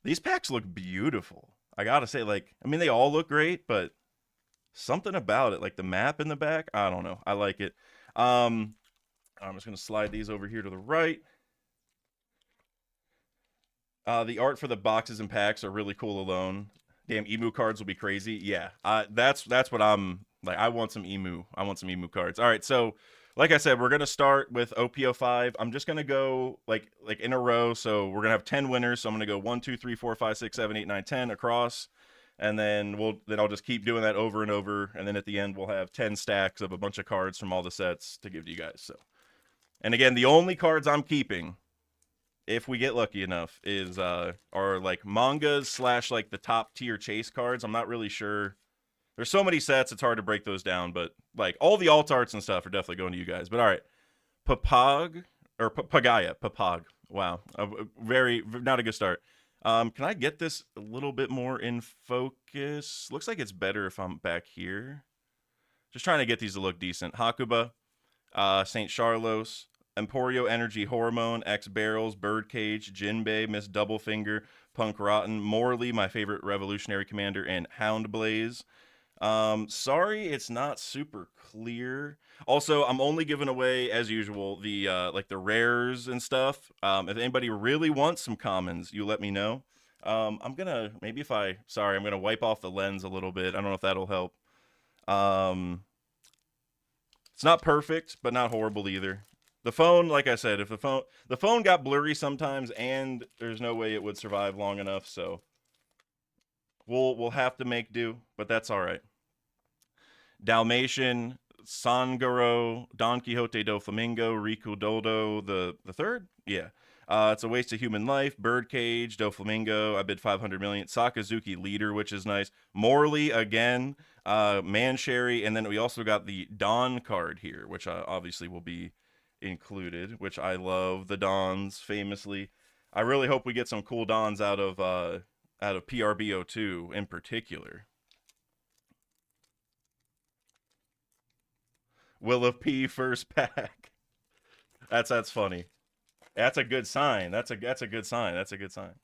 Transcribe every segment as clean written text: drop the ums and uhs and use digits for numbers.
These packs look beautiful. I gotta say, like, I mean, they all look great, but something about it, like the map in the back, I don't know. I like it. Um, I'm just gonna slide these over here to the right. The art for the boxes and packs are really cool alone. Damn, emu cards will be crazy. Yeah, that's what I'm like. I want some emu. I want some emu cards. All right, so like I said, we're gonna start with OP05. I'm just gonna go like in a row. So we're gonna have 10 winners. So I'm gonna go 1, 2, 3, 4, 5, 6, 7, 8, 9, 10 across, and then I'll just keep doing that over and over. And then at the end we'll have 10 stacks of a bunch of cards from all the sets to give to you guys. So, and again, the only cards I'm keeping, if we get lucky enough, is are like mangas slash like the top tier chase cards. I'm not really sure. There's so many sets, it's hard to break those down, but like all the alt arts and stuff are definitely going to you guys. But all right, Papag or Pagaya, Papag. Wow, very not a good start. Can I get this a little bit more in focus? Looks like it's better if I'm back here. Just trying to get these to look decent. Hakuba, St. Charlos, Emporio Energy Hormone, X Barrels, Birdcage, Jinbei, Miss Doublefinger, Punk Rotten, Morley, my favorite Revolutionary Commander, and Hound Blaze. Sorry, it's not super clear. Also, I'm only giving away, as usual, the like the rares and stuff. If anybody really wants some commons, you let me know. I'm gonna maybe if I sorry, I'm gonna wipe off the lens a little bit. I don't know if that'll help. Um, it's not perfect, but not horrible either. The phone, like I said, if the phone got blurry sometimes, and there's no way it would survive long enough, so we'll have to make do, but that's all right. Dalmatian, Sangaro, Don Quixote do Flamingo, Riku Doldo, the third, yeah. It's a waste of human life. Birdcage, Doflamingo. I bid 500 million. Sakazuki Leader, which is nice. Morley again. Mansherry, and then we also got the Dawn card here, which obviously will be included, which I love the Dons famously. I really hope we get some cool Dons out of PRB02 in particular. Will of P first pack. That's funny. That's a good sign. That's a good sign. That's a good sign.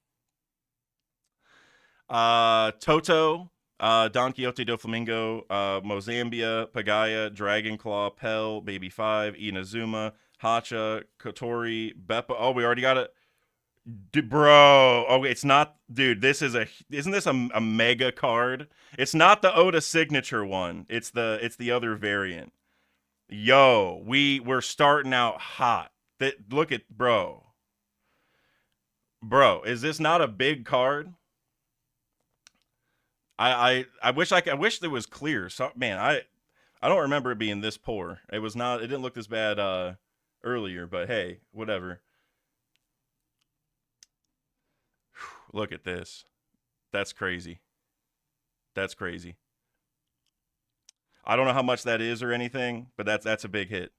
Toto, Don Quixote do Flamingo, Mozambia, Pagaya, Dragonclaw, Pell, Baby Five, Inazuma, Hacha, Kotori, Beppa. Oh, we already got it. Bro, oh, it's not, dude. Isn't this a mega card? It's not the Oda signature one. It's the other variant. Yo, we're starting out hot. Look at bro. Is this not a big card? I wish it was clear. So man, I don't remember it being this poor. It was not. It didn't look this bad earlier. But hey, whatever. Look at this. That's crazy. That's crazy. I don't know how much that is or anything, but that's a big hit.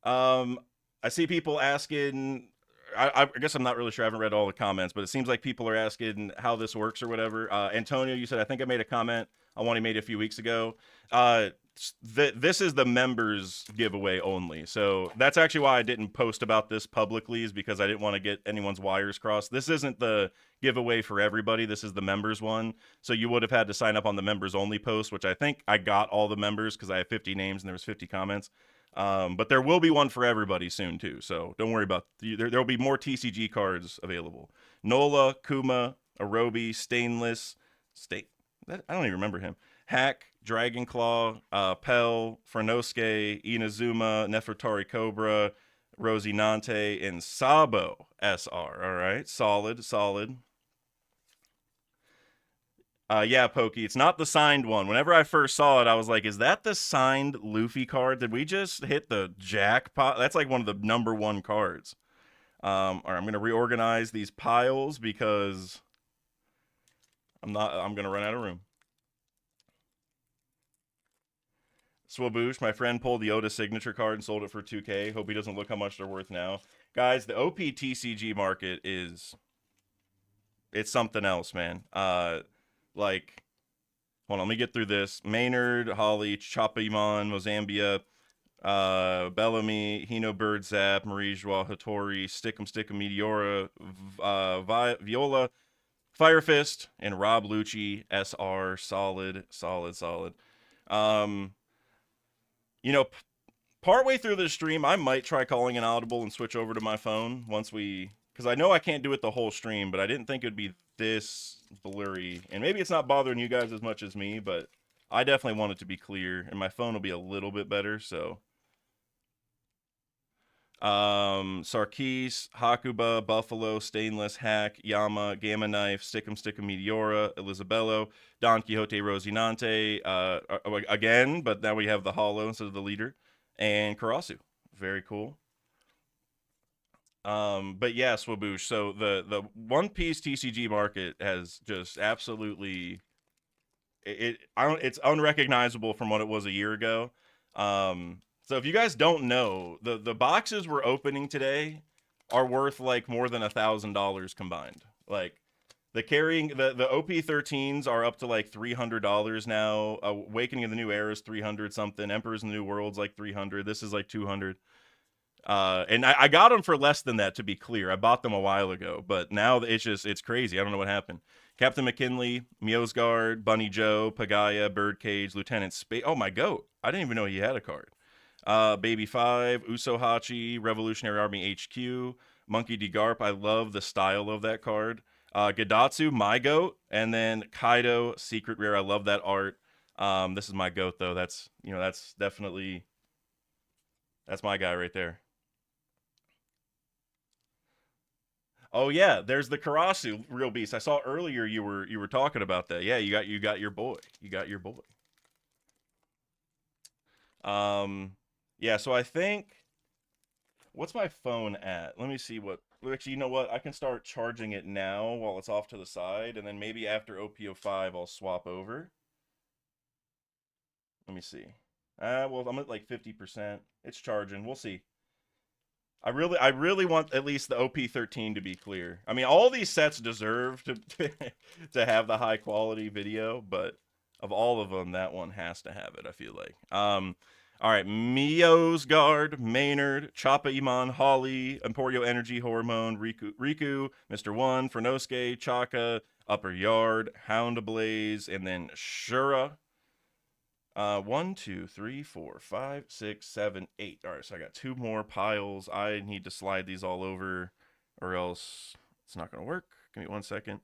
Um, I see people asking. I guess I'm not really sure. I haven't read all the comments, but it seems like people are asking how this works or whatever. Antonio, you said I think I made a comment on one he made a few weeks ago. This is the members giveaway only, so that's actually why I didn't post about this publicly, is because I didn't want to get anyone's wires crossed. This isn't the giveaway for everybody. This is the members one. So you would have had to sign up on the members only post, which I think I got all the members because I have 50 names and there was 50 comments. But there will be one for everybody soon too, so don't worry about there'll be more TCG cards available. Nola, Kuma, Arobi, Stainless, I don't even remember him. Hack, Dragonclaw, Pell, Fernosuke, Inazuma, Nefertari Cobra, Rosie Nante, and Sabo SR. All right, solid. Yeah, Pokey. It's not the signed one. Whenever I first saw it, I was like, is that the signed Luffy card? Did we just hit the jackpot? That's like one of the number one cards. All right, I'm going to reorganize these piles because I'm going to run out of room. Swaboosh, my friend pulled the Oda signature card and sold it for 2K. Hope he doesn't look how much they're worth now. Guys, the OP TCG market it's something else, man. Like, hold on, let me get through this. Maynard, Holly, Chapimon, Mozambia, Bellamy, Hino Bird Zap, Marie Joie Hattori, Stickum Meteora, Viola, Fire Fist, and Rob Lucci SR. Solid. Um, you know, partway through this stream, I might try calling an audible and switch over to my phone once we, because I know I can't do it the whole stream, but I didn't think it'd be this blurry. And maybe it's not bothering you guys as much as me, but I definitely want it to be clear, and my phone will be a little bit better, so. Sarkis, Hakuba, Buffalo, Stainless, Hack, Yama, Gamma Knife, Stickum Meteora, Elisabello, Don Quixote, Rosinante, again, but now we have the Hollow instead of the leader, and Karasu. Very cool. But yeah, Swaboosh. So the One Piece TCG market has just absolutely it's unrecognizable from what it was a year ago. So if you guys don't know, the boxes we're opening today are worth like more than $1,000 combined. Like the OP13s are up to like $300 now. Awakening of the New Era is 300 something. Emperors in the New World's like 300. This is like 200. And I got them for less than that, to be clear. I bought them a while ago, but now it's crazy. I don't know what happened. Captain McKinley, Miosgard, Bunny Joe, Pagaya, Birdcage, Lieutenant Space. Oh, my goat. I didn't even know he had a card. Baby 5, Usohachi, Revolutionary Army HQ, Monkey D. Garp. I love the style of that card. Gadatsu, my goat. And then Kaido, Secret Rare. I love that art. This is my goat, though. That's definitely, that's my guy right there. Oh yeah, there's the Karasu real beast. I saw earlier you were talking about that. Yeah, you got your boy. You got your boy. Yeah, so I think, what's my phone at? Let me see what. Actually, you know what? I can start charging it now while it's off to the side, and then maybe after OP05 I'll swap over. Let me see. Well, I'm at like 50%. It's charging. We'll see. I really want at least the OP13 to be clear. I mean, all these sets deserve to to have the high quality video, but of all of them, that one has to have it, I feel like. All right, Miosgard, Maynard, Choppa Iman, Holly, Emporio Energy, Hormone, Riku, Mr. One, Fernosuke, Chaka, Upper Yard, Hound Ablaze, and then Shura. 1, 2, 3, 4, 5, 6, 7, 8. All right, so I got 2 more piles. I need to slide these all over, or else it's not gonna work. Give me 1 second.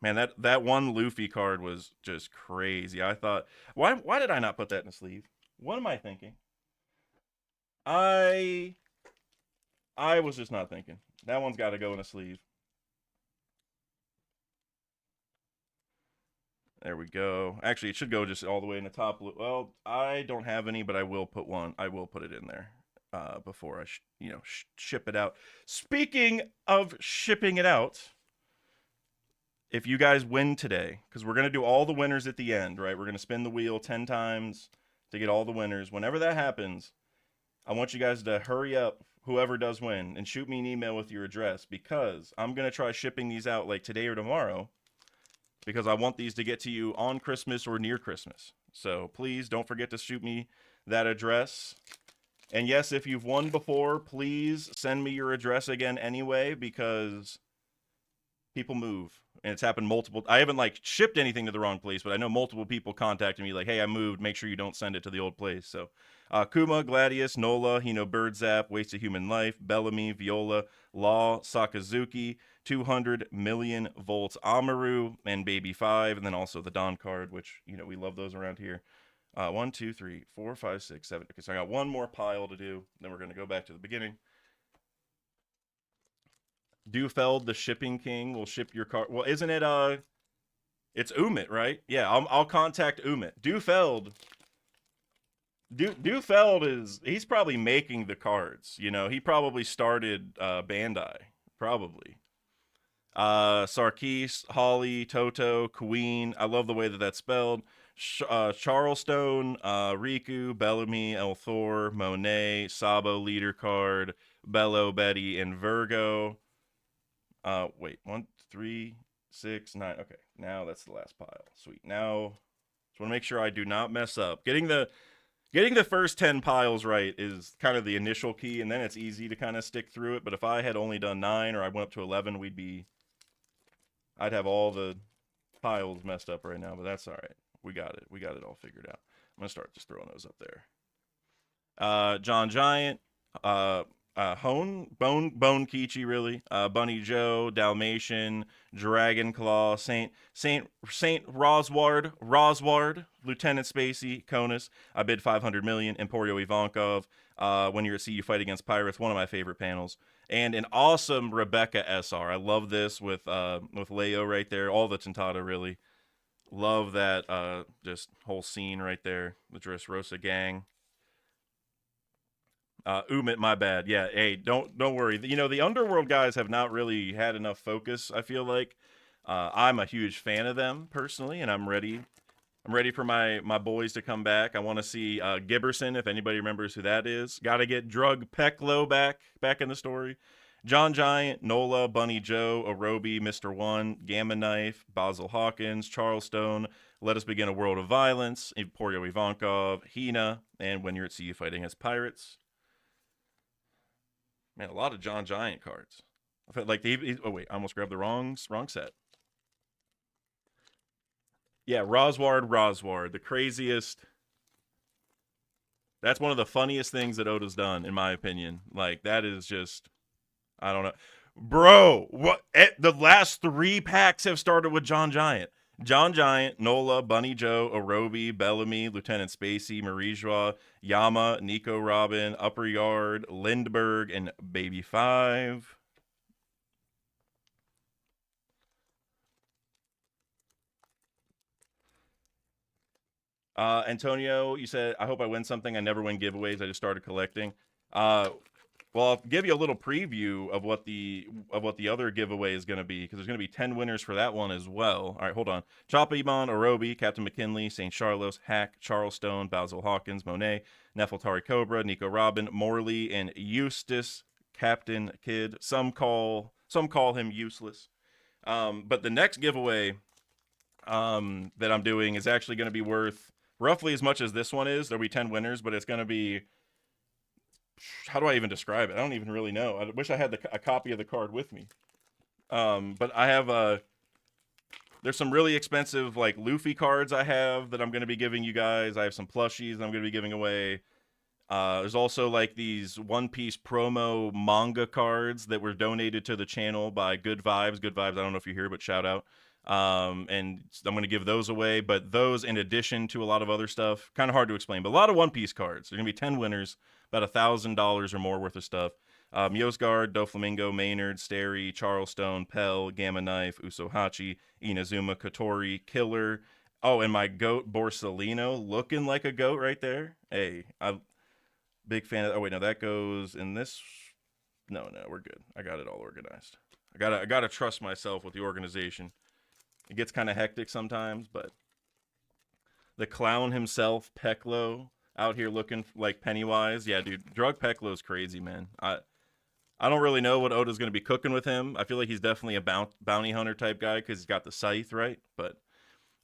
Man, that one Luffy card was just crazy. I thought, why did I not put that in a sleeve? What am I thinking? I was just not thinking. That one's got to go in a sleeve. There we go. Actually, it should go just all the way in the top. Well, I don't have any, but I will put one. I will put it in there before I, ship it out. Speaking of shipping it out, if you guys win today, because we're going to do all the winners at the end, right? We're going to spin the wheel 10 times to get all the winners. Whenever that happens, I want you guys to hurry up, whoever does win, and shoot me an email with your address, because I'm going to try shipping these out like today or tomorrow, because I want these to get to you on Christmas or near Christmas. So please don't forget to shoot me that address. And yes, if you've won before, please send me your address again anyway, because people move. And it's happened multiple. I haven't like shipped anything to the wrong place, but I know multiple people contacted me like, hey, I moved. Make sure you don't send it to the old place. So Kuma, Gladius, Nola, Hino Birdzap, Waste of Human Life, Bellamy, Viola, Law, Sakazuki, 200 million volts Amaru, and Baby 5, and then also the Don card, which, we love those around here. 1, 2, 3, 4, 5, 6, 7. Okay, so I got one more pile to do. Then we're going to go back to the beginning. Dufeld, the shipping king, will ship your card. Well, isn't it, it's Umit, right? Yeah, I'll contact Umit. Dufeld he's probably making the cards. He probably started Bandai, probably. Sarkis, Holly, Toto, Queen. I love the way that's spelled. Charleston, Riku, Bellamy, Elthor, Monet, Sabo, leader card, Bello, Betty, and Virgo. Wait, 1, 3, 6, 9. Okay, now that's the last pile. Sweet. Now, just want to make sure I do not mess up. Getting Getting the first 10 piles right is kind of the initial key, and then it's easy to kind of stick through it. But if I had only done 9 or I went up to 11, I'd have all the piles messed up right now, but that's all right. We got it. We got it all figured out. I'm going to start just throwing those up there. John Giant, Bone Kichi, really, Bunny Joe, Dalmatian, Dragon Claw, Saint Rosward, Lieutenant Spacey, Conus. I bid 500 million. Emporio Ivankov. When you're at sea, you fight against pirates. One of my favorite panels. And an awesome Rebecca SR. I love this with Leo right there. All the Tintata, really. Love that just whole scene right there. The Dressrosa gang. Umit, my bad. Yeah, hey, don't worry. You know, the Underworld guys have not really had enough focus, I feel like. I'm a huge fan of them personally, and I'm ready. I'm ready for my boys to come back. I want to see Gibberson, if anybody remembers who that is. Got to get Drug Peklo back in the story. John Giant, Nola, Bunny Joe, Orobi, Mr. One, Gamma Knife, Basil Hawkins, Charleston, Let Us Begin a World of Violence, Emporio Ivankov, Hina, and When You're at Sea, You Fighting as Pirates. Man, a lot of John Giant cards. I felt like oh wait, I almost grabbed the wrong set. Yeah, Rosward, the craziest. That's one of the funniest things that Oda's done, in my opinion. Like, that is just, I don't know. Bro, what? The last 3 packs have started with John Giant. John Giant, Nola, Bunny Joe, Orobi, Bellamy, Lieutenant Spacey, Marie-Joie, Yama, Nico Robin, Upper Yard, Lindbergh, and Baby 5. Antonio, you said, I hope I win something. I never win giveaways. I just started collecting. Well, I'll give you a little preview of what the other giveaway is going to be, because there's going to be 10 winners for that one as well. All right, hold on. Chop Iman, Orobi, Captain McKinley, St. Charlos, Hack, Charleston, Basil Hawkins, Monet, Nefeltari Cobra, Nico Robin, Morley, and Eustace, Captain Kid. Some call him useless. But the next giveaway that I'm doing is actually going to be worth roughly as much as this one is. There'll be 10 winners, but it's going to be, how do I even describe it? I don't even really know. I wish I had a copy of the card with me. But I have there's some really expensive like Luffy cards I have that I'm going to be giving you guys. I have some plushies that I'm going to be giving away. There's also like these One Piece promo manga cards that were donated to the channel by Good Vibes. Good Vibes, I don't know if you're here, but shout out. And I'm going to give those away, but those in addition to a lot of other stuff, kind of hard to explain, but a lot of One Piece cards. There's going to be 10 winners, about $1,000 or more worth of stuff. Miosgard, Doflamingo, Maynard, Starry, Charleston, Pell, Gamma Knife, Usohachi, Inazuma, Kotori, Killer. Oh, and my goat, Borsalino, looking like a goat right there. Hey, I'm big fan of, oh wait, no, that goes in this. No, we're good. I got it all organized. I gotta trust myself with the organization. It gets kind of hectic sometimes, but the clown himself, Peklo, out here looking like Pennywise. Yeah, dude, Drug Peklo's crazy, man. I don't really know what Oda's going to be cooking with him. I feel like he's definitely a bounty hunter type guy because he's got the scythe, right? But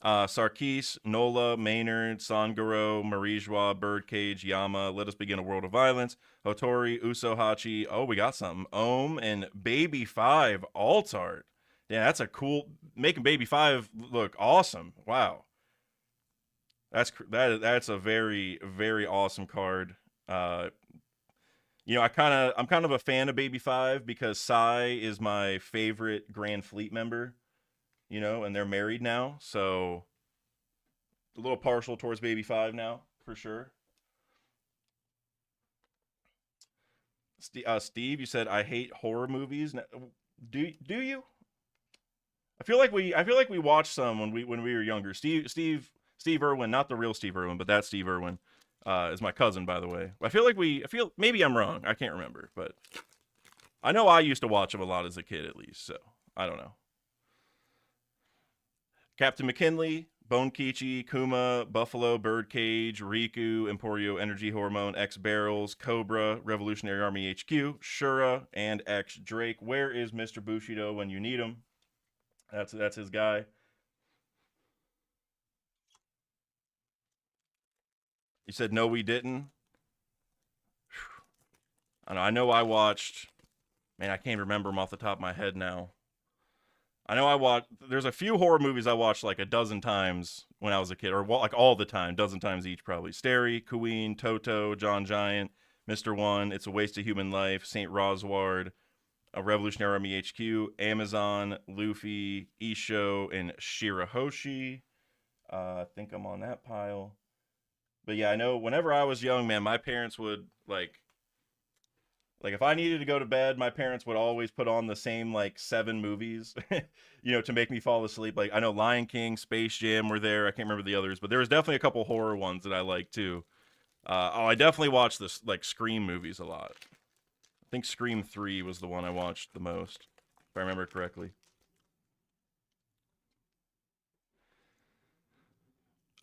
Sarkis, Nola, Maynard, Sangaro, Marie-Joie, Birdcage, Yama, Let Us Begin a World of Violence, Hotori, Usohachi. Oh, we got something. Ohm and Baby 5 alt art. Yeah, that's a cool, making Baby 5 look awesome. Wow. That's a very, very awesome card. You know, I'm kind of a fan of Baby 5 because Sai is my favorite Grand Fleet member, you know, and they're married now, so a little partial towards Baby 5 now, for sure. Steve, you said I hate horror movies. Do you? I feel like we watched some when we were younger. Steve Irwin, not the real Steve Irwin, but that Steve Irwin is my cousin, by the way. I feel maybe I'm wrong. I can't remember, but I know I used to watch them a lot as a kid, at least. So I don't know. Captain McKinley, Bone Kichi, Kuma, Buffalo, Birdcage, Riku, Emporio, Energy Hormone, X Barrels, Cobra, Revolutionary Army HQ, Shura, and X Drake. Where is Mr. Bushido when you need him? That's his guy. You said no, we didn't. I know I watched. Man, I can't remember them off the top of my head now. I know I watched. There's a few horror movies I watched like a dozen times when I was a kid, or like all the time, dozen times each probably. Starry, Queen, Toto, John Giant, Mr. One, It's a Waste of Human Life, Saint Rosward, a Revolutionary Army HQ, Amazon, Luffy, Isho, and Shirahoshi. I think I'm on that pile. But yeah, I know whenever I was young, man, my parents would like if I needed to go to bed, my parents would always put on the same like 7 movies, to make me fall asleep. Like I know Lion King, Space Jam were there. I can't remember the others, but there was definitely a couple horror ones that I liked too. I definitely watched this like Scream movies a lot. I think Scream 3 was the one I watched the most, if I remember correctly.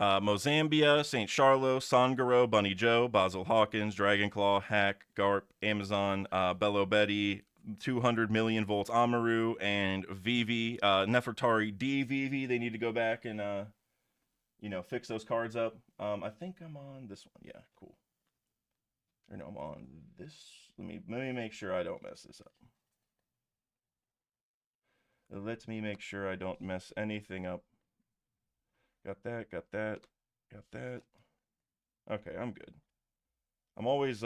Mozambia, St. Charlo, Sangaro, Bunny Joe, Basil Hawkins, Dragonclaw, Hack, Garp, Amazon, Bello Betty, 200 million volts Amaru, and Vivi, Nefertari D Vivi. They need to go back and fix those cards up. I think I'm on this one. Yeah, cool. Or no, I'm on this. Let me make sure I don't mess this up. Let me make sure I don't mess anything up. Got that, got that, got that. Okay, I'm good. I'm always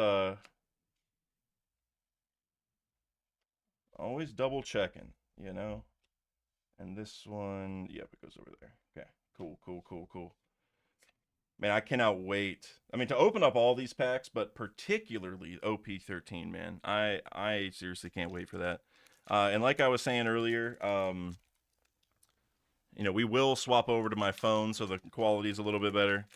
double checking, And this one, yep, it goes over there. Okay, cool, cool, cool, cool. Man, I cannot wait. I mean, to open up all these packs, but particularly OP13, man. I seriously can't wait for that. And like I was saying earlier, we will swap over to my phone so the quality is a little bit better.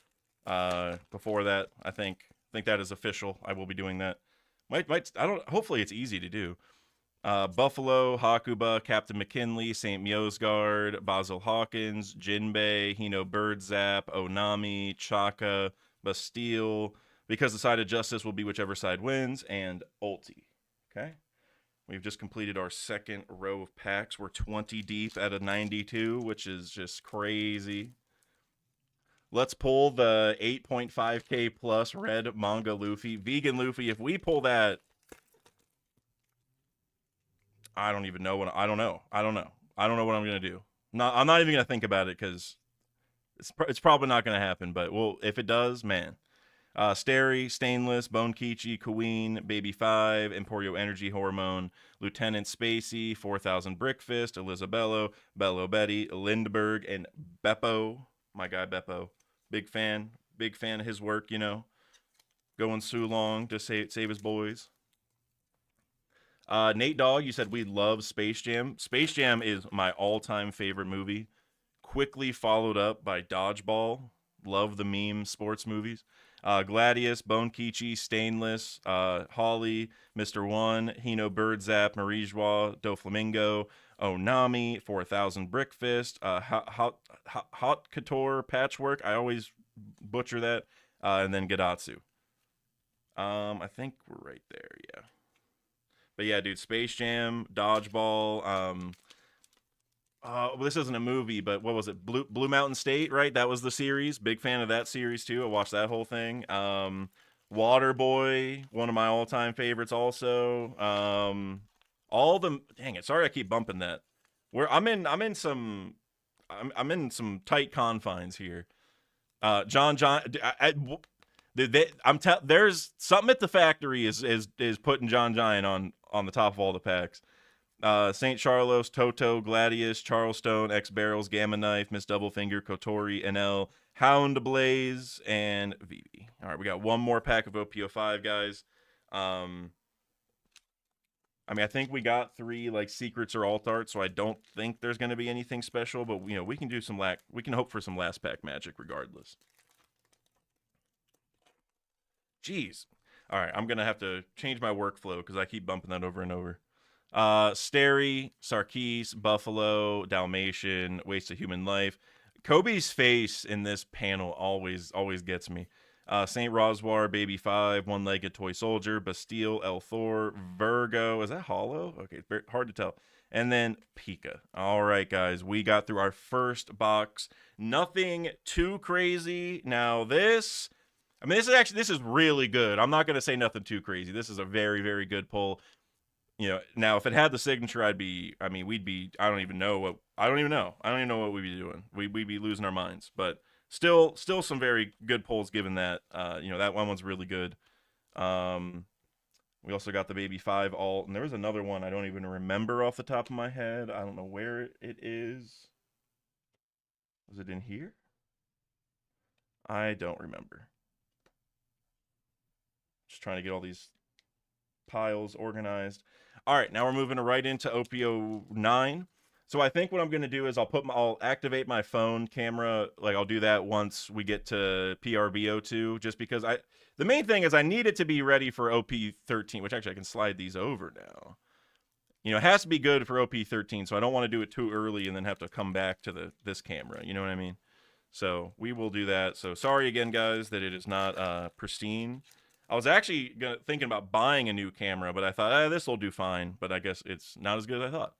Before that, I think that is official. I will be doing that. Hopefully it's easy to do. Buffalo, Hakuba, Captain McKinley, St. Miosgard, Basil Hawkins, Jinbei, Hino Birdzap, Onami, Chaka, Bastille, because the side of justice will be whichever side wins, and Ulti. Okay? We've just completed our second row of packs. We're 20 deep out of 92, which is just crazy. Let's pull the 8.5k plus red manga Luffy. Vegan Luffy, if we pull that, I don't even know I don't know. I don't know what I'm going to do. I'm not even going to think about it because it's probably not going to happen. But if it does, man. Starry, Stainless, Bone Kichi, Queen, Baby 5, Emporio Energy Hormone, Lieutenant Spacey, 4000 Brickfist, Elizabello, Bello Betty, Lindbergh, and Beppo. My guy Beppo. Big fan of his work, Going so long to save his boys. Nate Dogg, you said we love Space Jam. Space Jam is my all-time favorite movie. Quickly followed up by Dodgeball. Love the meme sports movies. Gladius, Bone Kichi, Stainless, Holly, Mr. One, Hino Birdzap, Marijois, Doflamingo, Onami, 4000 Brickfist, Hot Couture, Patchwork. I always butcher that. And then Gadatsu. I think we're right there, yeah. But yeah, dude, Space Jam, Dodgeball. Well, this isn't a movie, but what was it? Blue Mountain State, right? That was the series. Big fan of that series too. I watched that whole thing. Waterboy, one of my all-time favorites, also. Dang it, sorry I keep bumping that. I'm in some tight confines here. There's something at the factory is putting John Giant on the top of all the packs. St. Charlos, Toto, Gladius, Charleston, X Barrels, Gamma Knife, Miss Doublefinger, Kotori, NL, Hound Blaze, and Vivi. All right, we got one more pack of OP05, guys. I think we got 3 like secrets or alt art, so I don't think there's going to be anything special, but we can do we can hope for some last pack magic regardless. Jeez. All right, I'm going to have to change my workflow because I keep bumping that over and over. Starry, Sarkis, Buffalo, Dalmatian, Waste of Human Life. Kobe's face in this panel always gets me. Saint Roswar, Baby 5, One-Legged Toy Soldier, Bastille, El Thor, Virgo. Is that hollow? Okay, very hard to tell. And then Pika. All right, guys, we got through our first box. Nothing too crazy. Now this I mean, this is really good. I'm not gonna say nothing too crazy. This is a very, very good pull. You know, now if it had the signature, I mean, we'd be, I don't even know what we'd be doing. We'd be losing our minds. But still some very good pulls given that. You know, that one's really good. We also got the Baby 5 alt, and there was another one I don't even remember off the top of my head. I don't know where it is. Was it in here? I don't remember. Just trying to get all these piles organized. All right, now we're moving right into OP09. So I think what I'm going to do is I'll activate my phone camera. Like I'll do that once we get to PRB02, just because the main thing is I need it to be ready for OP13, which actually I can slide these over now. You know, it has to be good for OP13, so I don't want to do it too early and then have to come back to this camera. You know what I mean? So we will do that. So sorry again, guys, that it is not pristine. I was actually thinking about buying a new camera, but I thought, this will do fine. But I guess it's not as good as I thought.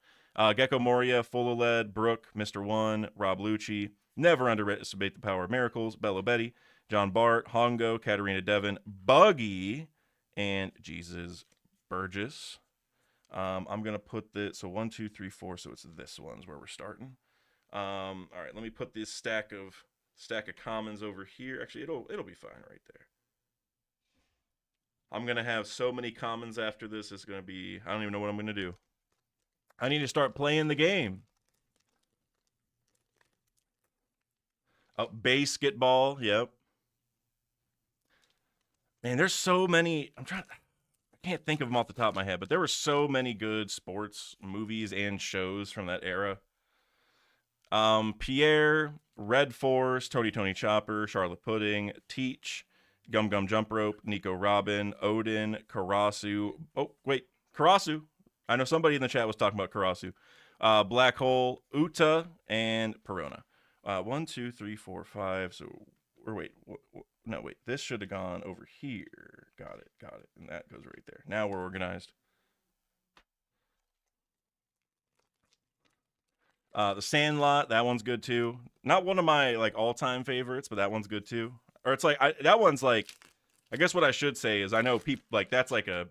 Gecko Moria, Full OLED, Brooke, Mr. One, Rob Lucci, Never Underestimate the Power of Miracles, Bello Betty, John Bart, Hongo, Katarina Devon, Buggy, and Jesus Burgess. I'm going to put this, so 1, 2, 3, 4, so it's this one's where we're starting. All right, let me put this stack of commons over here. Actually, it'll be fine right there. I'm going to have so many commons after this. It's going to be, I don't even know what I'm going to do. I need to start playing the game. Oh, basketball. Yep. Man, there's so many. I can't think of them off the top of my head, but there were so many good sports movies and shows from that era. Pierre, Red Force, Tony Chopper, Charlotte Pudding, Teach, Gum Gum Jump Rope, Nico Robin, Odin, Karasu. Oh, wait, Karasu. I know somebody in the chat was talking about Karasu. Black Hole, Uta, and Perona. 1, 2, 3, 4, 5. So, or wait, no, wait. This should have gone over here. Got it. And that goes right there. Now we're organized. The Sandlot, that one's good too. Not one of my like all-time favorites, but that one's good too. Or it's like that one's like, I guess what I should say is I know people like that's like a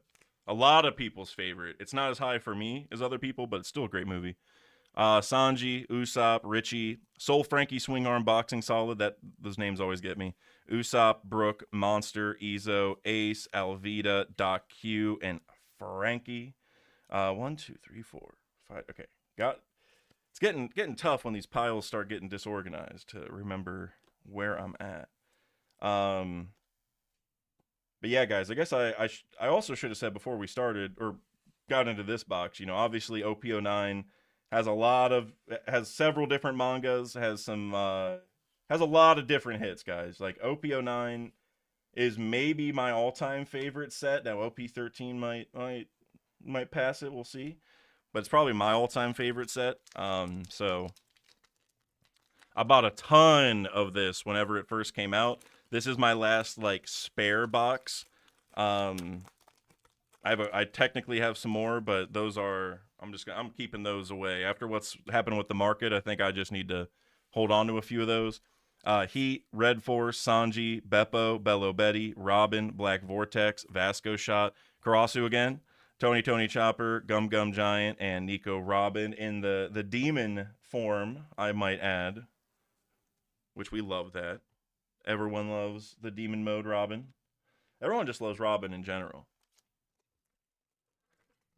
lot of people's favorite. It's not as high for me as other people, but it's still a great movie. Sanji, Usopp, Richie, Soul Frankie, Swing Arm Boxing Solid. Those names always get me. Usopp, Brooke, Monster, Ezo, Ace, Alvida, Doc Q, and Frankie. 1, 2, 3, 4, 5. Okay, it's getting tough when these piles start getting disorganized to remember where I'm at. But yeah, guys, I guess I also should have said before we started or got into this box, you know, obviously OP09 has several different mangas, has a lot of different hits, guys. Like OP09 is maybe my all-time favorite set. Now OP13 might pass it, we'll see. But it's probably my all-time favorite set. So I bought a ton of this whenever it first came out. This is my last like spare box. I technically have some more, but those are I'm keeping those away. After what's happened with the market, I think I just need to hold on to a few of those. Heat, Red Force, Sanji, Beppo, Bello Betty, Robin, Black Vortex, Vasco Shot, Karasu again, Tony Chopper, Gum Gum Giant, and Nico Robin in the demon form, I might add, which we love that. Everyone loves the demon mode Robin. Everyone just loves Robin in general.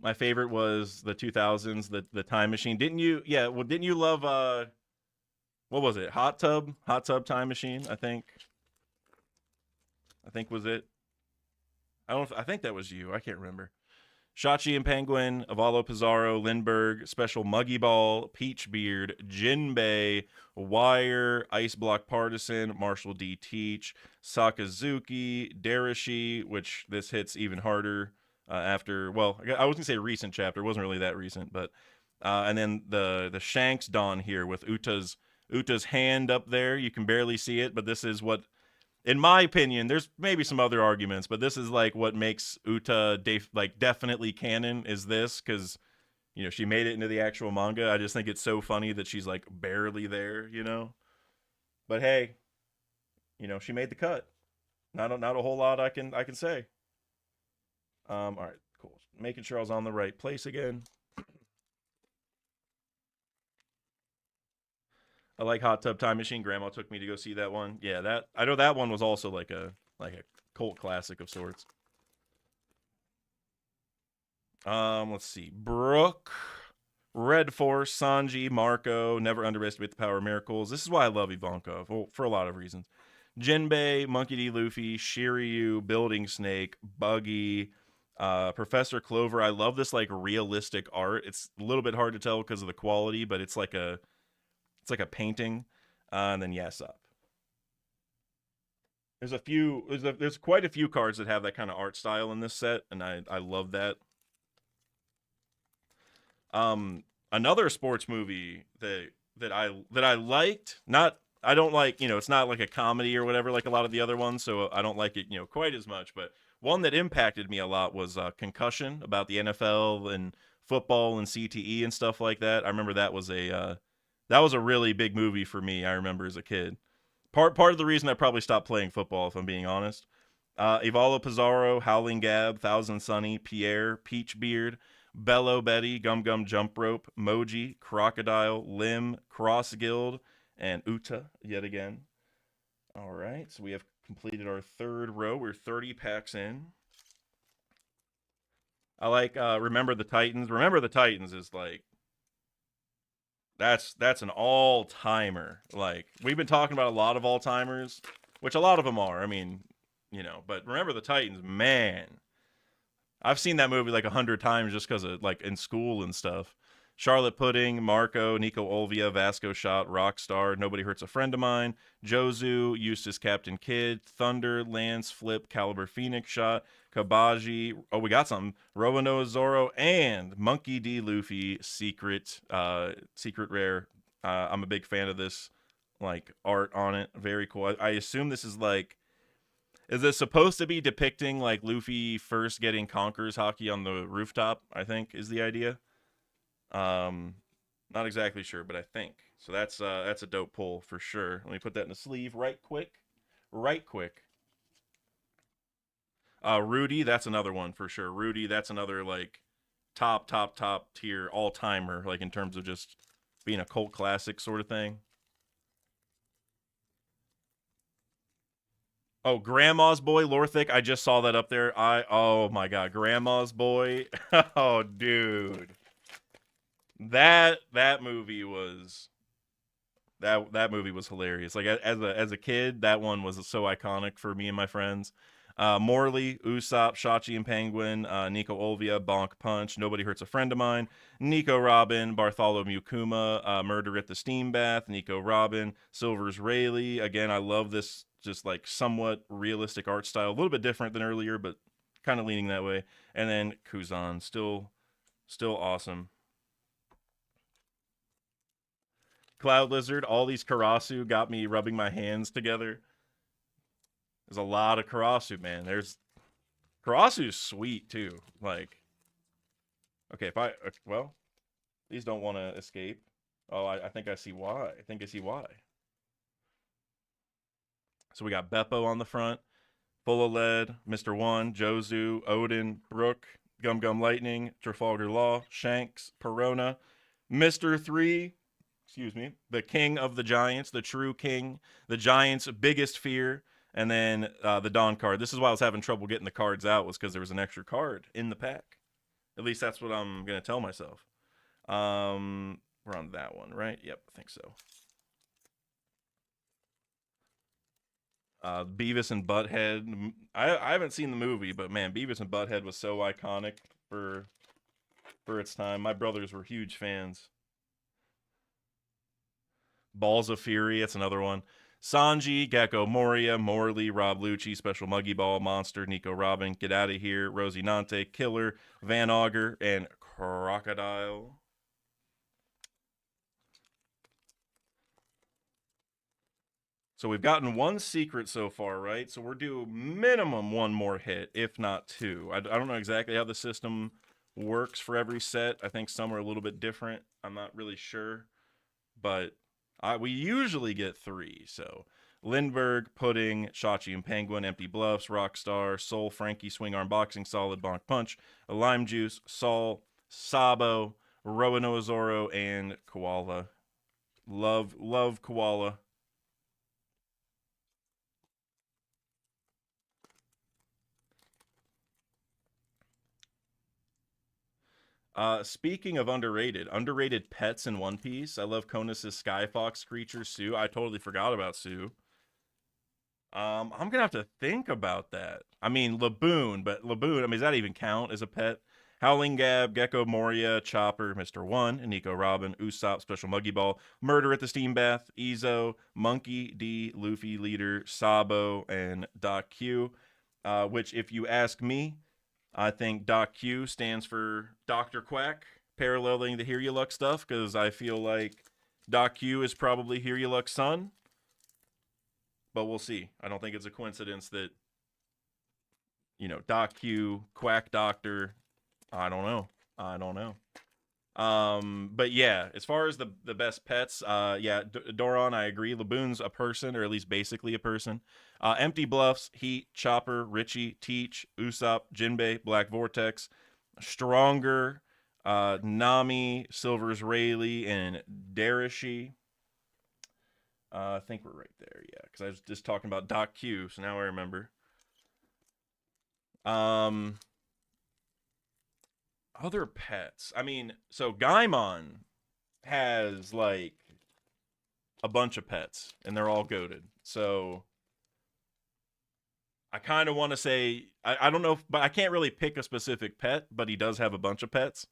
My favorite was the 2000s, the Time Machine. Didn't you? Yeah. Well, didn't you love? What was it? Hot Tub Time Machine. I think was it. I think that was you. I can't remember. Shachi and Penguin, Avalo Pizarro, Lindbergh, Special Muggy Ball, Peachbeard, Jinbei, Wire, Ice Block Partisan, Marshall D. Teach, Sakazuki, Darashi, which this hits even harder after, well, I was going to say recent chapter. It wasn't really that recent, but, and then the Shanks Dawn here with Uta's hand up there. You can barely see it, but this is what, in my opinion, there's maybe some other arguments, but this is like what makes Uta definitely canon is this, because, you know, she made it into the actual manga. I just think it's so funny that she's like barely there, you know? But hey, you know, she made the cut. not a whole lot I can say. All right, cool. Making sure I was on the right place again. I like Hot Tub Time Machine. Grandma took me to go see that one. Yeah, that I know that one was also like a cult classic of sorts. Let's see. Brooke, Red Force, Sanji, Marco. Never underestimate the power of miracles. This is why I love Ivankov. Well, for a lot of reasons. Jinbei, Monkey D. Luffy, Shiryu, Building Snake, Buggy, Professor Clover. I love this like realistic art. It's a little bit hard to tell because of the quality, but it's like a painting. And then Yasop. There's quite a few cards that have that kind of art style in this set, and I love that. Another sports movie that I liked, not I don't like, it's not like a comedy or whatever like a lot of the other ones, so I don't like it, quite as much, but one that impacted me a lot was Concussion, about the NFL and football and CTE and stuff like that. I remember that was a really big movie for me. I remember as a kid. Part of the reason I probably stopped playing football, if I'm being honest. Ivalo Pizarro, Howling Gab, Thousand Sunny, Pierre, Peachbeard, Bello Betty, Gum Gum Jump Rope, Moji, Crocodile, Lim, Cross Guild, and Uta yet again. All right, so we have completed our third row. We're 30 packs in. I like Remember the Titans. Remember the Titans is like that's an all-timer. Like we've been talking about a lot of all-timers, which a lot of them are. I mean, but Remember the Titans, man. I've seen that movie like 100 times just because of like in school and stuff. Charlotte Pudding, Marco, Nico Olvia, Vasco Shot, Rockstar, Nobody Hurts a Friend of Mine, Jozu, Eustace Captain Kidd, Thunder, Lance, Flip, Caliber Phoenix Shot, Kabaji. Oh, we got something. Roanoa Zoro and Monkey D. Luffy secret rare. I'm a big fan of this like art on it. Very cool. I assume this is like. Is this supposed to be depicting like Luffy first getting Conqueror's hockey on the rooftop? I think is the idea. Not exactly sure, but I think so. That's a dope pull for sure. Let me put that in the sleeve right quick, right quick. Rudy, that's another one for sure. Rudy, that's another like top tier all timer, like in terms of just being a cult classic sort of thing. Oh, Grandma's Boy, Lorthic. I just saw that up there. Oh my god, Grandma's Boy. Oh, dude, that movie was that movie was hilarious. Like as a kid, that one was so iconic for me and my friends. Morley, Usopp, Shachi and Penguin, Nico Olvia, Bonk Punch, Nobody Hurts a Friend of Mine, Nico Robin, Bartholomew Kuma, Murder at the Steam Bath, Nico Robin, Silver's Rayleigh. Again, I love this just like somewhat realistic art style, a little bit different than earlier, but kind of leaning that way. And then Kuzan, still awesome. Cloud Lizard, all these Karasu got me rubbing my hands together. There's a lot of Karasu, man. Karasu's sweet too. Like, okay, if well, these don't want to escape. Oh, I think I see why. I think I see why. So we got Beppo on the front, Full of Lead, Mr. One, Jozu, Odin, Brook, Gum Gum Lightning, Trafalgar Law, Shanks, Perona, Mr. Three, excuse me, the King of the Giants, the true king, the Giants' biggest fear, and then the Dawn card. This is why I was having trouble getting the cards out, was because there was an extra card in the pack. At least that's what I'm going to tell myself. We're on that one, right? Yep, I think so. Beavis and Butthead. I haven't seen the movie, but man, Beavis and Butthead was so iconic for its time. My brothers were huge fans. Balls of Fury, that's another one. Sanji, Gecko Moria, Morley, Rob Lucci, Special Muggy Ball, Monster, Nico Robin, Get Out of Here, Rosie Nante, Killer, Van Auger, and Crocodile. So we've gotten one secret so far, right? So we're due minimum one more hit, if not two. I don't know exactly how the system works for every set. I think some are a little bit different. I'm not really sure. But we usually get three, so Lindbergh, Pudding, Shachi and Penguin, Empty Bluffs, Rockstar, Soul, Frankie, Swing Arm Boxing, Solid, Bonk Punch, Lime Juice, Saul, Sabo, Roanoa Zorro, and Koala. Love Koala. Speaking of underrated pets in One Piece. I love Konus' Skyfox creature, Sue. I totally forgot about Sue. I'm gonna have to think about that. I mean, Laboon, but Laboon, I mean, does that even count as a pet? Howling Gab, Gecko Moria, Chopper, Mr. One, Nico Robin, Usopp, Special Muggy Ball, Murder at the Steam Bath, Ezo, Monkey D, Luffy Leader, Sabo, and Doc Q. Which, if you ask me, I think Doc Q stands for Dr. Quack, paralleling the Hear You Luck stuff, because I feel like Doc Q is probably Hear You Luck's son. But we'll see. I don't think it's a coincidence that, Doc Q, Quack Doctor. I don't know. But yeah, as far as the best pets, yeah, Doron, I agree. Laboon's a person, or at least basically a person. Empty Bluffs, Heat, Chopper, Richie, Teach, Usopp, Jinbei, Black Vortex, Stronger, Nami, Silver's Rayleigh, and Darishi. I think we're right there, yeah, because I was just talking about Doc Q, so now I remember. Other pets. I mean, so Gaimon has like a bunch of pets, and they're all goated. So I kind of want to say I don't know, but I can't really pick a specific pet. But he does have a bunch of pets.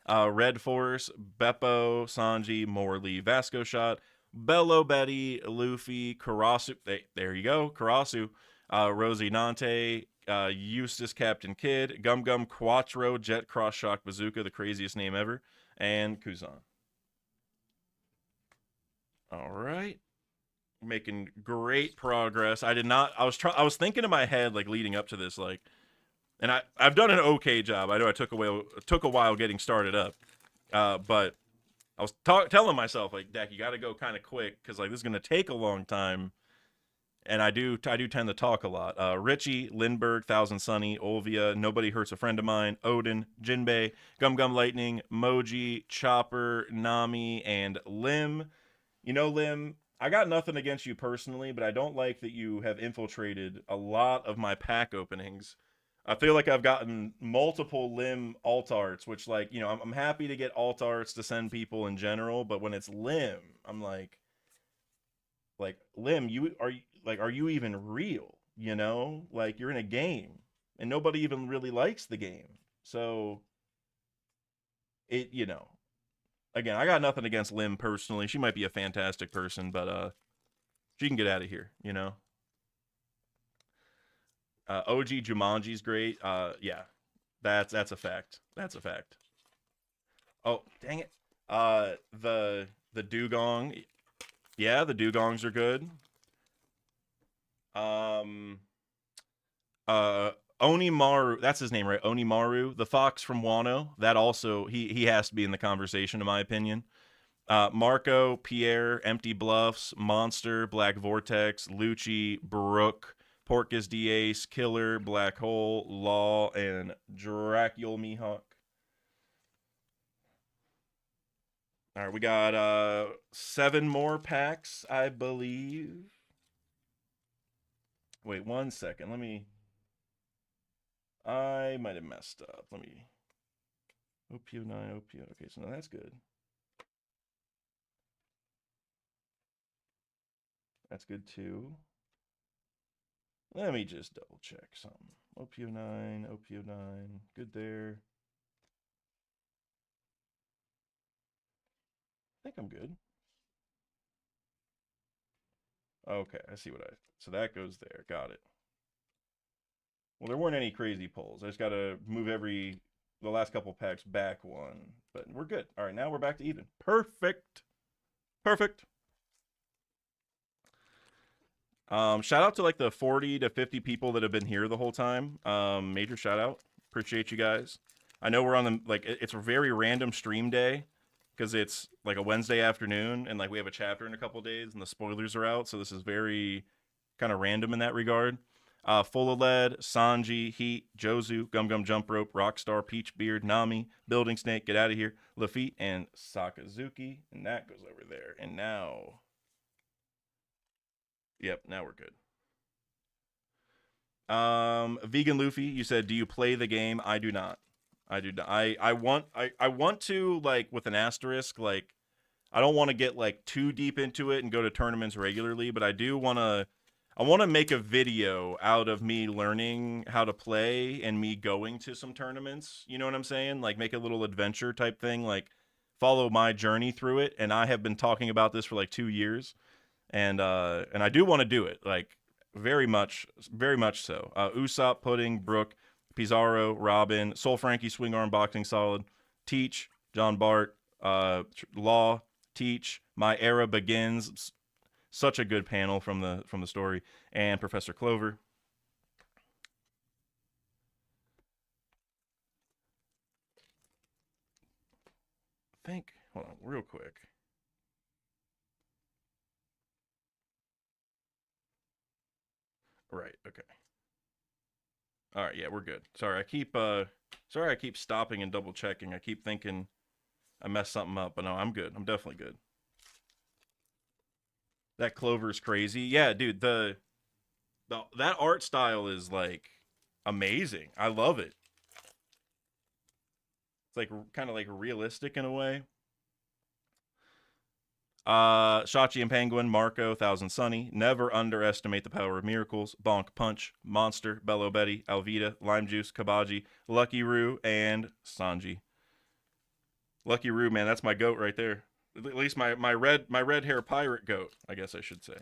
Red Force, Beppo, Sanji, Morley, Vasco Shot, Bello Betty, Luffy, Karasu. There you go, Karasu, Rosie Nante, Eustace Captain Kidd, Gum Gum Quattro, Jet Cross Shock Bazooka, the craziest name ever, and Kuzan. All right. Making great progress. I was thinking in my head, like, leading up to this, like, and I've done an okay job. I know I took a while getting started up. But I was telling myself, like, Dak, you got to go kind of quick, because, like, this is going to take a long time. And I do tend to talk a lot. Richie, Lindbergh, Thousand Sunny, Olvia, Nobody Hurts a Friend of Mine, Odin, Jinbei, Gum Gum Lightning, Moji, Chopper, Nami, and Lim. Lim, I got nothing against you personally, but I don't like that you have infiltrated a lot of my pack openings. I feel like I've gotten multiple Lim alt arts, which, like, I'm happy to get alt arts to send people in general, but when it's Lim, I'm like, Lim, are you even real? Like, you're in a game, and nobody even really likes the game. So it, again, I got nothing against Lim personally. She might be a fantastic person, but she can get out of here. OG Jumanji's great. Yeah, that's a fact. That's a fact. Oh, dang it. The Dugong. Yeah, the Dugongs are good. Um, Onimaru, that's his name, right? Onimaru, the fox from Wano. That also, he has to be in the conversation, in my opinion. Marco, Pierre, Empty Bluffs, Monster, Black Vortex, Lucci, Brook, Porcus D'ace, Killer, Black Hole, Law, and Dracul Mihawk. All right, we got 7 more packs, I believe. Wait 1 second. I might have messed up. OP09, okay, so now that's good. That's good too. Let me just double check something. OP09, good there. I think I'm good. Okay, I see so that goes there. Got it. Well, there weren't any crazy pulls. I just got to move the last couple packs back one, but we're good. All right, now we're back to even. Perfect. Shout out to like the 40 to 50 people that have been here the whole time. Major shout out. Appreciate you guys. I know we're on it's a very random stream day, because it's like a Wednesday afternoon, and like we have a chapter in a couple days, and the spoilers are out, so this is very kind of random in that regard. Full of Lead, Sanji, Heat, Jozu, Gum Gum Jump Rope, Rockstar, Peach Beard, Nami, Building Snake, Get Out of Here, Lafitte, and Sakazuki. And that goes over there. And now, yep, now we're good. Vegan Luffy, you said, do you play the game? I do not. I do not. I want to, like, with an asterisk, like, I don't want to get like too deep into it and go to tournaments regularly, but I want to make a video out of me learning how to play and me going to some tournaments. You know what I'm saying? Like make a little adventure type thing, like follow my journey through it. And I have been talking about this for like 2 years, and I do want to do it, like very much so. Usopp, Pudding, Brooke, Pizarro, Robin, Soul Frankie, Swing Arm, Boxing Solid, Teach, John Bart, Law, Teach, My Era Begins. Such a good panel from the story, and Professor Clover. I think, hold on, real quick. Right, okay. All right, yeah, we're good. Sorry, I keep stopping and double checking. I keep thinking I messed something up, but no, I'm good. I'm definitely good. That Clover's crazy. Yeah, dude, that art style is like amazing. I love it. It's like kind of like realistic in a way. Shachi and Penguin, Marco, Thousand Sunny. Never underestimate the power of miracles. Bonk Punch, Monster, Bello Betty, Alvita, Lime Juice, Kabaji, Lucky Roo, and Sanji. Lucky Roo, man, that's my goat right there. At least my red hair pirate goat, I guess I should say.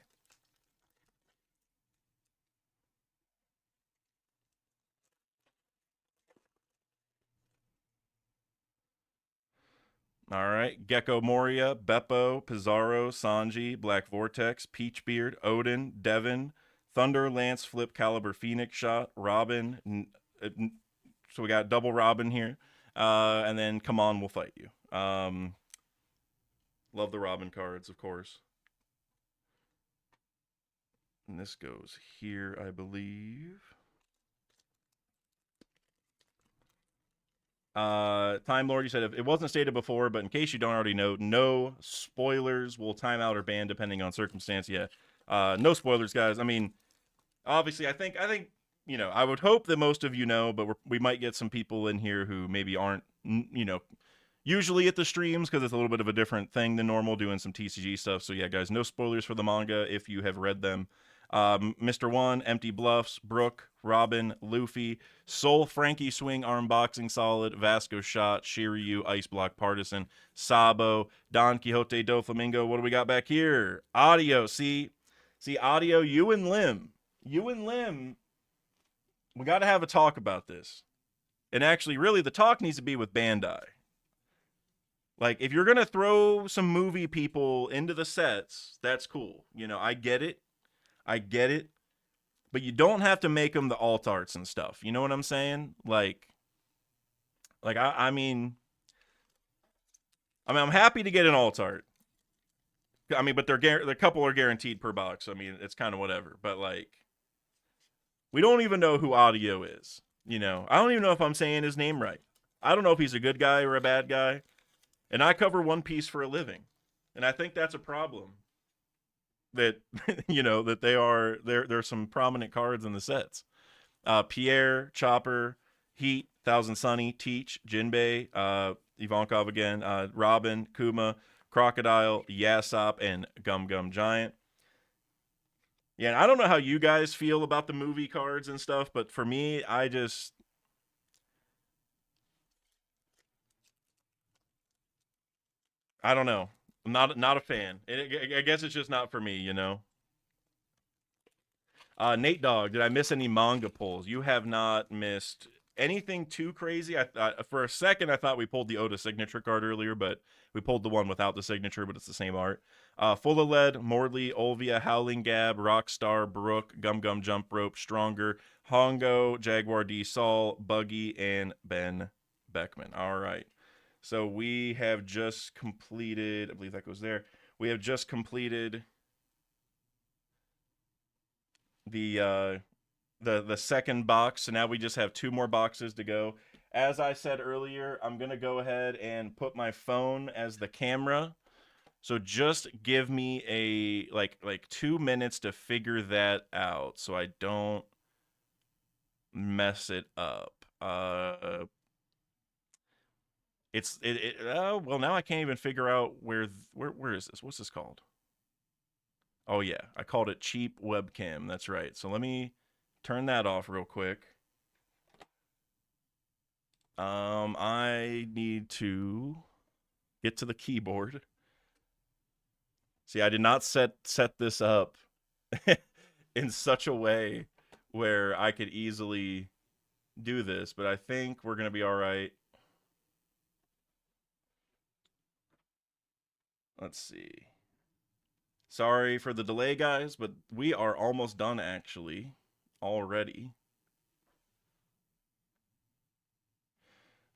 All right. Gecko Moria, Beppo, Pizarro, Sanji, Black Vortex, Peachbeard, Odin, Devin, Thunder, Lance, Flip, Caliber, Phoenix Shot, Robin. So we got double Robin here. And then Come On, We'll Fight You. Love the Robin cards, of course. And this goes here, I believe. Time Lord, you said if it wasn't stated before, but in case you don't already know, no spoilers. Will time out or ban depending on circumstance. Yeah, no spoilers, guys. I mean, obviously, I think you know. I would hope that most of you know, but we might get some people in here who maybe aren't, you know, usually at the streams because it's a little bit of a different thing than normal, doing some TCG stuff. So yeah, guys, no spoilers for the manga if you have read them. Mr. One, Empty Bluffs, Brooke, Robin, Luffy, Soul Frankie Swing Arm Boxing Solid, Vasco Shot, Shiryu, Ice Block Partisan, Sabo, Don Quixote Doflamingo. What do we got back here? Audio. See, audio. You and Lim. We got to have a talk about this. And actually, really, the talk needs to be with Bandai. Like, if you're gonna throw some movie people into the sets, that's cool. You know, I get it. But you don't have to make them the alt arts and stuff. You know what I'm saying? Like I mean, I'm happy to get an alt art. I mean, but the couple are guaranteed per box. I mean, it's kind of whatever. But like, we don't even know who Audio is. You know, I don't even know if I'm saying his name right. I don't know if he's a good guy or a bad guy. And I cover One Piece for a living, and I think that's a problem. That you know that there's some prominent cards in the sets. Pierre, Chopper, Heat, Thousand Sunny, Teach, Jinbei, Ivankov again, Robin, Kuma, Crocodile, Yasop, and Gum Gum Giant. Yeah, and I don't know how you guys feel about the movie cards and stuff, but for me, I don't know. I'm not a fan. I guess it's just not for me, you know. Nate Dog, did I miss any manga pulls? You have not missed anything too crazy. For a second I thought we pulled the Oda signature card earlier, but we pulled the one without the signature, but it's the same art. Full of Lead, Mordley, Olvia, Howling Gab, Rockstar, Brook, Gum Gum Jump Rope, Stronger, Hongo, Jaguar D Saul, Buggy, and Ben Beckman. All right. So we have just completed, I believe that goes there. We have just completed the second box. So now we just have 2 more boxes to go. As I said earlier, I'm gonna go ahead and put my phone as the camera. So just give me a like 2 minutes to figure that out so I don't mess it up. Well, now I can't even figure out where is this? What's this called? Oh yeah, I called it cheap webcam. That's right. So let me turn that off real quick. I need to get to the keyboard. See, I did not set this up in such a way where I could easily do this, but I think we're gonna be all right. Let's see. Sorry for the delay, guys, but we are almost done actually already.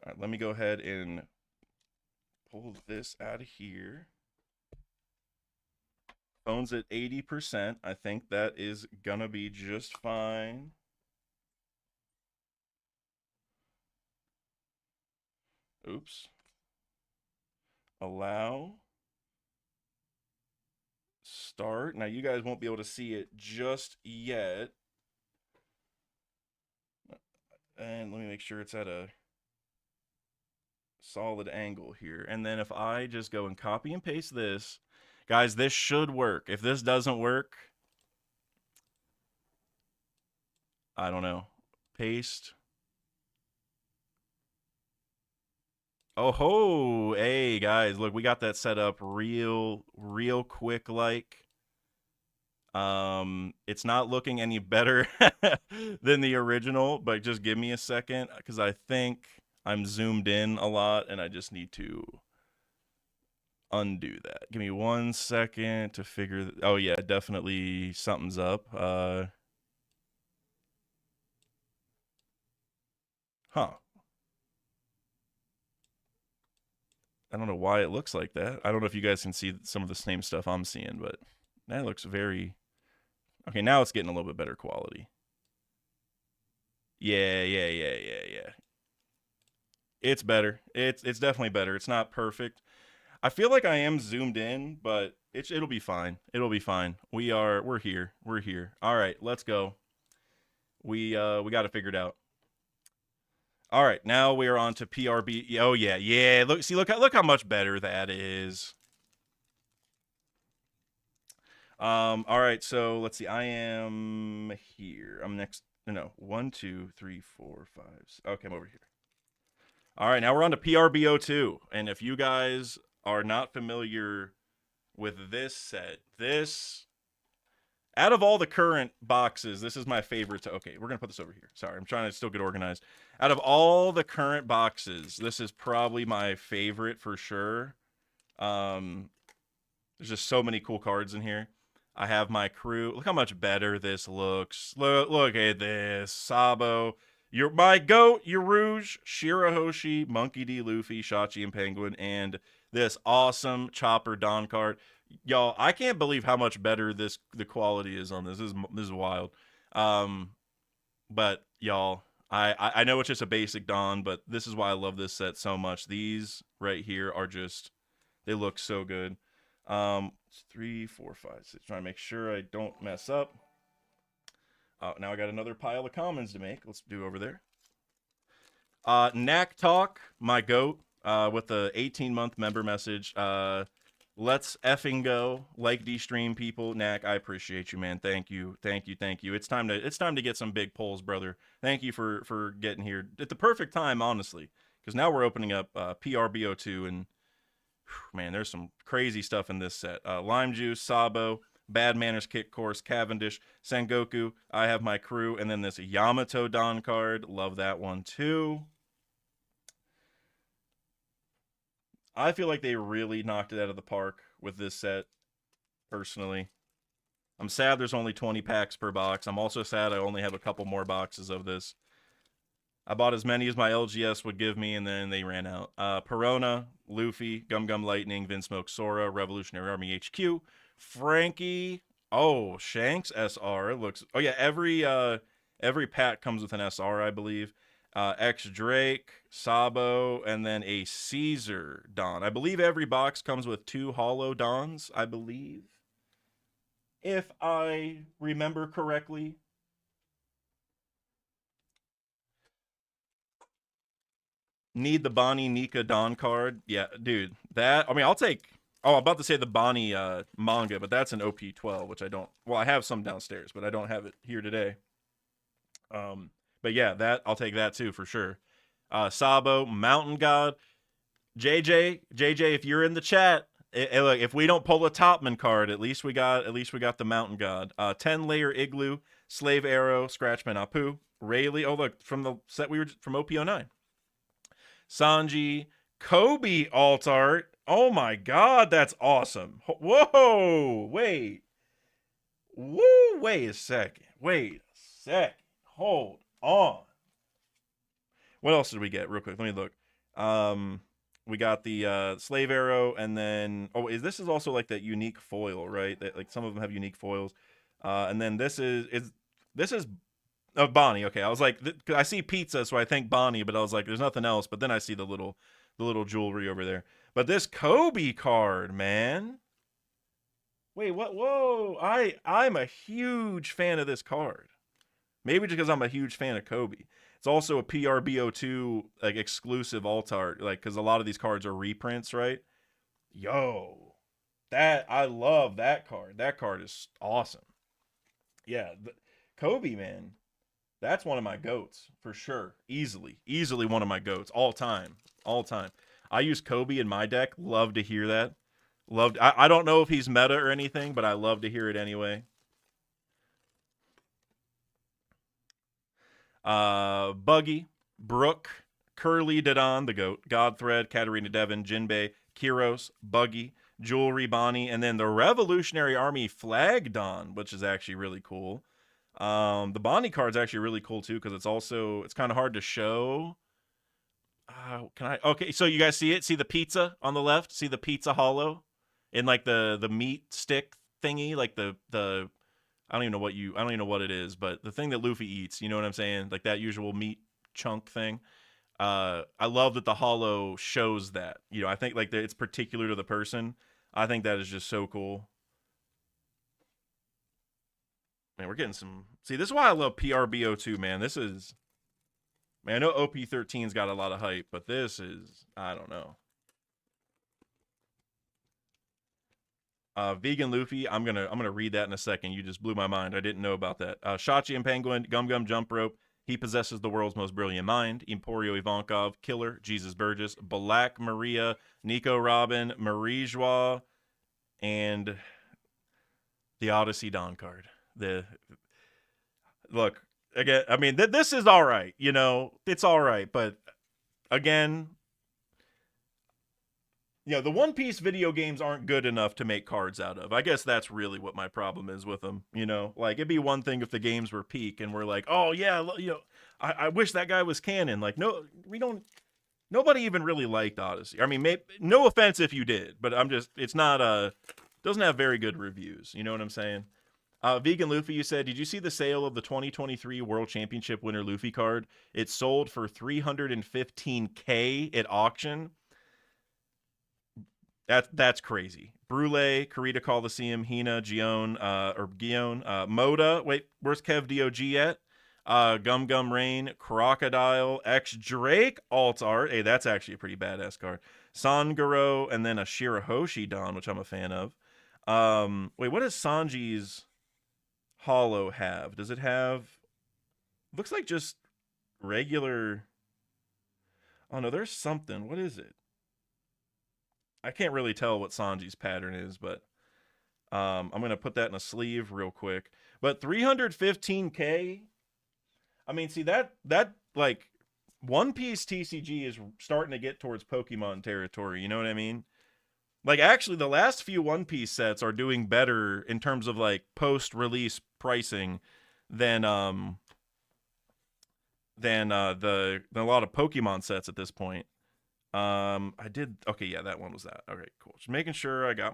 All right, let me go ahead and pull this out of here. Phone's at 80%. I think that is gonna be just fine. Oops. Allow. Start. Now you guys won't be able to see it just yet. And let me make sure it's at a solid angle here. And then if I just go and copy and paste this, guys, this should work. If this doesn't work, I don't know. Paste. Oh ho! Hey guys, look, we got that set up real quick like. It's not looking any better than the original, but just give me a second because I think I'm zoomed in a lot and I just need to undo that. Give me 1 second to figure. Oh yeah, definitely something's up. Huh. I don't know why it looks like that. I don't know if you guys can see some of the same stuff I'm seeing, but that looks very... Okay, now it's getting a little bit better quality. Yeah. It's better. It's definitely better. It's not perfect. I feel like I am zoomed in, but it'll be fine. It'll be fine. We're here. We're here. All right, let's go. We got it figured out. All right, now we are on to PRB. Oh yeah. Look how much better that is. All right, so let's see. I am here. I'm next. No, 1, 2, 3, 4, 5. Okay, I'm over here. All right, now we're on to PRB02. And if you guys are not familiar with this set, out of all the current boxes, this is my favorite. Okay, we're going to put this over here. Sorry, I'm trying to still get organized. Out of all the current boxes, this is probably my favorite for sure. There's just so many cool cards in here. I have my crew. Look how much better this looks. Look at this. Sabo. You're my goat, Rouge, Shirahoshi, Monkey D. Luffy, Shachi, and Penguin, and this awesome Chopper Don card. Y'all, I can't believe how much better the quality is on this. This is wild. But y'all, I know it's just a basic Don, but this is why I love this set so much. These right here are just, they look so good. 3, 4, 5, 6. Trying to make sure I don't mess up. Now I got another pile of commons to make. Let's do over there. Knack Talk, my goat, with the 18-month member message. Let's effing go. Like the stream, people. Knack, I appreciate you, man. Thank you. It's time to get some big pulls, brother. Thank you for getting here at the perfect time, honestly, because now we're opening up PRB02, and man, there's some crazy stuff in this set. Lime Juice, Sabo, Bad Manners Kick Course, Cavendish, Sengoku, I have my crew, and then this Yamato Don card. Love that one too. I feel like they really knocked it out of the park with this set, personally. I'm sad there's only 20 packs per box. I'm also sad I only have a couple more boxes of this. I bought as many as my LGS would give me, and then they ran out. Perona, Luffy, Gum Gum Lightning, Vinsmoke Sora, Revolutionary Army HQ, Frankie, Oh, Shanks SR looks. Oh yeah, every pack comes with an SR, I believe. X Drake, Sabo, and then a Caesar Don. I believe every box comes with 2 hollow Dons, I believe. If I remember correctly. Need the Bonnie Nika Don card. Yeah, dude. That I mean, I'll take. Oh, I'm about to say the Bonnie manga, but that's an OP12, which I don't. Well, I have some downstairs, but I don't have it here today. But yeah, that I'll take that too for sure. Sabo, Mountain God, JJ, if you're in the chat, look, if we don't pull a Topman card, at least we got the Mountain God. 10-layer Igloo, Slave Arrow, Scratchman Apu, Rayleigh. Oh look, from the set we were from OP09. Sanji, Kobe alt art. Oh my god, that's awesome. Whoa, wait. Woo, wait a second. Wait a second. Hold on. What else did we get real quick? Let me look. We got the slave arrow, and then this is also like that unique foil, right? That like some of them have unique foils. And then this is Bonnie. Okay, I was like, I see pizza, so I think Bonnie, but I was like, there's nothing else. But then I see the little jewelry over there. But this Kobe card, man. Wait, what? Whoa! I'm a huge fan of this card. Maybe just because I'm a huge fan of Kobe. It's also a PRB02 like exclusive alt art, like because a lot of these cards are reprints, right? Yo, that I love that card. That card is awesome. Yeah, Kobe, man. That's one of my goats for sure. Easily one of my goats all time. I use Kobe in my deck. Love to hear that. I don't know if he's meta or anything, but I love to hear it anyway. Buggy, Brooke, Curly Didon, the goat, Godthread, Katarina Devon, Jinbei, Kiros, Buggy, Jewelry Bonnie, and then the Revolutionary Army Flag Don, which is actually really cool. The Bonnie card's actually really cool too because it's kind of hard to show. Okay, so you guys see it? See the pizza on the left? See the pizza hollow in like the meat stick thingy, like the I don't even know what it is, but the thing that Luffy eats, you know what I'm saying? Like that usual meat chunk thing. I love that the hollow shows that. You know, I think like it's particular to the person. I think that is just so cool. Man, we're getting some. See, this is why I love PRB02, man. Man, I know OP13's got a lot of hype, but this is, I don't know. Vegan Luffy, I'm gonna read that in a second. You just blew my mind. I didn't know about that. Shachi and Penguin, Gum Gum Jump Rope. He possesses the world's most brilliant mind. Emporio Ivankov, Killer, Jesus Burgess, Black Maria, Nico Robin, Marie Joie, and the Odyssey Dawn card. Look again. I mean, this is all right. You know, it's all right, but again, the One Piece video games aren't good enough to make cards out of. I guess that's really what my problem is with them. You know, like it'd be one thing if the games were peak and we're like, oh yeah, I wish that guy was canon. Like, no, we don't. Nobody even really liked Odyssey. I mean, no offense if you did, but it's not doesn't have very good reviews. You know what I'm saying? Vegan Luffy, you said, did you see the sale of the 2023 World Championship winner Luffy card? It sold for $315K at auction. That's crazy. Brule, Karita Coliseum, Hina, Gion, Moda. Wait, where's Kev DOG at? Gum Gum Rain, Crocodile, X Drake, Alt Art. Hey, that's actually a pretty badass card. Sangaro, and then a Shirahoshi Don, which I'm a fan of. Wait, what does Sanji's Hollow have? Does it have? Looks like just regular. Oh no, there's something. What is it? I can't really tell what Sanji's pattern is, but I'm gonna put that in a sleeve real quick. But 315K. I mean, see that like One Piece TCG is starting to get towards Pokemon territory. You know what I mean? Like actually, the last few One Piece sets are doing better in terms of like post-release pricing than a lot of Pokemon sets at this point. Okay, yeah, that one was that. Okay, cool. Just making sure I got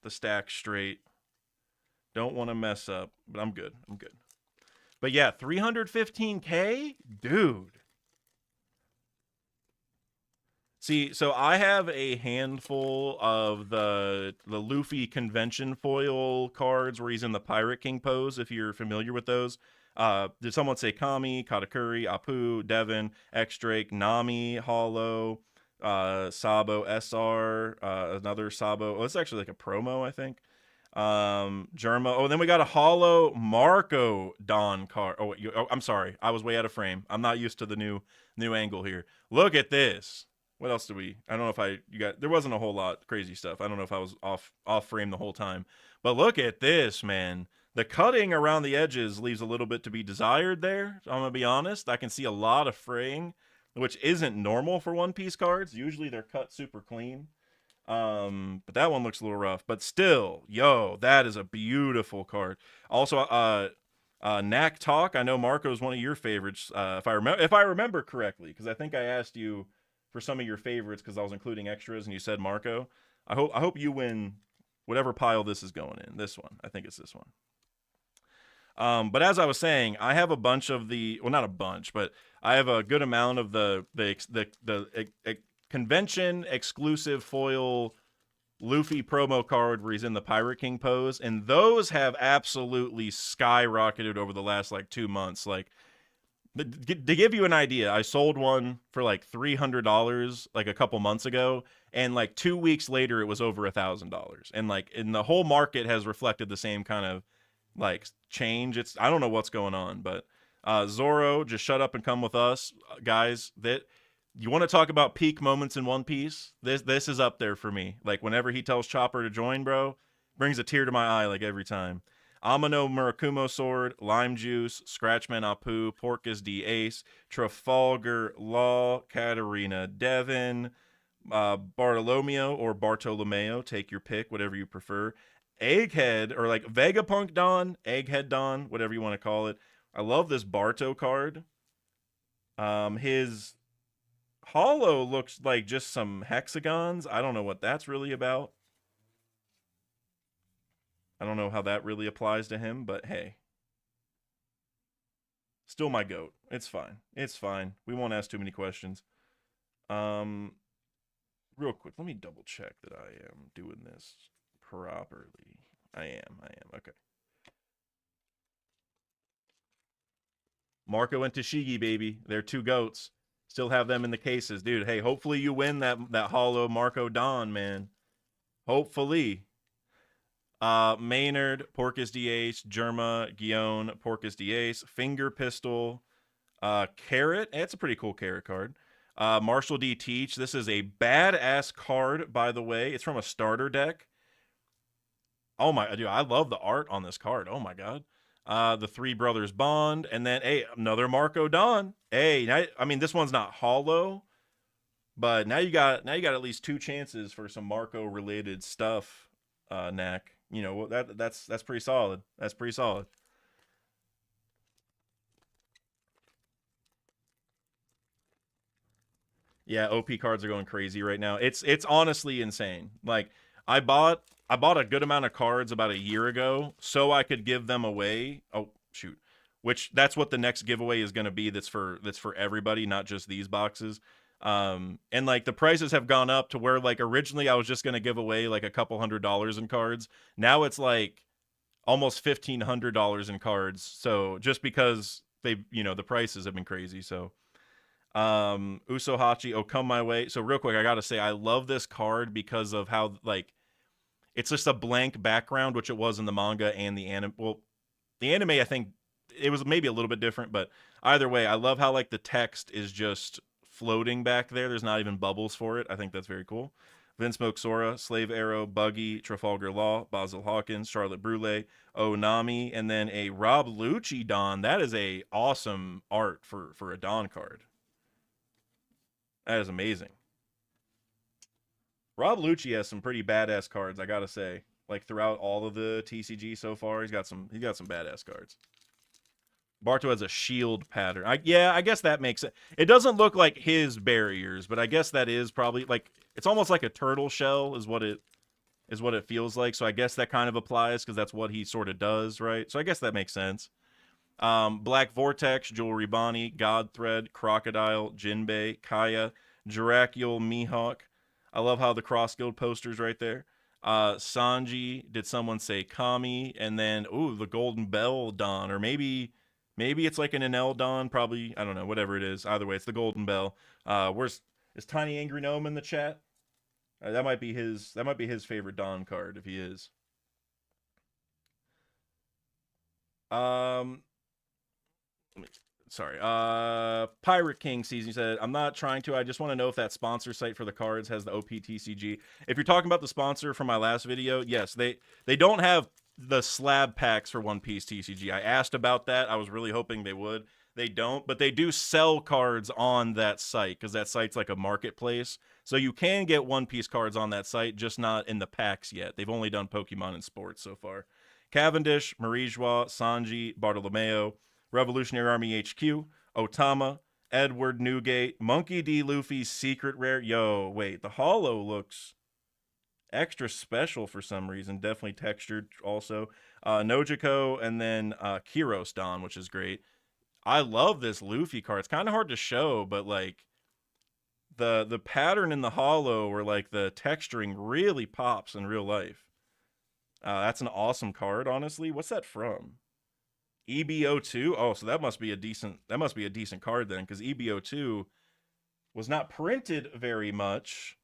the stack straight. Don't want to mess up, but I'm good. I'm good. But yeah, 315K? Dude. See, so I have a handful of the Luffy convention foil cards where he's in the Pirate King pose, if you're familiar with those. Did someone say Kami, Katakuri, Apu, Devin, X-Drake, Nami, Hollow, Sabo, SR, another Sabo. Oh, it's actually like a promo, I think. Germa. Oh, then we got a Hollow Marco Don card. Oh, I'm sorry. I was way out of frame. I'm not used to the new angle here. Look at this. What else do we? I don't know if there wasn't a whole lot crazy stuff. I don't know if I was off frame the whole time. But look at this, man. The cutting around the edges leaves a little bit to be desired there. I'm gonna be honest. I can see a lot of fraying, which isn't normal for One Piece cards. Usually they're cut super clean. But that one looks a little rough. But still, yo, that is a beautiful card. Also, Knack Talk. I know Marco is one of your favorites. If I remember correctly, because I think I asked you for some of your favorites because I was including extras and you said Marco. I hope you win whatever pile this is going in. This one. I think it's this one. But as I was saying, I have a bunch of not a bunch, but I have a good amount of the convention exclusive foil Luffy promo card where he's in the Pirate King pose, and those have absolutely skyrocketed over the last like 2 months. Like, to give you an idea, I sold one for like $300 like a couple months ago, and like 2 weeks later it was over $1,000, and the whole market has reflected the same kind of like change. I don't know what's going on, but Zoro, just shut up and come with us, guys. That you want to talk about peak moments in One Piece? This is up there for me. Like whenever he tells Chopper to join, bro, brings a tear to my eye like every time. Amano Murakumo Sword, Lime Juice, Scratchman Apu, Porcus D Ace, Trafalgar Law, Katarina Devin, Bartolomeo or Bartolomeo, take your pick, whatever you prefer. Egghead, or like Vegapunk Don, Egghead Don, whatever you want to call it. I love this Barto card. His Hollow looks like just some hexagons. I don't know what that's really about. I don't know how that really applies to him, but hey. Still my goat. It's fine. It's fine. We won't ask too many questions. Real quick, let me double check that I am doing this properly. I am. Okay. Marco and Tashigi, baby. They're two goats. Still have them in the cases. Dude, hey, hopefully you win that Hollow Marco Don, man. Hopefully. Maynard, Porcus D Ace, Germa, Guion, Porcus D Ace, Finger Pistol, Carrot. It's a pretty cool carrot card. Marshall D Teach. This is a badass card, by the way. It's from a starter deck. Oh my, dude, I love the art on this card. Oh my god. The Three Brothers Bond, and then hey, another Marco Don. Hey, now, I mean this one's not hollow, but now you got at least 2 chances for some Marco related stuff. Knack. You know, that's pretty solid. That's pretty solid. Yeah, OP cards are going crazy right now. It's honestly insane. Like I bought a good amount of cards about a year ago so I could give them away. Oh, shoot. Which that's what the next giveaway is going to be. That's for everybody, not just these boxes. And like the prices have gone up to where like originally I was just going to give away like a couple $100 in cards. Now it's like almost $1,500 in cards. So just because the prices have been crazy. So Usohachi, oh come my way. So real quick, I gotta say I love this card because of how like it's just a blank background, which it was in the manga and the anime. Well, the anime I think it was maybe a little bit different, but either way, I love how like the text is just floating back there. There's not even bubbles for it. I think that's very cool. Vince Moxora, Slave Arrow, Buggy, Trafalgar Law, Basil Hawkins, Charlotte Brule, Onami, and then a Rob Lucci Don. That is a awesome art for a Don card. That is amazing. Rob Lucci has some pretty badass cards, I gotta say. Like throughout all of the TCG so far, he's got some badass cards. Barto has a shield pattern. I guess that makes it. It doesn't look like his barriers, but I guess that is probably like it's almost like a turtle shell is what it is what it feels like. So I guess that kind of applies because that's what he sort of does, right? So I guess that makes sense. Black Vortex, Jewelry Bonnie, Godthread, Crocodile, Jinbei, Kaya, Jirachiel, Mihawk. I love how the Cross Guild poster's right there. Sanji, did someone say Kami? And then, ooh, the Golden Bell Don, or maybe it's like an Enel Don, probably, I don't know, whatever it is. Either way, it's the Golden Bell. Is Tiny Angry Gnome in the chat? That might be his favorite Don card if he is. Sorry. Pirate King season said, I'm not trying to. I just want to know if that sponsor site for the cards has the OPTCG. If you're talking about the sponsor from my last video, yes, they don't have the slab packs for One Piece TCG. I asked about that. I was really hoping they would. They don't, but they do sell cards on that site because that site's like a marketplace. So you can get One Piece cards on that site, just not in the packs yet. They've only done Pokemon and sports so far. Cavendish, Marie-Joie, Sanji, Bartolomeo, Revolutionary Army HQ, Otama, Edward Newgate, Monkey D. Luffy's secret rare. Yo, wait, the holo looks extra special for some reason. Definitely textured also. Nojiko, and then Kiros Don, which is great. I love this Luffy card. It's kind of hard to show, but like the pattern in the holo or like the texturing really pops in real life. That's an awesome card, honestly. What's that from? EB02. Oh, so that must be a decent card then, because EB02 was not printed very much.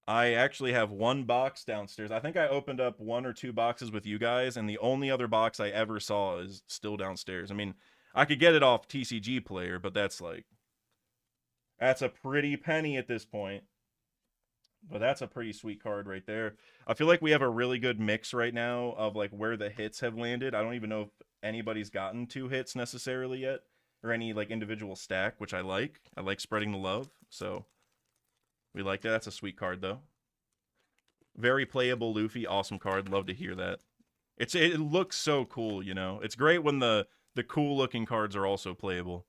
I actually have one box downstairs. I think I opened up 1 or 2 boxes with you guys, and the only other box I ever saw is still downstairs. I mean, I could get it off TCG Player, but that's a pretty penny at this point. But that's a pretty sweet card right there. I feel like we have a really good mix right now of like where the hits have landed. I don't even know if anybody's gotten 2 hits necessarily yet, or any like individual stack, which I like. I like spreading the love, so we like that. That's a sweet card though. Very playable Luffy, awesome card. Love to hear that. It looks so cool, you know. It's great when the cool looking cards are also playable.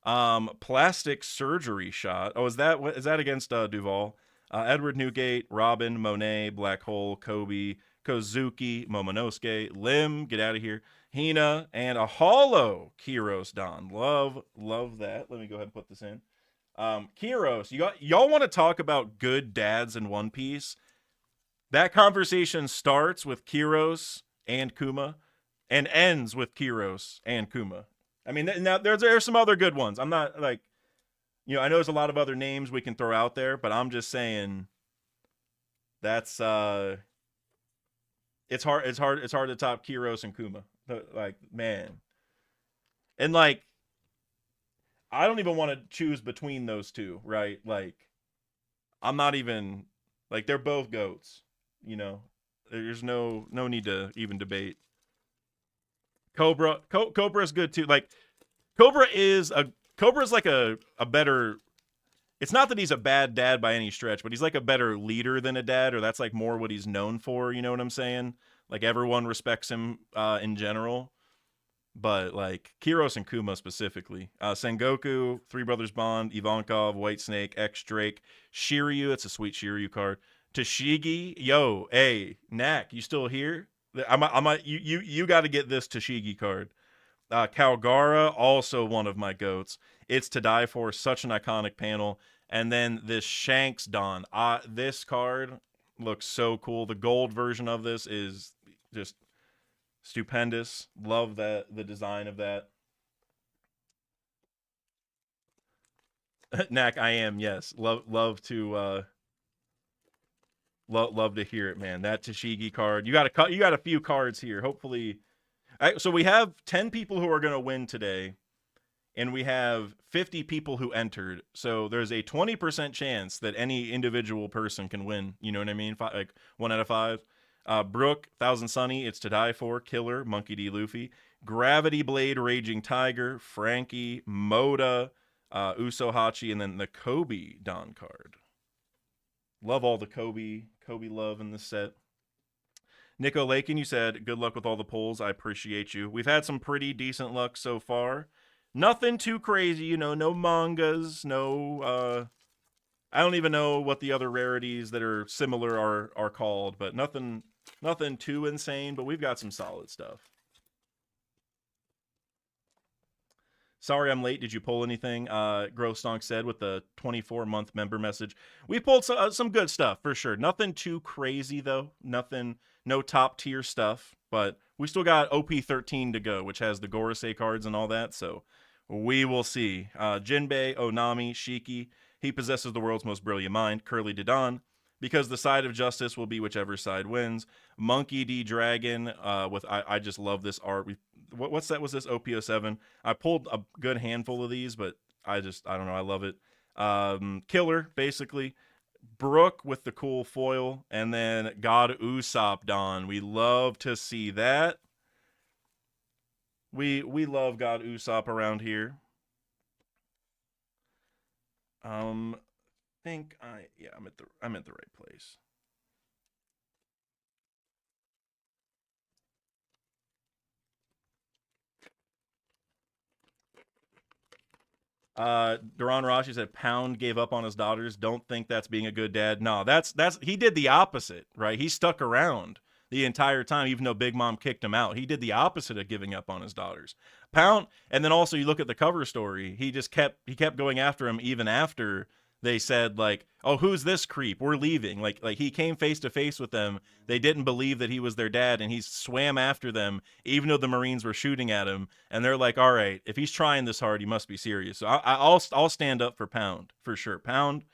Plastic Surgery Shot. Oh, is that against Duval? Edward Newgate, Robin, Monet, Black Hole, Kobe, Kozuki, Momonosuke, Lim, get out of here, Hina, and a holo Kiros Don. Love that. Let me go ahead and put this in. Kiros, y'all want to talk about good dads in One Piece? That conversation starts with Kiros and Kuma and ends with Kiros and Kuma. I mean, now there's some other good ones. I'm not like, you know, I know there's a lot of other names we can throw out there, but I'm just saying that's it's hard to top Kiros and Kuma. Like, man. And like I don't even want to choose between those two, right? Like I'm not even like, they're both goats, you know. There's no need to even debate. Cobra is good too. Like Cobra is like a better, it's not that he's a bad dad by any stretch, but he's like a better leader than a dad, or that's like more what he's known for, you know what I'm saying? Like everyone respects him in general. But like Kiros and Kuma specifically. Sengoku, Three Brothers Bond, Ivankov, White Snake, X Drake, Shiryu, it's a sweet Shiryu card. Tashigi, yo, hey, Knack, you still here? You got to get this Tashigi card. Calgara, also one of my goats. It's to die for, such an iconic panel. And then this Shanks Don. This card looks so cool. The gold version of this is just stupendous. Love the design of that. Knack, I am, yes. Love to hear it, man. That Tashigi card. You got a few cards here. Hopefully, so we have 10 people who are going to win today, and we have 50 people who entered. So there's a 20% chance that any individual person can win. You know what I mean? Like 1 out of 5. Brooke, Thousand Sunny, It's to Die For, Killer, Monkey D. Luffy, Gravity Blade, Raging Tiger, Frankie, Moda, Usohachi, and then the Kobe Don card. Love all the Kobe love in this set. Nico Lakin, you said, good luck with all the polls. I appreciate you. We've had some pretty decent luck so far. Nothing too crazy, you know, no mangas, no I don't even know what the other rarities that are similar are called, but nothing too insane. But we've got some solid stuff. Sorry I'm late. Did you pull anything? Grostonk said with the 24-month member message. We pulled some good stuff for sure. Nothing too crazy though. Nothing, no top tier stuff. But we still got OP13 to go, which has the Gorosei cards and all that. So we will see. Jinbei, Onami, Shiki. He possesses the world's most brilliant mind. Curly Didon. Because the side of justice will be whichever side wins. Monkey D Dragon. I just love this art. What's that? Was this OP07? I pulled a good handful of these, but I don't know. I love it. Killer, basically. Brook with the cool foil, and then God Usopp Don. We love to see that. We love God Usopp around here. I'm at the right place. Duran Rashi said Pound gave up on his daughters. Don't think that's being a good dad. No, that's he did the opposite, right? He stuck around the entire time, even though Big Mom kicked him out. He did the opposite of giving up on his daughters. Pound, and then also you look at the cover story, he kept going after him even after they said, like, oh, who's this creep? We're leaving. Like he came face to face with them. They didn't believe that he was their dad, and he swam after them, even though the Marines were shooting at him. And they're like, all right, if he's trying this hard, he must be serious. So I'll stand up for Pound for sure. Pound's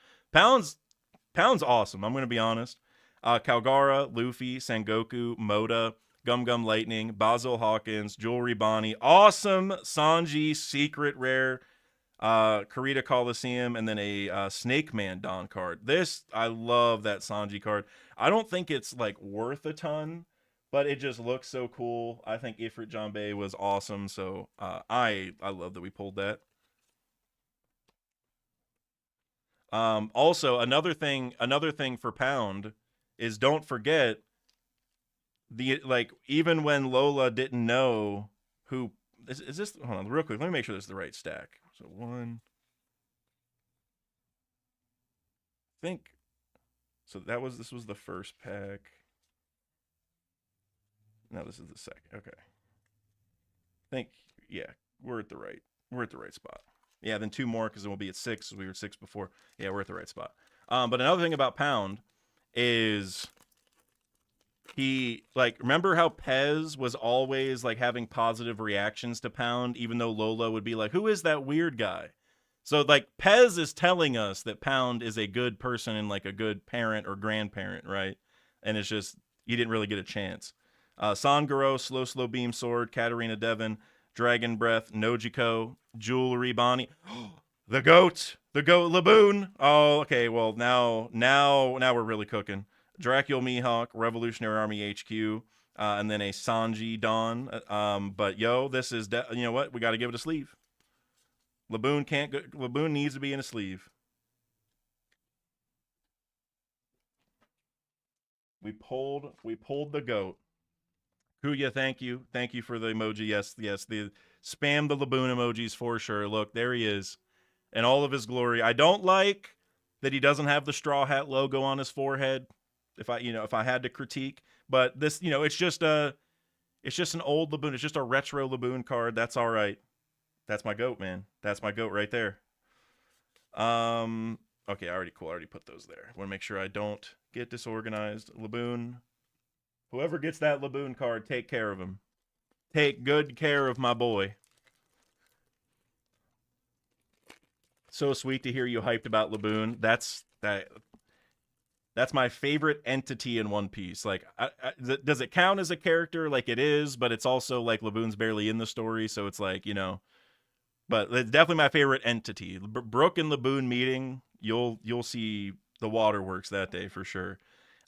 awesome. I'm gonna be honest. Kalgara, Luffy, Sengoku, Moda, Gum Gum Lightning, Basil Hawkins, Jewelry Bonnie, awesome Sanji secret rare. Karita Coliseum, and then a Snake Man Don card. I love that Sanji card. I don't think it's like worth a ton, but it just looks so cool. I think Ifrit Janbei was awesome, so I love that we pulled that. Also, another thing for Pound is don't forget even when Lola didn't know who is this. Hold on, real quick. Let me make sure this is the right stack. So one, I think. So this was the first pack. No, this is the second. Okay. We're at the right spot. Yeah, then two more because then we'll be at 6. We were 6 before. Yeah, we're at the right spot. But another thing about Pound is he, like, remember how Pez was always like having positive reactions to Pound, even though Lola would be like, who is that weird guy? So like Pez is telling us that Pound is a good person and like a good parent or grandparent, right? And it's just you didn't really get a chance. Sangoro, Slow Beam Sword, Katarina Devon, Dragon Breath, Nojiko, Jewelry Bonnie, the goat Laboon. Oh, okay. Well, now we're really cooking. Dracula Mihawk, Revolutionary Army HQ, and then a Sanji Dawn. But this is you know what? We got to give it a sleeve. Laboon needs to be in a sleeve. We pulled the goat. Kuya, thank you for the emoji. Yes, the spam the Laboon emojis for sure. Look, there he is, in all of his glory. I don't like that he doesn't have the Straw Hat logo on his forehead. If I had to critique, but this, it's just an old Laboon. It's just a retro Laboon card. That's all right. That's my goat, man. That's my goat right there. Okay, I already put those there. Want to make sure I don't get disorganized. Laboon. Whoever gets that Laboon card, take care of him. Take good care of my boy. So sweet to hear you hyped about Laboon. That's my favorite entity in One Piece. Like, does it count as a character? Like, it is, but it's also like Laboon's barely in the story, so it's like, but it's definitely my favorite entity. Brook and Laboon meeting, you'll see the waterworks that day for sure.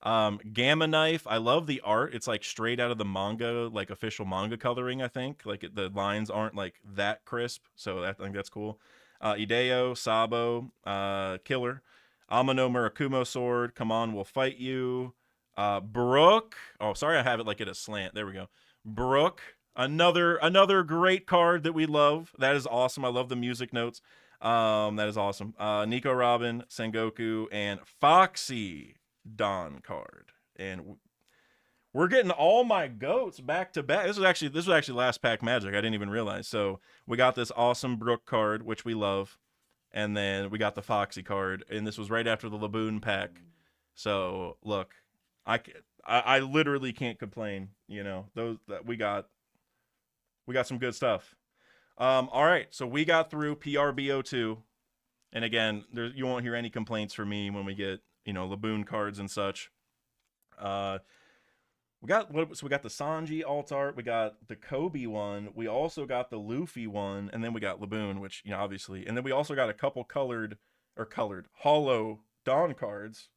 Gamma Knife, I love the art. It's like straight out of the manga, like official manga coloring, I think. Like the lines aren't like that crisp, so I think that's cool. Ideo, Sabo, Killer. Amano Murakumo Sword, come on, we'll fight you. Brook, oh, sorry, I have it like at a slant. There we go. Brook, another great card that we love. That is awesome. I love the music notes. That is awesome. Nico Robin, Sengoku, and Foxy Don card. And we're getting all my goats back to back. This was actually last pack magic. I didn't even realize. So we got this awesome Brook card, which we love, and then we got the Foxy card, and this was right after the Laboon pack. So look, I literally can't complain. You know, those that we got some good stuff. All right, so we got through PRB02, and again, you won't hear any complaints from me when we get Laboon cards and such. We got the Sanji alt art, we got the Kobe one, we also got the Luffy one, and then we got Laboon, which obviously, and then we also got a couple colored holo Dawn cards.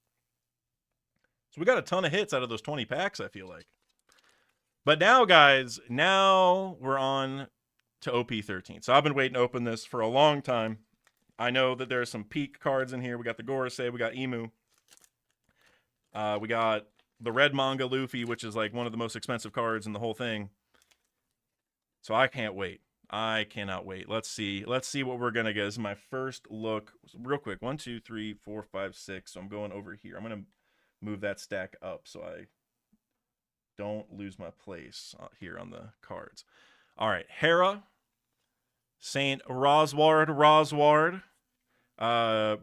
So we got a ton of hits out of those 20 packs, I feel like. But now, guys, we're on to OP13. So I've been waiting to open this for a long time. I know that there's some peak cards in here. We got the Gorosei, we got Emu. We got the red manga Luffy, which is like one of the most expensive cards in the whole thing. So I can't wait. I cannot wait. Let's see what we're gonna get. This is my first look. Real quick. 1, 2, 3, 4, 5, 6. So I'm going over here. I'm gonna move that stack up so I don't lose my place here on the cards. All right, Hera, Saint Rosward,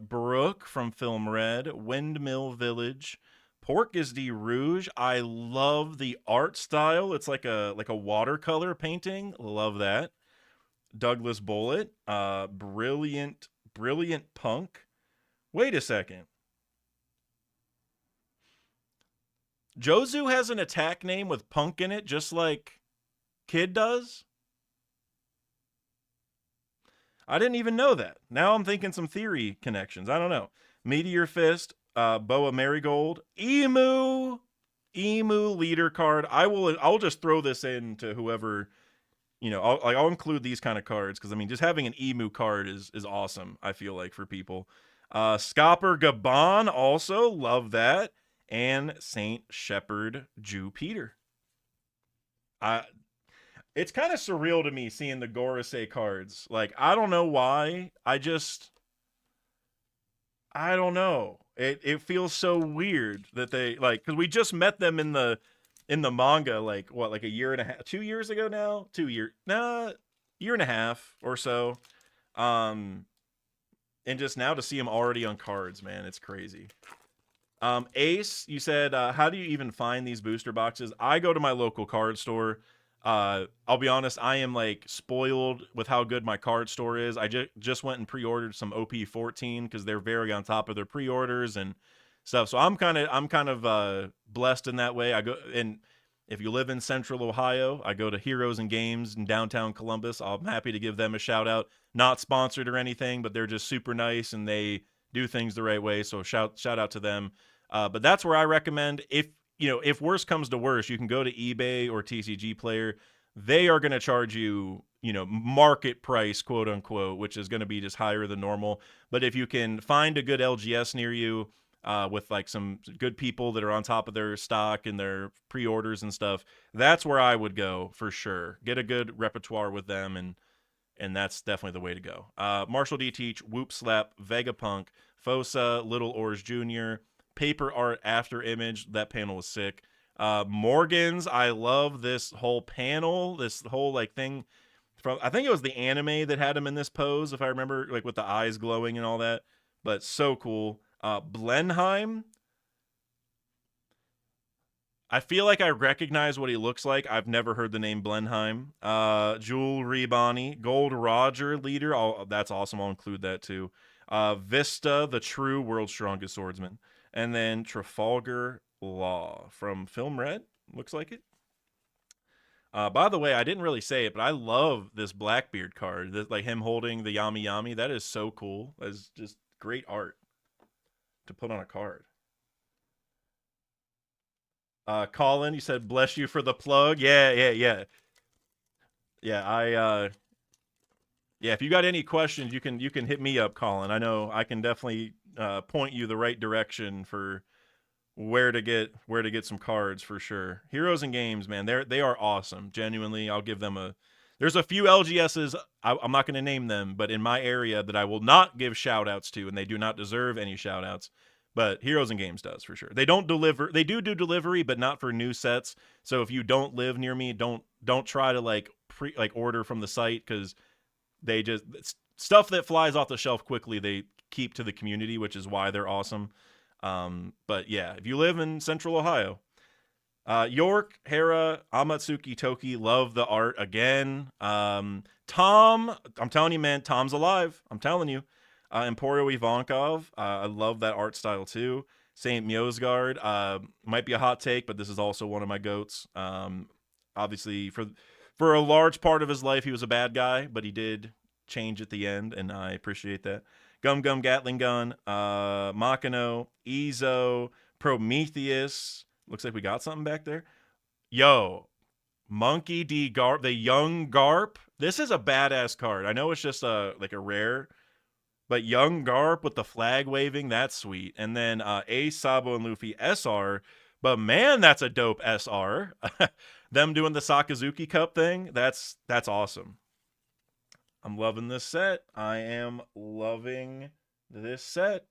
Brooke from Film Red, Windmill Village, Porcus de Rouge. I love the art style. It's like a watercolor painting. Love that. Douglas Bullet, brilliant punk. Wait a second. Jozu has an attack name with punk in it, just like Kid does? I didn't even know that. Now I'm thinking some theory connections. I don't know. Meteor Fist, Boa Marigold, Emu leader card. I'll just throw this in to whoever, I'll include these kind of cards because just having an Emu card is awesome, I feel like, for people. Scopper Gabon, also love that. And Saint Shepherd Jew Peter. It's kind of surreal to me seeing the Gorosei cards. Like, I don't know why. I don't know. It feels so weird that they, like, because we just met them in the manga, like, what, like a year and a half, 2 years ago now? Year and a half or so. And just now to see them already on cards, man, it's crazy. Ace, you said, how do you even find these booster boxes? I go to my local card store. I'll be honest, I am like spoiled with how good my card store is. I just went and pre-ordered some OP14 because they're very on top of their pre-orders and stuff. So I'm kind of blessed in that way. I go, and if you live in Central Ohio, I go to Heroes and Games in downtown Columbus. I'm happy to give them a shout out. Not sponsored or anything, but they're just super nice and they do things the right way. So shout out to them. But that's where I recommend, if worse comes to worse, you can go to eBay or TCG Player. They are going to charge you, market price, quote unquote, which is going to be just higher than normal. But if you can find a good LGS near you, with like some good people that are on top of their stock and their pre-orders and stuff, that's where I would go for sure. Get a good repertoire with them, and that's definitely the way to go. Marshall D. Teach, Whoop Slap, Vegapunk, Fosa, Little Oars Jr., Paper Art After Image. That panel was sick. Morgan's, I love this whole panel, this whole like thing from, I think it was the anime that had him in this pose, if I remember, like with the eyes glowing and all that, but so cool. Blenheim, I feel like I recognize what he looks like. I've never heard the name Blenheim. Jewel Rebani, Gold Roger leader. That's awesome. I'll include that too. Vista, the true world's strongest swordsman. And then Trafalgar Law from Film Red. Looks like it. By the way, I didn't really say it, but I love this Blackbeard card. Like him holding the Yami Yami. That is so cool. That's just great art to put on a card. Colin, you said bless you for the plug. Yeah. Yeah, if you got any questions, you can hit me up, Colin. I know I can definitely point you the right direction for where to get some cards for sure. Heroes and Games, man, they are awesome. Genuinely, I'll give them There's a few LGSs, I'm not going to name them, but in my area that I will not give shout outs to, and they do not deserve any shout outs. But Heroes and Games does for sure. They don't deliver. They do delivery, but not for new sets. So if you don't live near me, don't try to like order from the site, because they just stuff that flies off the shelf quickly. They keep to the community, which is why they're awesome. But yeah, if you live in Central Ohio, York, Hera, Amatsuki, Toki, love the art again. Tom, I'm telling you, man, Tom's alive. I'm telling you. Emporio Ivankov, I love that art style too. Saint Mjosgard, might be a hot take, but this is also one of my goats. Obviously, for a large part of his life, he was a bad guy, but he did change at the end, and I appreciate that. Gum Gum Gatling Gun, Makino, Ezo, Prometheus. Looks like we got something back there. Yo, Monkey D. Garp, the young Garp. This is a badass card. I know it's just like a rare, but young Garp with the flag waving, that's sweet. And then Ace, Sabo, and Luffy SR. But man, that's a dope SR. Them doing the Sakazuki Cup thing, that's awesome. I'm loving this set. I am loving this set.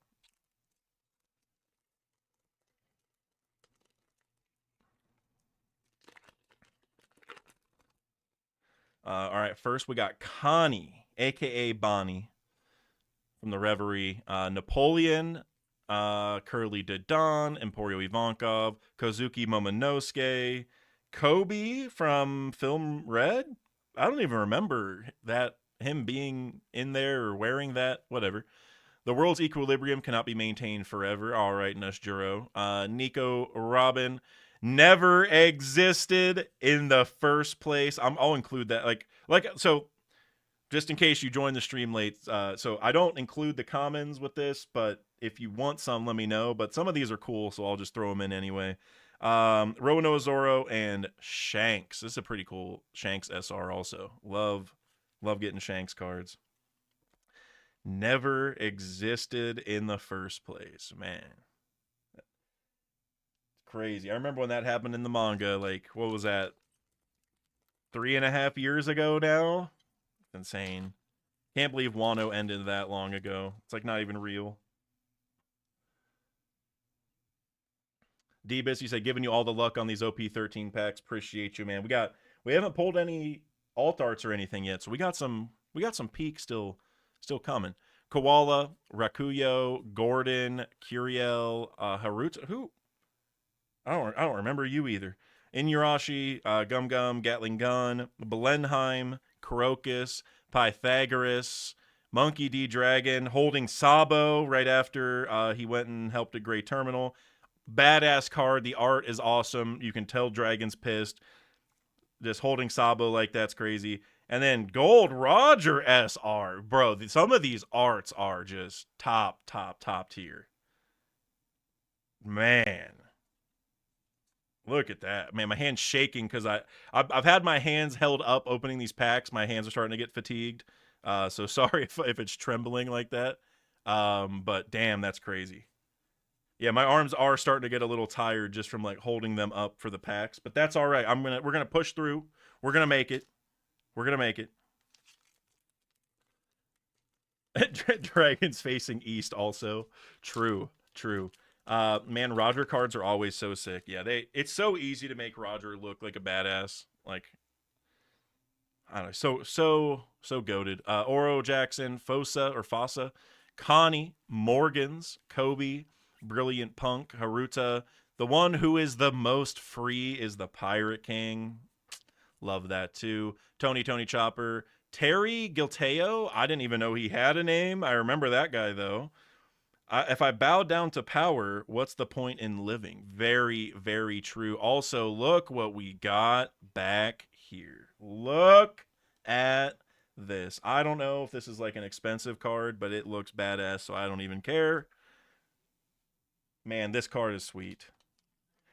All right, first we got Connie, a.k.a. Bonnie, from the Reverie. Napoleon, Curly de Don, Emporio Ivankov, Kozuki Momonosuke, Kobe from Film Red. I don't even remember that, him being in there or wearing that, whatever. The world's equilibrium cannot be maintained forever. All right, Nushjuro. Nico Robin never existed in the first place. I'll include that. So just in case you joined the stream late, so I don't include the commons with this, but if you want some, let me know. But some of these are cool, so I'll just throw them in anyway. Rono Zoro and Shanks. This is a pretty cool Shanks SR also. Love getting Shanks cards. Never existed in the first place, man. Crazy. I remember when that happened in the manga. Like, what was that? 3.5 years ago now? Insane. Can't believe Wano ended that long ago. It's like not even real. D-Bis, you say, giving you all the luck on these OP13 packs. Appreciate you, man. We haven't pulled any alt arts or anything yet, so we got some peaks still coming. Koala, Rakuyo, Gordon, Curiel, Haruta. Who? I don't remember you either. Inuyasha, Gum Gum, Gatling Gun, Blenheim, Crocus, Pythagoras, Monkey D. Dragon, holding Sabo right after he went and helped a Great Terminal. Badass card. The art is awesome. You can tell Dragon's pissed. Just holding Sabo like that's crazy. And then Gold Roger SR. Bro, some of these arts are just top tier. Man. Look at that. Man, my hand's shaking because I've had my hands held up opening these packs. My hands are starting to get fatigued. So sorry if it's trembling like that. But damn, that's crazy. Yeah, my arms are starting to get a little tired just from like holding them up for the packs. But that's all right. We're gonna push through. We're gonna make it. We're gonna make it. Dragons facing east also. True. Man, Roger cards are always so sick. Yeah, it's so easy to make Roger look like a badass. Like, I don't know, so goated. Oro Jackson, Fossa, Connie, Morgans, Kobe, Brilliant Punk, Haruta. The one who is the most free is the Pirate King. Love that too. Tony Chopper, Terry Gilteo. I didn't even know he had a name. I remember that guy though. If I bow down to power, what's the point in living? Very, very true. Also, look what we got back here. Look at this. I don't know if this is like an expensive card, but it looks badass, so I don't even care. Man, this card is sweet.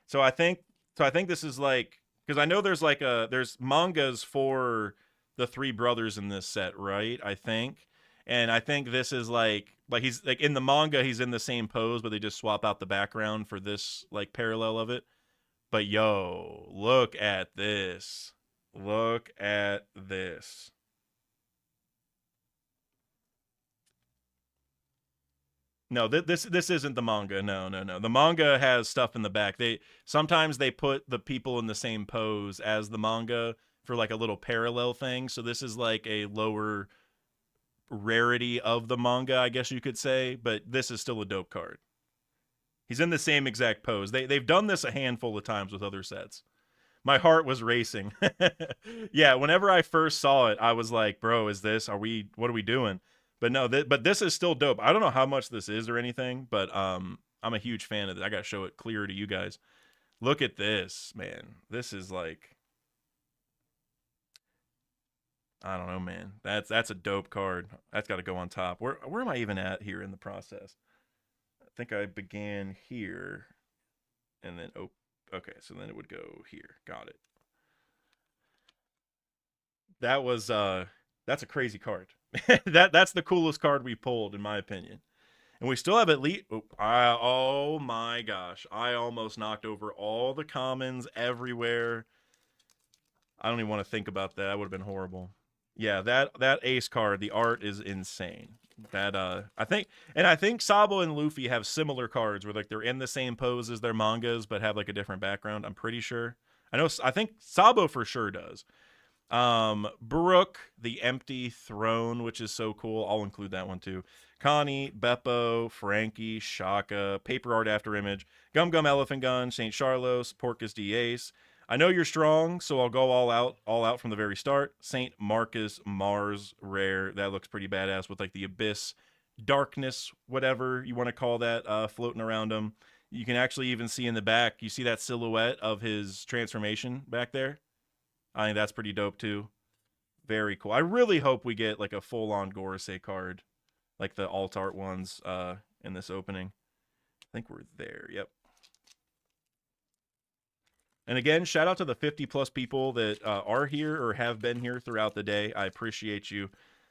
So I think this is like, because I know there's mangas for the three brothers in this set, right? I think. And I think this is like he's like in the manga, he's in the same pose, but they just swap out the background for this like parallel of it. But yo, look at this. Look at this. No, this isn't the manga. No, no, no. The manga has stuff in the back. They sometimes they put the people in the same pose as the manga for like a little parallel thing. So this is like a lower rarity of the manga, I guess you could say, but this is still a dope card. He's in the same exact pose. They've done this a handful of times with other sets. My heart was racing. Yeah, whenever I first saw it, I was like, "Bro, is this? Are we? What are we doing?" But no, but this is still dope. I don't know how much this is or anything, but I'm a huge fan of it. I gotta show it clearer to you guys. Look at this, man. This is like, I don't know, man. That's a dope card. That's got to go on top. Where am I even at here in the process? I think I began here, and then oh, okay, so then it would go here. Got it. That was that's a crazy card. That's the coolest card we pulled in my opinion. And we still have at least oh my gosh, I almost knocked over all the commons everywhere. I don't even want to think about that. That would have been horrible. Yeah, that ace card, the art is insane. That I think Sabo and Luffy have similar cards where like they're in the same pose as their mangas but have like a different background. I'm pretty sure. I think Sabo for sure does. Brooke, the Empty Throne, which is so cool. I'll include that one too. Connie, Beppo, Frankie, Shaka, Paper Art After Image, Gum Gum Elephant Gun, St. Charlos, Porcus D Ace. I know you're strong, so I'll go all out from the very start. St. Marcus Mars Rare. That looks pretty badass with like the abyss, darkness, whatever you want to call that, floating around him. You can actually even see in the back, you see that silhouette of his transformation back there? I think that's pretty dope too. Very cool. I really hope we get like a full-on Gorosei card, like the alt art ones in this opening. I think we're there. Yep. And again, shout out to the 50 plus people that are here or have been here throughout the day. I appreciate you.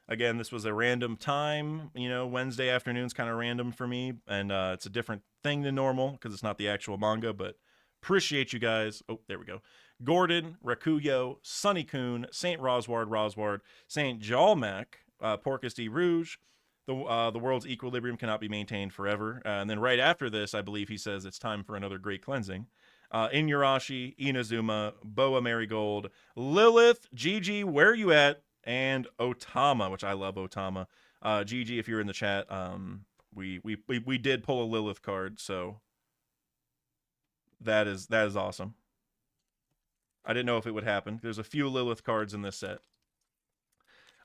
Again, this was a random time. You know, Wednesday afternoon's kind of random for me, and it's a different thing than normal because it's not the actual manga, but appreciate you guys. Oh, there we go. Gordon, Rakuyo, Sunny Coon, Saint Rosward, Saint Jalmac, Porcus D Rouge. The world's equilibrium cannot be maintained forever. And then right after this, I believe he says it's time for another great cleansing. Inuyasha, Inazuma, Boa Marigold, Lilith, Gigi, where you at? And Otama, which I love Otama. Gigi, if you're in the chat, we did pull a Lilith card, so that is awesome. I didn't know if it would happen. There's a few Lilith cards in this set.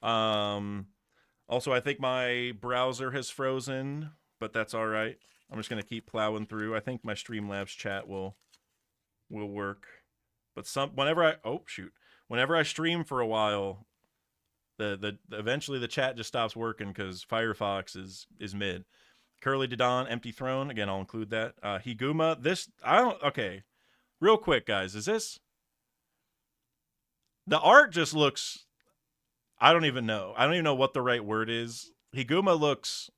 Also, I think my browser has frozen, but that's all right. I'm just gonna keep plowing through. I think my Streamlabs chat will work. But whenever I stream for a while, the eventually the chat just stops working because Firefox is mid. Curly Didon, Empty Throne. Again, I'll include that. Higuma. This I don't. Okay, real quick, guys. Is this the art? Just looks. I don't even know. I don't even know what the right word is. Higuma looks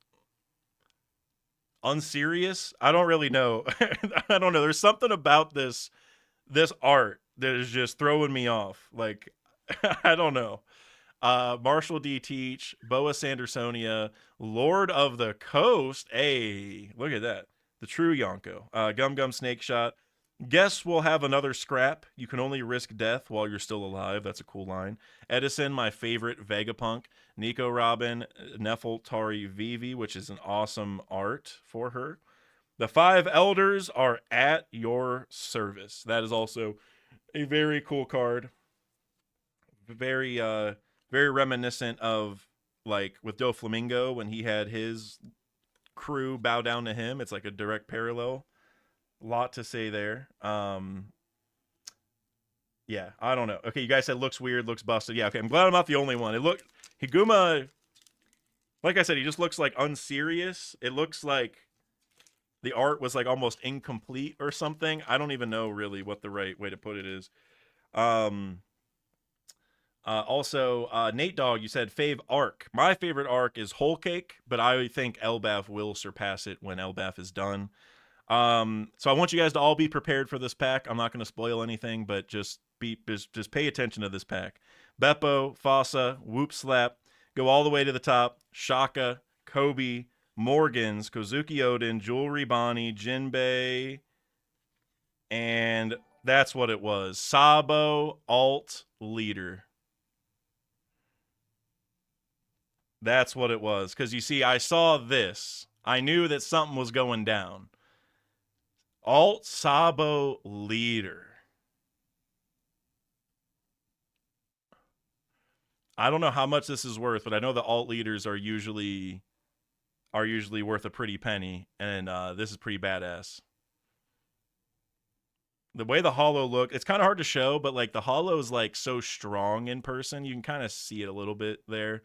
unserious. I don't really know. I don't know. There's something about this art that is just throwing me off. Like, I don't know. Marshall D. Teach, Boa Sandersonia, Lord of the Coast. Hey, look at that. The true Yonko. Gum Gum Snake Shot. Guess we'll have another scrap. You can only risk death while you're still alive. That's a cool line. Edison, my favorite Vegapunk. Nico Robin, Nefeltari Vivi, which is an awesome art for her. The 5 elders are at your service. That is also a very cool card. Very very reminiscent of like with Doflamingo when he had his crew bow down to him. It's like a direct parallel. Lot to say there. Yeah, I don't know. Okay, you guys said looks weird, looks busted. Yeah, okay, I'm glad I'm not the only one. Higuma, like I said, he just looks like unserious. It looks like the art was like almost incomplete or something. I don't even know really what the right way to put it is. Also, Nate Dogg, you said fave arc. My favorite arc is Whole Cake, but I think Elbaf will surpass it when Elbaf is done. So I want you guys to all be prepared for this pack. I'm not going to spoil anything, but just pay attention to this pack. Beppo, Fossa, Whoop Slap, go all the way to the top. Shaka, Kobe, Morgans, Kozuki Odin, Jewelry Bonnie, Jinbei, and that's what it was. Sabo, Alt, Leader. That's what it was. Because you see, I saw this. I knew that something was going down. Alt, Sabo, Leader. I don't know how much this is worth, but I know the alt leaders are usually worth a pretty penny, and this is pretty badass. The way the holo look, it's kind of hard to show, but like the holo is like so strong in person, you can kind of see it a little bit there.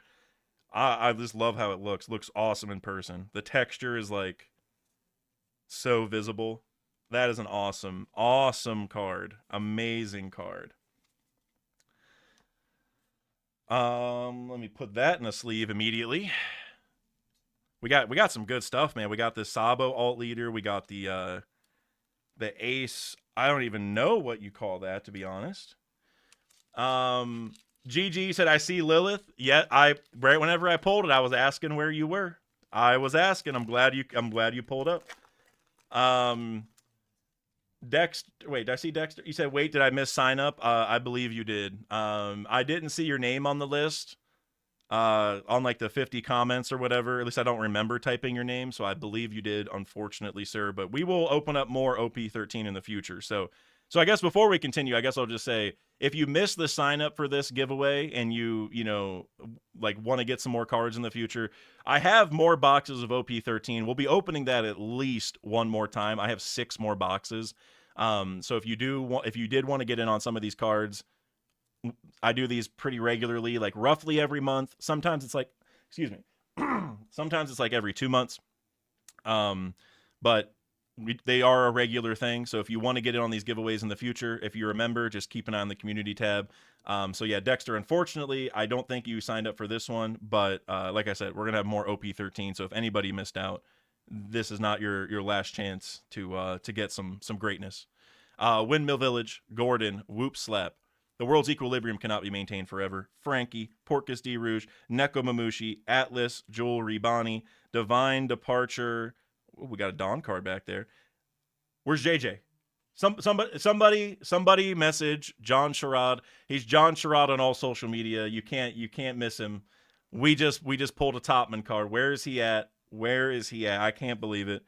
I just love how it looks. Looks awesome in person. The texture is like so visible. That is an awesome, awesome card. Amazing card. Let me put that in a sleeve immediately. We got some good stuff, man. We got this Sabo alt leader. We got the ace. I don't even know what you call that, to be honest. GG said, I see Lilith. Yeah, right whenever I pulled it, I was asking where you were. I was asking. I'm glad you pulled up. Dexter, wait, did I see Dexter? You said, wait, did I miss sign up? I believe you did. I didn't see your name on the list. On like the 50 comments or whatever. At least I don't remember typing your name, so I believe you did, unfortunately, sir. But we will open up more OP13 in the future. So I guess before we continue, I guess I'll just say, if you missed the sign up for this giveaway and you know, like want to get some more cards in the future, I have more boxes of OP13. We'll be opening that at least one more time. I have 6 more boxes. So if you did want to get in on some of these cards, I do these pretty regularly, like roughly every month. Sometimes it's like, excuse me, sometimes it's like every 2 months. But they are a regular thing. So if you want to get in on these giveaways in the future, if you remember, just keep an eye on the community tab. So yeah, Dexter, unfortunately, I don't think you signed up for this one, but like I said, we're going to have more OP13. So if anybody missed out, this is not your last chance to get some greatness. Windmill Village, Gordon, Whoop Slap. The world's equilibrium cannot be maintained forever. Frankie, Porcus D. Rouge, Neko Mamushi, Atlas, Joel Ribani, Divine Departure. Ooh, we got a Dawn card back there. Where's JJ? Somebody message John Sherrod. He's John Sherrod on all social media. You can't miss him. We just pulled a Topman card. Where is he at? Where is he at? I can't believe it.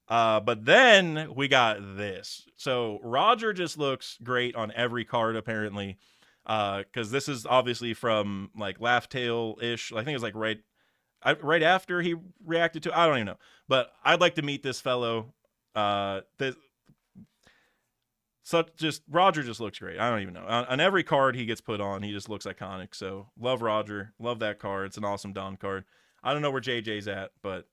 But then we got this. So Roger just looks great on every card, apparently. Because this is obviously from like Laugh Tale-ish. I think it was like right after he reacted to. I don't even know. But I'd like to meet this fellow. Roger just looks great. I don't even know. On every card he gets put on, he just looks iconic. So love Roger. Love that card. It's an awesome Dawn card. I don't know where JJ's at, but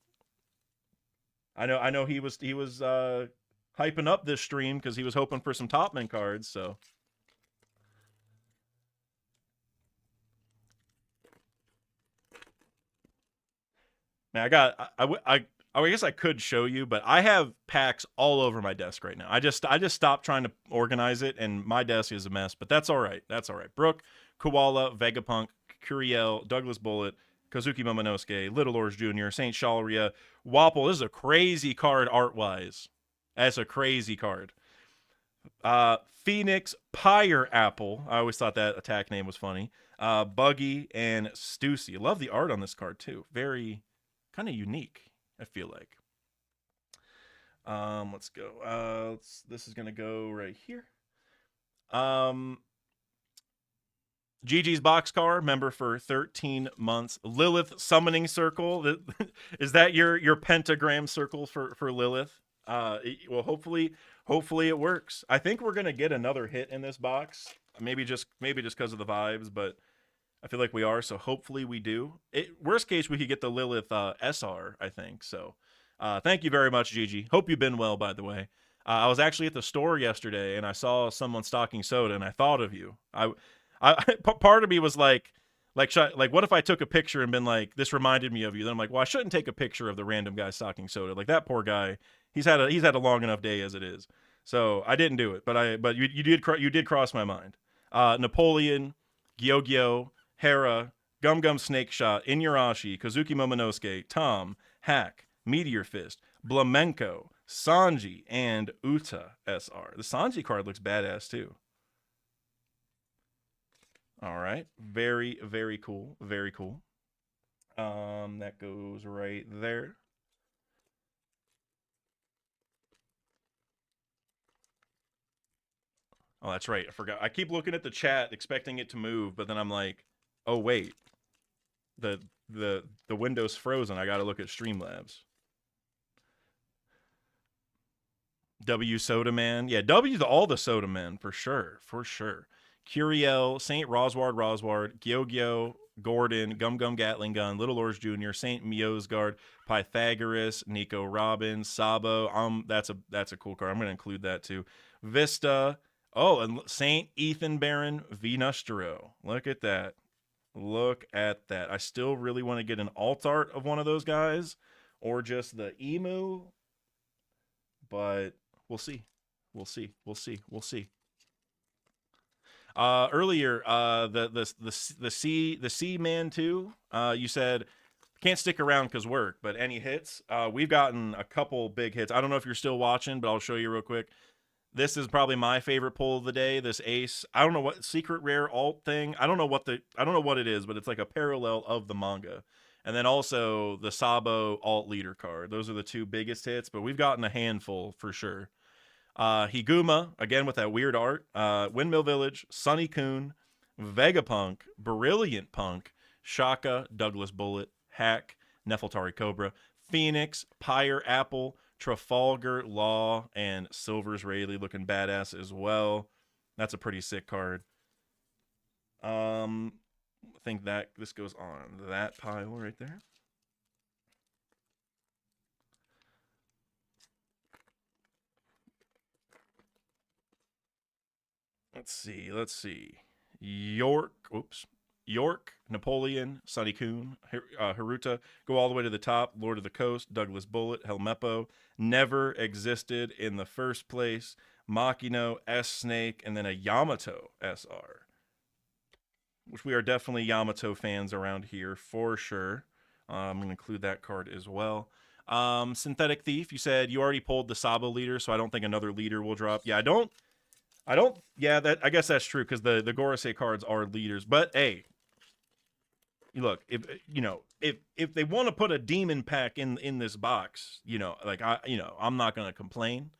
I know he was hyping up this stream because he was hoping for some Topman cards. So man, I guess I could show you, but I have packs all over my desk right now. I just stopped trying to organize it, and my desk is a mess. But that's all right. That's all right. Brooke, Koala, Vegapunk, Curiel, Douglas Bullet, Kazuki Momonosuke, Little Ors Jr., Saint Shalria, Wapple. This is a crazy card art-wise. That's a crazy card. Phoenix, Pyre Apple. I always thought that attack name was funny. Buggy, and Stussy. Love the art on this card, too. Very kind of unique, I feel like. Let's go. This is going to go right here. GG's Boxcar, member for 13 months. Lilith Summoning Circle. Is that your pentagram circle for Lilith? Well, hopefully it works. I think we're gonna get another hit in this box. Maybe just because of the vibes, but I feel like we are. So hopefully we do. Worst case, we could get the Lilith SR. I think so. Thank you very much, GG. Hope you've been well, by the way. I was actually at the store yesterday and I saw someone stocking soda, and I thought of you. Part of me was like, what if I took a picture and been like, this reminded me of you? Then I'm like, well, I shouldn't take a picture of the random guy stocking soda. Like, that poor guy, He's had a long enough day as it is. So I didn't do it, but you did cross my mind. Napoleon, Gyogyo, Hera, Gum Gum Snake Shot, Inyarashi, Kazuki Momonosuke, Tom, Hack, Meteor Fist, Blamenko, Sanji, and Uta SR. The Sanji card looks badass too. All right, very very cool, very cool. That goes right there. Oh, that's right. I forgot. I keep looking at the chat expecting it to move, but then I'm like, oh wait, the the window's frozen. I got to look at Streamlabs. W Soda Man. Yeah, all the Soda Men for sure. For sure. Curiel, Saint Rosward, Gyogyo, Gordon, Gum Gum Gatling Gun, Little Lords Jr., Saint Miosgard, Pythagoras, Nico Robbins, Sabo. That's a cool card. I'm gonna include that too. Vista. Oh, and Saint Ethan Baron Venustero. Look at that. Look at that. I still really want to get an alt art of one of those guys, or just the emu, but we'll see. We'll see. We'll see. We'll see. Earlier, the C Man 2, you said can't stick around because work, but any hits? We've gotten a couple big hits. I don't know if you're still watching, but I'll show you real quick. This is probably my favorite pull of the day. This ace. I don't know what secret rare alt thing. I don't know what it is, but it's like a parallel of the manga. And then also the Sabo alt leader card. Those are the two biggest hits, but we've gotten a handful for sure. Higuma, again with that weird art. Windmill Village, Sunny Coon, Vegapunk, Brilliant Punk, Shaka, Douglas Bullet, Hack, Nefeltari Cobra, Phoenix, Pyre Apple, Trafalgar Law, and Silver's Rayleigh looking badass as well. That's a pretty sick card. I think that this goes on that pile right there. Let's see. York, Napoleon, Sunny Coon, Haruta, go all the way to the top. Lord of the Coast, Douglas Bullet, Helmeppo, never existed in the first place. Makino, S-Snake, and then a Yamato SR, which we are definitely Yamato fans around here for sure. I'm going to include that card as well. Synthetic Thief, you said you already pulled the Sabo leader, so I don't think another leader will drop. Yeah, I don't. Yeah, I guess that's true because the Gorosei cards are leaders. But hey, look, if they want to put a demon pack in this box, I'm not gonna complain.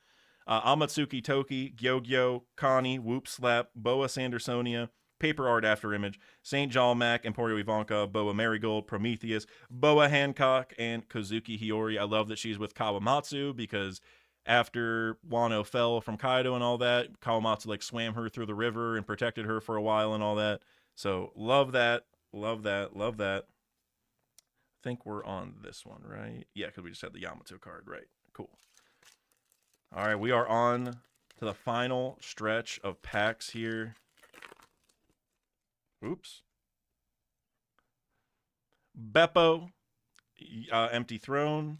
Amatsuki Toki, Gyogyo, Connie, Whoop Slap, Boa Sandersonia, Paper Art After Image, St. John Mac, Emporio Ivanka, Boa Marigold, Prometheus, Boa Hancock, and Kazuki Hiyori. I love that she's with Kawamatsu because after Wano fell from Kaido and all that, Kawamatsu like swam her through the river and protected her for a while and all that. So love that. Love that. Love that. I think we're on this one, right? Yeah, because we just had the Yamato card, right? Cool. All right, we are on to the final stretch of packs here. Oops. Beppo, Empty Throne,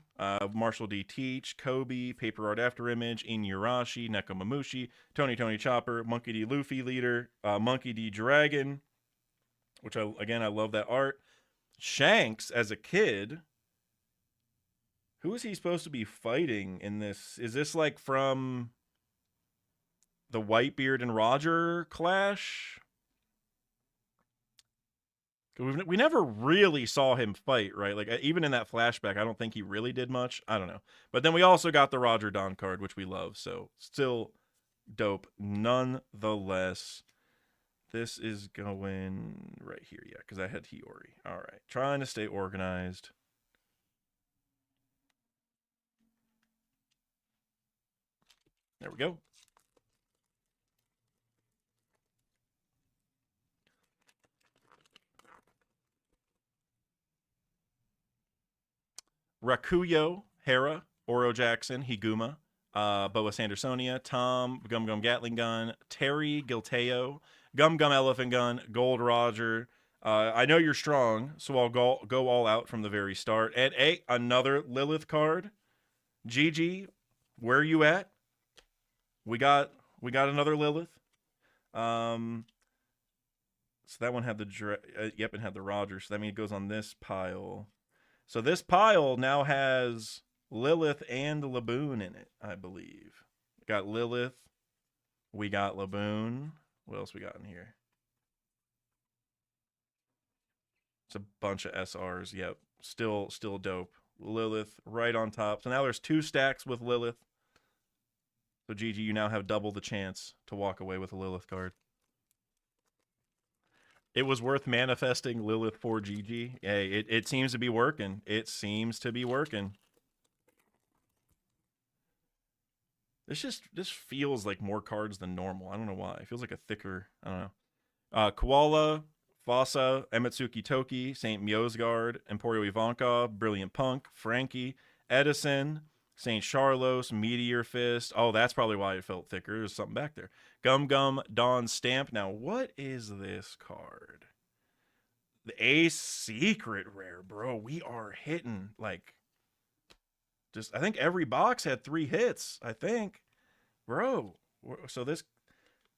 Marshall D. Teach, Kobe, Paper Art After Image, Inyarashi, Nekomamushi, Tony Chopper, Monkey D. Luffy Leader, Monkey D. Dragon, which I love that art. Shanks as a kid. Who is he supposed to be fighting in this? Is this like from the Whitebeard and Roger clash? We never really saw him fight, right? Like, even in that flashback, I don't think he really did much. I don't know. But then we also got the Roger Don card, which we love. So, still dope nonetheless. This is going right here, yeah, because I had Hiyori. All right. Trying to stay organized. There we go. Rakuyo, Hera, Oro Jackson, Higuma, Boa Sandersonia, Tom, Gum Gum Gatling Gun, Terry Gilteo, Gum Gum Elephant Gun, Gold Roger. I know you're strong, so I'll go all out from the very start. And another Lilith card. GG, where are you at? We got another Lilith. So that one had the yep, it had the Rogers. So that means it goes on this pile. So this pile now has Lilith and Laboon in it, I believe. We got Lilith. We got Laboon. What else we got in here? It's a bunch of SRs. Yep. Still dope. Lilith right on top. So now there's 2 stacks with Lilith. So GG, you now have double the chance to walk away with a Lilith card. It was worth manifesting Lilith for GG. Hey, it seems to be working. It seems to be working. This feels like more cards than normal. I don't know why. It feels like a thicker, I don't know. Koala, Fossa, Emetsuki Toki, St. Miosgard, Emporio Ivankov, Brilliant Punk, Frankie, Edison, St. Charlos, Meteor Fist. Oh, that's probably why it felt thicker. There's something back there. Gum Gum, Dawn Stamp. Now, what is this card? A secret rare, bro. We are hitting, like, just, I think every box had 3 hits, I think. Bro. So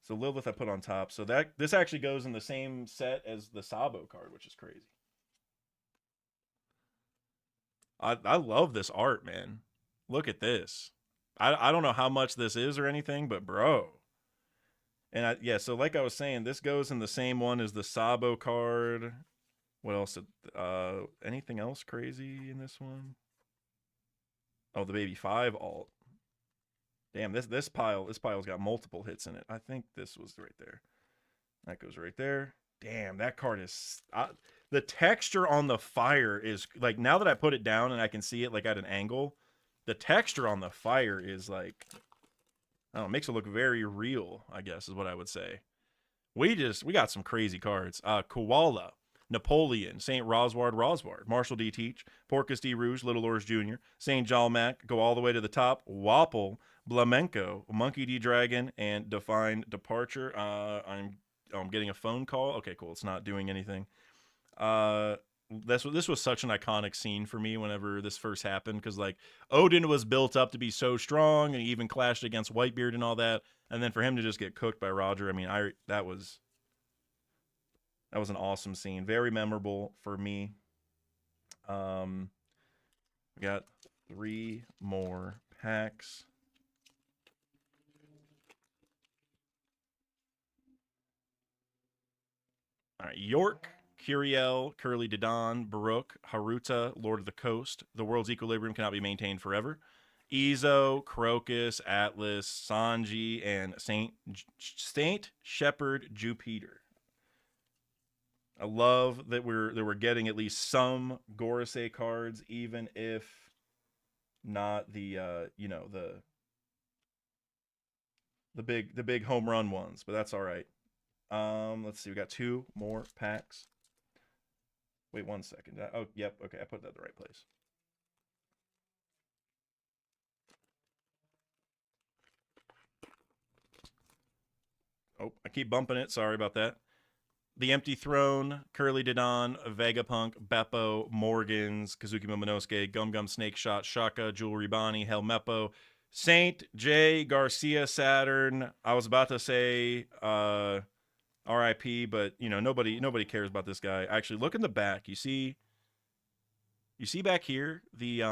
Lilith I put on top. So this actually goes in the same set as the Sabo card, which is crazy. I love this art, man. Look at this. I don't know how much this is or anything, but bro. And yeah, so like I was saying, this goes in the same one as the Sabo card. What else? Anything else crazy in this one? Oh, the Baby 5 alt. Damn, this pile's got multiple hits in it. I think this was right there. That goes right there. Damn, that card is... the texture on the fire is... Like, now that I put it down and I can see it, like, at an angle, the texture on the fire is, like... I don't know, makes it look very real, I guess, is what I would say. We got some crazy cards. Koala, Napoleon, St. Rosward, Marshall D. Teach, Porcus D. Rouge, Little Ors Jr., St. Jalmac, go all the way to the top, Wapple, Blamenko, Monkey D. Dragon, and Defined Departure. I'm getting a phone call. Okay, cool. It's not doing anything. This was such an iconic scene for me whenever this first happened, because like Odin was built up to be so strong and he even clashed against Whitebeard and all that, and then for him to just get cooked by Roger, I mean, that was an awesome scene, very memorable for me. We got 3 more packs. All right, York, Curiel, Curly Didon, Baruch, Haruta, Lord of the Coast. The world's equilibrium cannot be maintained forever. Ezo, Crocus, Atlas, Sanji, and Saint Shepherd Jupiter. I love that we're getting at least some Gorosei cards, even if not the the big home run ones, but that's all right. Let's see, we got 2 more packs. Wait 1 second. Oh, yep, okay, I put that in the right place. Oh, I keep bumping it. Sorry about that. The Empty Throne, Curly Didon, Vegapunk, Beppo, Morgans, Kazuki Momonosuke, Gum Gum Snake Shot, Shaka, Jewelry Bonnie, Helmeppo, Saint, J, Garcia, Saturn. I was about to say RIP, but you know, nobody cares about this guy. Actually, look in the back. You see back here the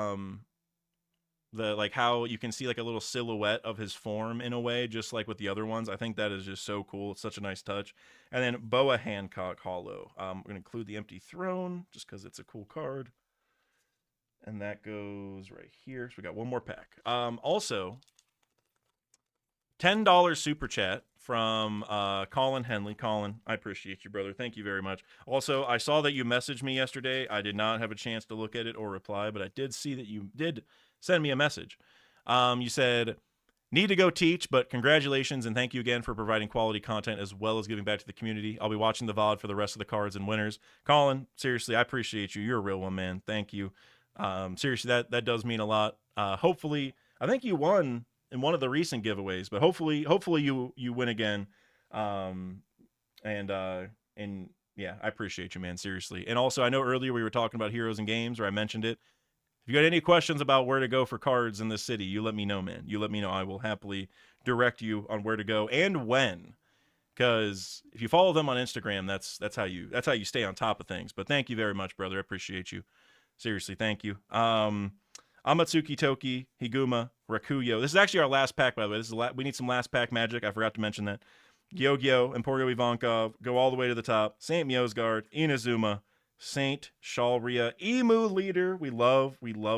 like how you can see like a little silhouette of his form in a way, just like with the other ones. I think that is just so cool. It's such a nice touch. And then Boa Hancock Hollow. We're gonna include the Empty Throne just because it's a cool card. And that goes right here. So we got 1 more pack. Also, $10 super chat from Colin Henley. Colin, I appreciate you, brother. Thank you very much. Also, I saw that you messaged me yesterday. I did not have a chance to look at it or reply, but I did see that you did send me a message. You said, need to go teach, but congratulations and thank you again for providing quality content as well as giving back to the community. I'll be watching the VOD for the rest of the cards and winners. Colin, seriously, I appreciate you. You're a real one, man. Thank you. Seriously, that does mean a lot. Hopefully, I think you won in one of the recent giveaways, but hopefully you win again. And yeah, I appreciate you, man. Seriously. And also, I know earlier we were talking about Heroes and Games, or I mentioned it. If you got any questions about where to go for cards in this city, you let me know, man. You let me know. I will happily direct you on where to go and when. Because if you follow them on Instagram, that's how you stay on top of things. But thank you very much, brother. I appreciate you. Seriously, thank you. Amatsuki Toki, Higuma, Rakuyo. This is actually our last pack, by the way. This is we need some last pack magic. I forgot to mention that. Gyogyo, Emporio Ivankov, go all the way to the top. Saint Miosgard, Inazuma, Saint Shalria, Emu Leader. We love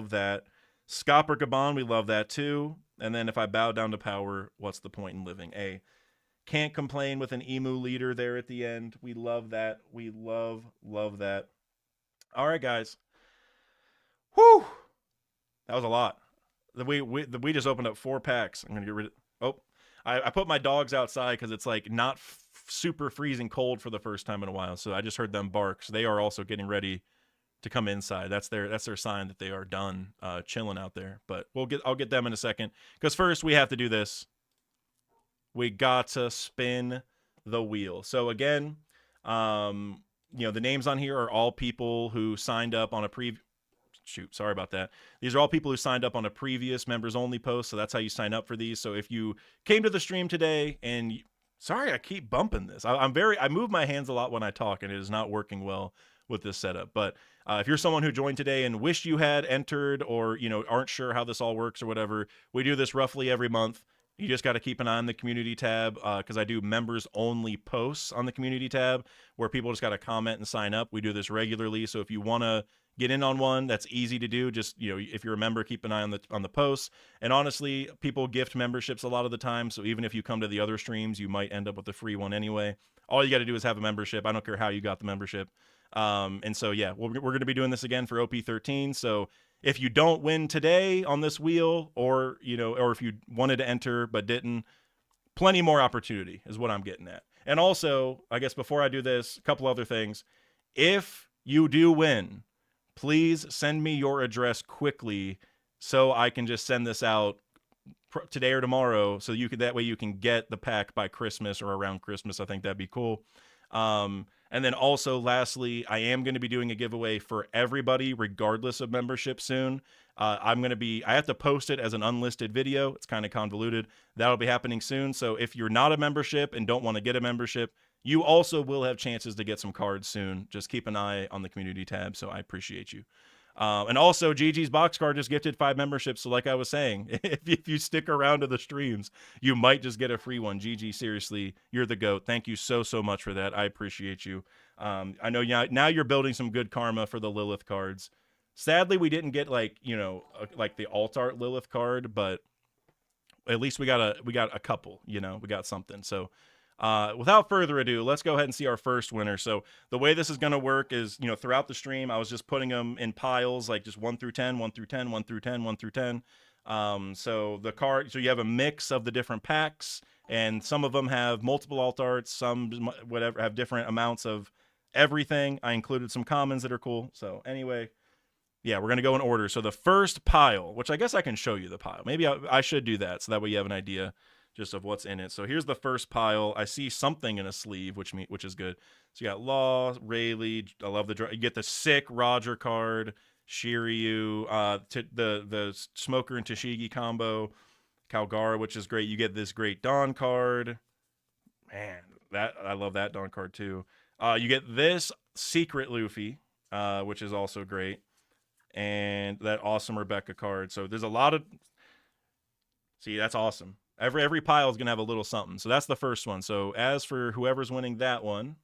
that. Scopper Gabon, we love that too. And then if I bow down to power, what's the point in living? Can't complain with an Emu Leader there at the end. We love that. We love that. All right, guys. Whew. That was a lot. We just opened up 4 packs. I'm gonna get rid of. Oh, I put my dogs outside because it's like not super freezing cold for the first time in a while. So I just heard them bark. So they are also getting ready to come inside. That's their sign that they are done chilling out there. But I'll get them in a second because first we have to do this. We got to spin the wheel. So again, the names on here are all people who signed up on a sorry about that. These are all people who signed up on a previous members only post. So that's how you sign up for these. So if you came to the stream today and sorry, I keep bumping this. I move my hands a lot when I talk and it is not working well with this setup. But if you're someone who joined today and wished you had entered or, aren't sure how this all works or whatever, we do this roughly every month. You just got to keep an eye on the community tab because I do members only posts on the community tab where people just got to comment and sign up. We do this regularly. So if you want to get in on one, that's easy to do. Just, if you're a member, keep an eye on the posts. And honestly, people gift memberships a lot of the time. So even if you come to the other streams, you might end up with a free one anyway. All you got to do is have a membership. I don't care how you got the membership. And so, yeah, we're going to be doing this again for OP13. So if you don't win today on this wheel or if you wanted to enter but didn't, plenty more opportunity is what I'm getting at. And also, I guess before I do this, a couple other things. If you do win, please send me your address quickly so I can just send this out today or tomorrow so that way you can get the pack by Christmas or around Christmas. I think that'd be cool. And then also, lastly, I am going to be doing a giveaway for everybody, regardless of membership soon. I have to post it as an unlisted video. It's kind of convoluted. That'll be happening soon. So if you're not a membership and don't want to get a membership, you also will have chances to get some cards soon. Just keep an eye on the community tab. So I appreciate you. And also, GG's box card just gifted 5 memberships. So like I was saying, if you stick around to the streams, you might just get a free one. GG, seriously, you're the GOAT. Thank you so much for that. I appreciate you. I know now you're building some good karma for the Lilith cards. Sadly, we didn't get like the alt art Lilith card, but at least we got a couple, we got something. So without further ado, let's go ahead and see our first winner. So the way this is going to work is, throughout the stream, I was just putting them in piles, like just 1 through 10, 1 through 10, 1 through 10, 1 through 10. So you have a mix of the different packs, and some of them have multiple alt arts, some whatever have different amounts of everything. I included some commons that are cool. So anyway, yeah, we're going to go in order. So the first pile, which I guess I can show you the pile. Maybe I should do that so that way you have an idea just of what's in it. So here's the first pile. I see something in a sleeve, which is good. So you got Law, Rayleigh. I love you get the sick Roger card, Shiryu, the Smoker and Tashigi combo, Calgara, which is great. You get this great Dawn card. Man, I love that Dawn card too. You get this secret Luffy, which is also great, and that awesome Rebecca card. So there's a lot of. See, that's awesome. Every pile is going to have a little something. So that's the first one. So as for whoever's winning that one,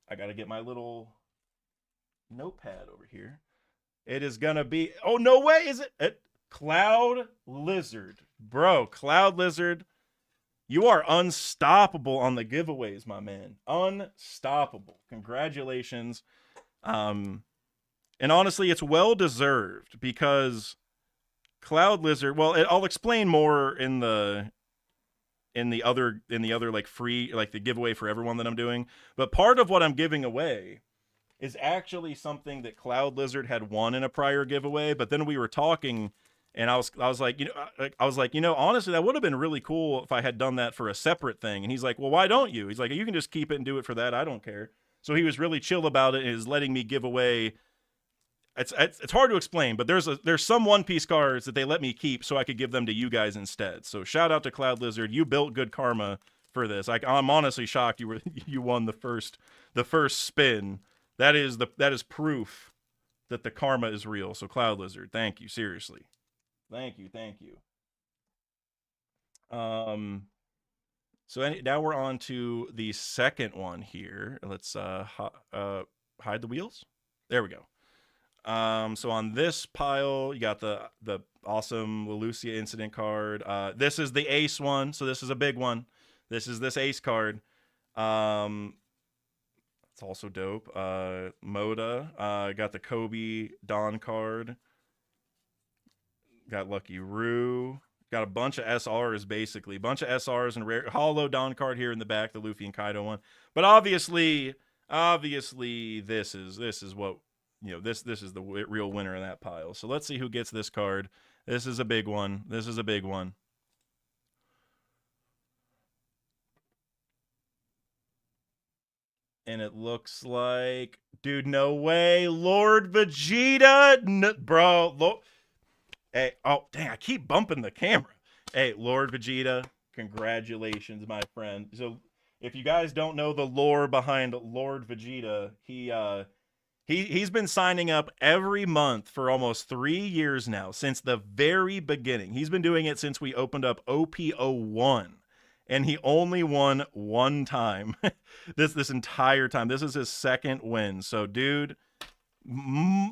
I got to get my little notepad over here. It is going to be, oh, no way. Is it? Cloud Lizard. Bro, Cloud Lizard, you are unstoppable on the giveaways, my man. Unstoppable. Congratulations. And honestly, it's well-deserved because Cloud Lizard, well, I'll explain more in the other like free, like the giveaway for everyone that I'm doing. But part of what I'm giving away is actually something that Cloud Lizard had won in a prior giveaway. But then we were talking, and I was like, honestly, that would have been really cool if I had done that for a separate thing. And he's like, well, why don't you? He's like, you can just keep it and do it for that. I don't care. So he was really chill about it and is letting me give away it's hard to explain, but there's some One Piece cards that they let me keep so I could give them to you guys instead. So shout out to Cloud Lizard. You built good karma for this. I'm honestly shocked you won the first spin. That is proof that the karma is real. So Cloud Lizard, thank you, seriously. Thank you. So now we're on to the second one here. Let's hide the wheels. There we go. So on this pile, you got the awesome Lelucia incident card. This is the ace one, so this is a big one. This is this ace card. It's also dope. Moda. Got the Kobe Dawn card. Got Lucky Roo. Got a bunch of SRs, basically. A bunch of SRs and rare hollow Dawn card here in the back, the Luffy and Kaido one. But obviously, this is what, you know, this is the real winner in that pile. So let's see who gets this card. This is a big one. And it looks like, dude, no way, Lord Vegeta, bro. Hey, oh, dang, I keep bumping the camera. Hey, Lord Vegeta, congratulations, my friend. So, if you guys don't know the lore behind Lord Vegeta, he's been signing up every month for almost 3 years now, since the very beginning. He's been doing it since we opened up OP01, and he only won one time this entire time. This is his second win. So, dude,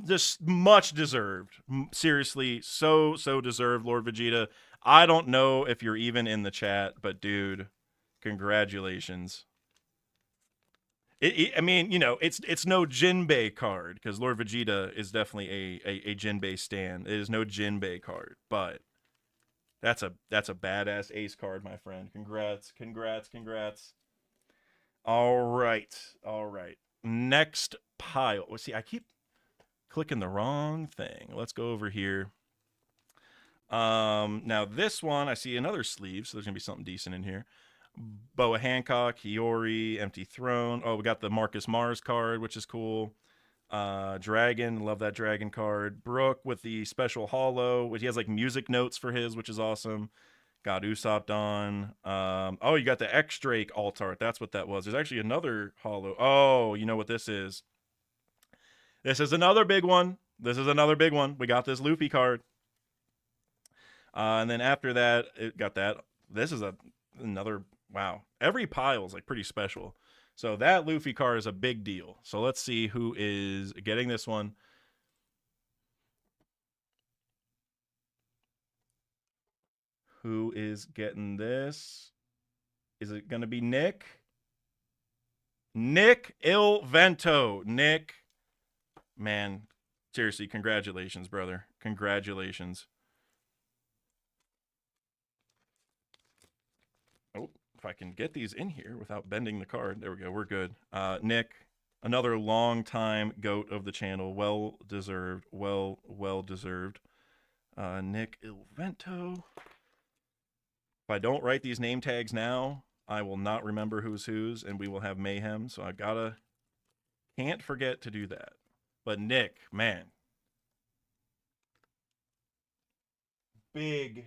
just much deserved. Seriously, so deserved, Lord Vegeta. I don't know if you're even in the chat, but dude, congratulations. I mean, you know, it's no Jinbei card, because Lord Vegeta is definitely a Jinbei stan. It is no Jinbei card, but that's a badass ace card, my friend. Congrats. All right. Next pile. Well, see, I keep clicking the wrong thing. Let's go over here. Now this one, I see another sleeve, so there's gonna be something decent in here. Boa Hancock, Hiyori, Empty Throne. Oh, we got the Marcus Mars card, which is cool. Dragon, love that dragon card. Brook with the special hollow, which he has like music notes for his, which is awesome. Got Usopp Dawn. Oh, you got the X Drake alt art. That's what that was. There's actually another hollow. Oh, you know what this is? This is another big one. We got this Luffy card. And then after that, it got that. This is another, wow. Every pile is like pretty special. So that Luffy card is a big deal. So let's see who is getting this one. Who is getting this? Is it going to be Nick? Nick Il Vento. Nick, man, seriously, congratulations, brother. Congratulations. Oh, if I can get these in here without bending the card. There we go. We're good. Nick, another long time goat of the channel. Well deserved. Well deserved. Nick Il Vento. If I don't write these name tags now, I will not remember who's whose, and we will have mayhem. So I can't forget to do that. But Nick, man, big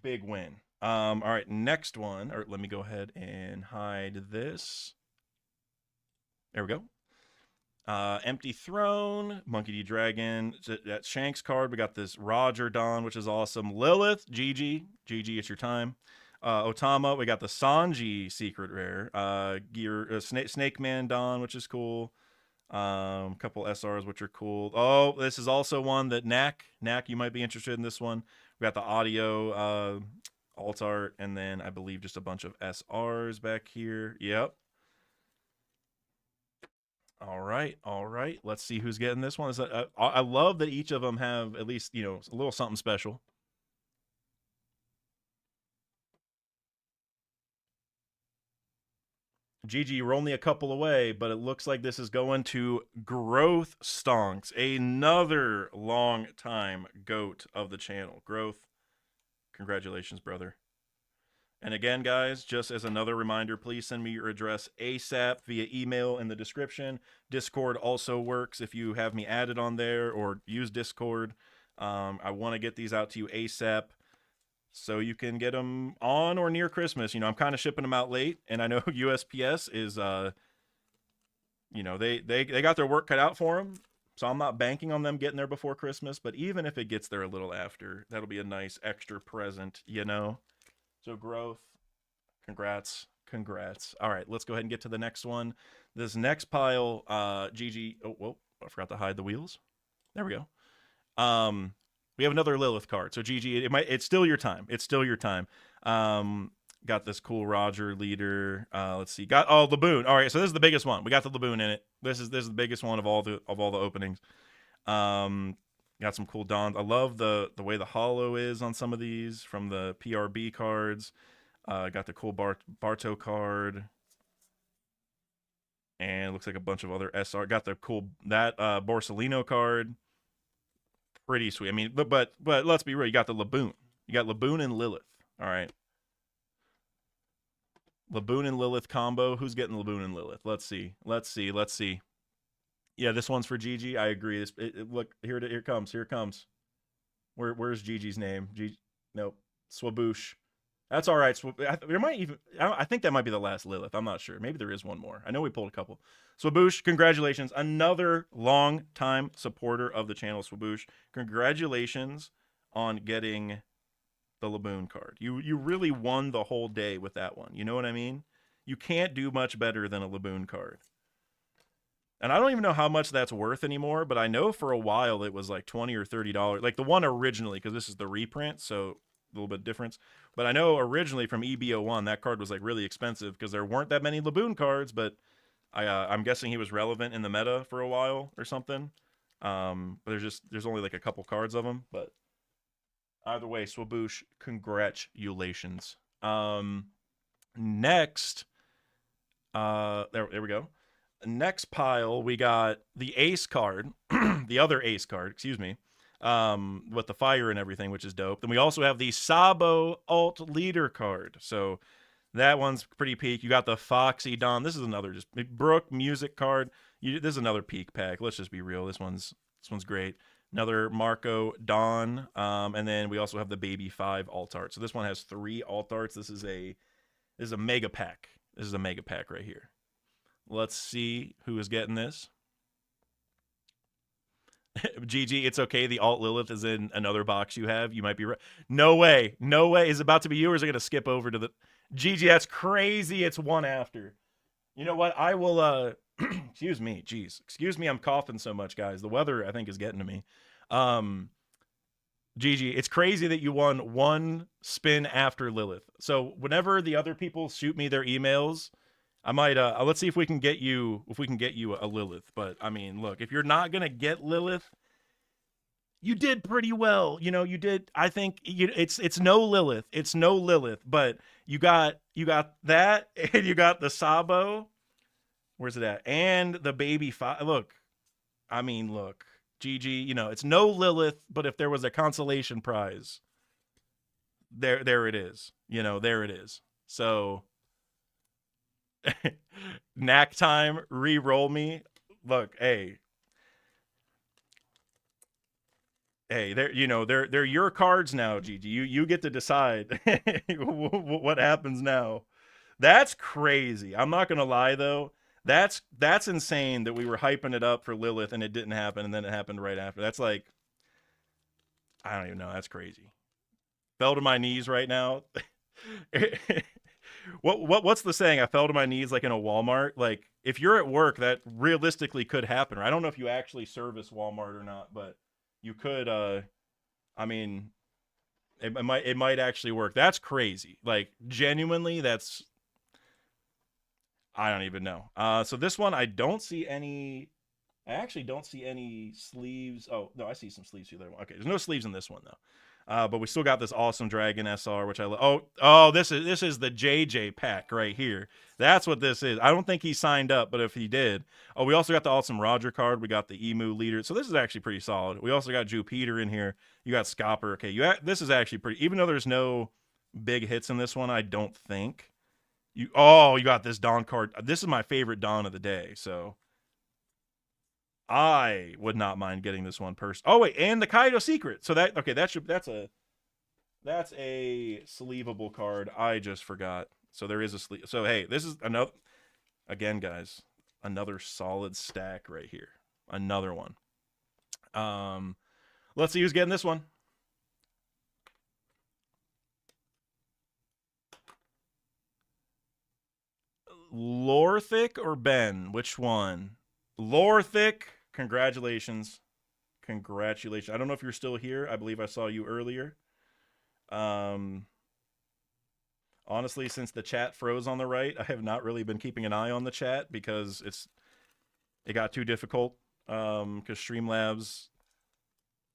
win. All right, next one. Or let me go ahead and hide this. There we go. Empty Throne, Monkey D. Dragon. That Shanks card. We got this Roger Dawn, which is awesome. Lilith, GG, it's your time. Otama, we got the Sanji secret rare. Snake Man Dawn, which is cool. Couple SRs, which are cool. Oh, this is also one that Knack, you might be interested in this one. We got the audio alt art, and then I believe just a bunch of SRs back here. Yep. All right. Let's see who's getting this one. I love that each of them have at least, you know, a little something special. GG, we're only a couple away, but it looks like this is going to Growth Stonks, another long time goat of the channel. Growth, congratulations, brother. And again, guys, just as another reminder, please send me your address ASAP via email in the description. Discord also works if you have me added on there or use Discord. I want to get these out to you ASAP so you can get them on or near Christmas. You know, I'm kind of shipping them out late, and I know USPS is, you know, they got their work cut out for them. So I'm not banking on them getting there before Christmas, but even if it gets there a little after, that'll be a nice extra present, you know? So growth, congrats. All right, let's go ahead and get to the next one. This next pile, GG. Oh, whoa, I forgot to hide the wheels. There we go. We have another Lilith card. So GG, it's still your time. It's still your time. Got this cool Roger leader. Let's see. Got Laboon. All right, so this is the biggest one. We got the Laboon in it. This is the biggest one of all the openings. Got some cool dons. I love the way the hollow is on some of these from the PRB cards. Got the cool Barto card. And looks like a bunch of other SR. Got the cool Borsellino card. Pretty sweet. I mean, but let's be real. You got the Laboon. You got Laboon and Lilith. All right. Laboon and Lilith combo. Who's getting Laboon and Lilith? Let's see. Yeah, this one's for GG. I agree. Look, here it comes. Here it comes. Where's GG's name? Nope. Swaboosh. That's all right. There might even. I think that might be the last Lilith. I'm not sure. Maybe there is one more. I know we pulled a couple. Swaboosh, congratulations. Another long-time supporter of the channel, Swaboosh. Congratulations on getting the Laboon card. You really won the whole day with that one. You know what I mean? You can't do much better than a Laboon card. And I don't even know how much that's worth anymore, but I know for a while it was like $20 or $30. Like the one originally, because this is the reprint, so a little bit difference. But I know originally from EB01, that card was like really expensive because there weren't that many Laboon cards, but I'm guessing he was relevant in the meta for a while or something. But there's only like a couple cards of him. But either way, Swaboosh, congratulations. Next, there we go. Next pile, we got the Ace card, the other Ace card, excuse me, with the fire and everything, which is dope. Then we also have the Sabo alt leader card. So that one's pretty peak. You got the Foxy Don. This is another just Brook music card. This is another peak pack. Let's just be real. This one's great. Another Marco Don. And then we also have the Baby 5 alt art. So this one has 3 alt arts. This is a mega pack. This is a mega pack right here. Let's see who is getting this. GG, it's okay. The alt Lilith is in another box you have. You might be right. No way. Is it about to be you, or is it going to skip over to the... GG, that's crazy. It's one after. You know what? I will... Excuse me. Jeez. Excuse me. I'm coughing so much, guys. The weather, I think, is getting to me. GG, it's crazy that you won one spin after Lilith. So whenever the other people shoot me their emails... I might let's see if we can get you a Lilith. But I mean, look, if you're not gonna get Lilith, you did pretty well. You know, you did. I think it's no Lilith. It's no Lilith, but you got that, and you got the Sabo. Where's it at? And the Baby 5. Look, I mean, look, GG. You know, it's no Lilith, but if there was a consolation prize, there it is. You know, there it is. So. Knack time, re-roll me. Look, hey, they're your cards now, GG. You get to decide what happens now. That's crazy. I'm not gonna lie though. That's insane that we were hyping it up for Lilith and it didn't happen, and then it happened right after. That's like, I don't even know. That's crazy. Fell to my knees right now. What's the saying? I fell to my knees like in a Walmart. Like if you're at work, that realistically could happen. Right? I don't know if you actually service Walmart or not, but you could. I mean, it might actually work. That's crazy. Like genuinely, that's. I don't even know. So this one, I don't see any. I actually don't see any sleeves. Oh no, I see some sleeves here. Okay, there's no sleeves in this one though. But we still got this awesome Dragon SR, which I love. Oh, this is the JJ pack right here. That's what this is. I don't think he signed up, but if he did. Oh, we also got the awesome Roger card. We got the Emu leader. So this is actually pretty solid. We also got Jupiter in here. You got Scopper. Okay, this is actually pretty. Even though there's no big hits in this one, I don't think. You got this Dawn card. This is my favorite Dawn of the day, so I would not mind getting this one person. Oh wait, and the Kaido secret. So that's a sleevable card. I just forgot. So there is a sleeve. So hey, this is another, again, guys, another solid stack right here. Another one. Let's see who's getting this one. Lorthic or Ben? Which one? Lorthic. Congratulations. Congratulations. I don't know if you're still here. I believe I saw you earlier. Honestly, since the chat froze on the right, I have not really been keeping an eye on the chat because it got too difficult. Because Streamlabs,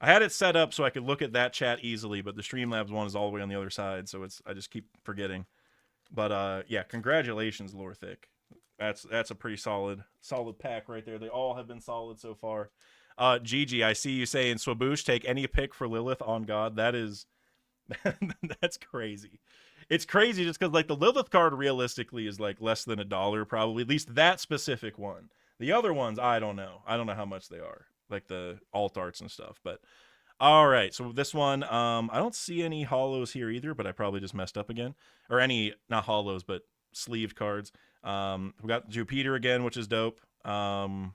I had it set up so I could look at that chat easily, but the Streamlabs one is all the way on the other side, so I just keep forgetting. But yeah, congratulations, Lorthic. That's a pretty solid pack right there. They all have been solid so far. Gigi, I see you saying Swaboosh, take any pick for Lilith on God. That is that's crazy. It's crazy just because like the Lilith card realistically is like less than $1 probably, at least that specific one. The other ones, I don't know how much they are, like the alt arts and stuff. But all right, so this one, I don't see any hollows here either, but I probably just messed up again, or any, not hollows but sleeved cards. We got Jupiter again, which is dope. The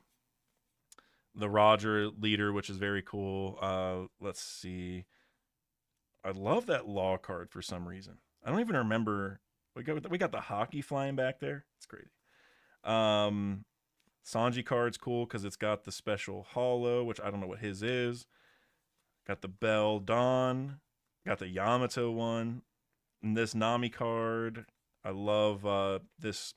Roger leader, which is very cool. Let's see. I love that law card for some reason. I don't even remember. We got the hockey flying back there. It's crazy. Sanji card's cool because it's got the special hollow, which I don't know what his is. Got the Bell Dawn. Got the Yamato one. And this Nami card. I love this.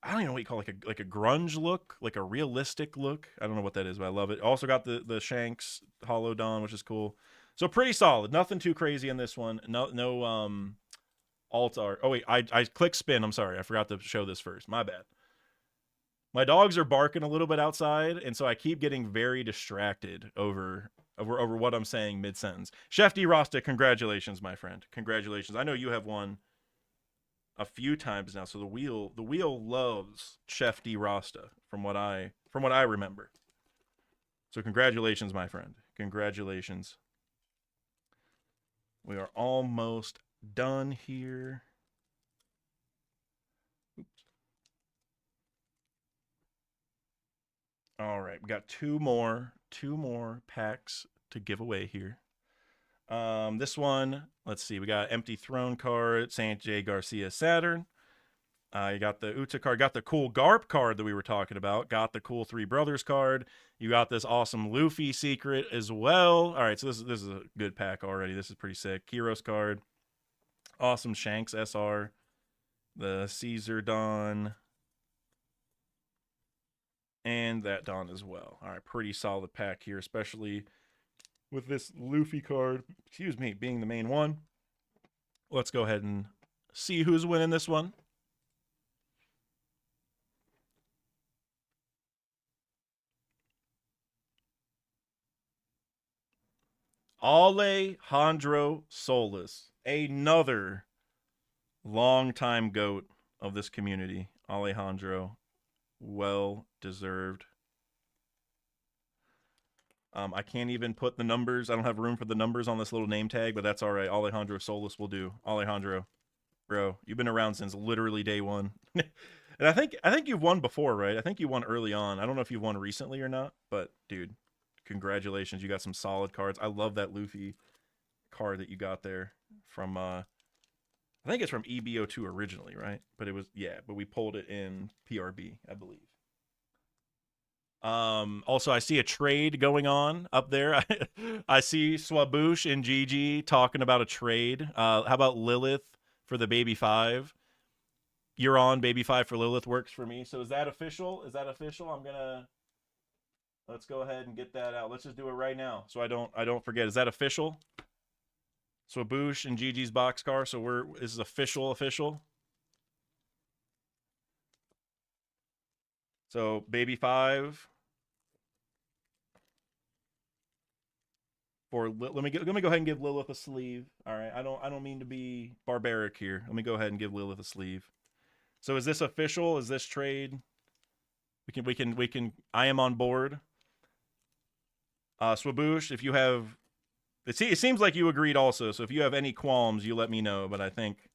I don't even know what you call it, like a grunge look, like a realistic look. I don't know what that is, but I love it. Also got the Shanks Hollow Dawn, which is cool. So pretty solid. Nothing too crazy in this one. No alt art. Oh wait, I clicked spin. I'm sorry. I forgot to show this first. My bad. My dogs are barking a little bit outside, and so I keep getting very distracted over what I'm saying mid-sentence. Chef D Rasta, congratulations, my friend. Congratulations. I know you have won a few times now, so the wheel loves Chef D Rasta from what I remember. So congratulations, my friend. Congratulations. We are almost done here. Oops. All right, we got two more packs to give away here. This one, let's see, we got Empty Throne card, Saint J. Garcia Saturn. You got the Uta card, got the cool Garp card that we were talking about, got the cool Three Brothers card. You got this awesome Luffy secret as well. All right, so this is a good pack already. This is pretty sick. Kiros card, awesome Shanks SR, the Caesar Dawn, and that Dawn as well. All right, pretty solid pack here, especially with this Luffy card, excuse me, being the main one. Let's go ahead and see who's winning this one. Alejandro Solis, another longtime goat of this community. Alejandro, well deserved. I can't even put the numbers. I don't have room for the numbers on this little name tag, but that's all right. Alejandro Solis will do. Alejandro, bro, you've been around since literally day one. And I think you've won before, right? I think you won early on. I don't know if you've won recently or not, but dude, congratulations. You got some solid cards. I love that Luffy card that you got there from I think it's from EB02 originally, right? But it was, yeah, but we pulled it in PRB, I believe. Also, I see a trade going on up there. I see Swaboosh and Gigi talking about a trade. How about Lilith for the Baby 5? You're on Baby 5 for Lilith works for me. So is that official? Is that official? Let's go ahead and get that out. Let's just do it right now so I don't forget. Is that official? Swaboosh and Gigi's boxcar. So this is official. So Baby 5 for let me go ahead and give Lilith a sleeve. All right, I don't mean to be barbaric here. Let me go ahead and give Lilith a sleeve. So is this official? Is this trade? We can. I am on board. Swaboosh, if you have, it seems like you agreed also. So if you have any qualms, you let me know. But I think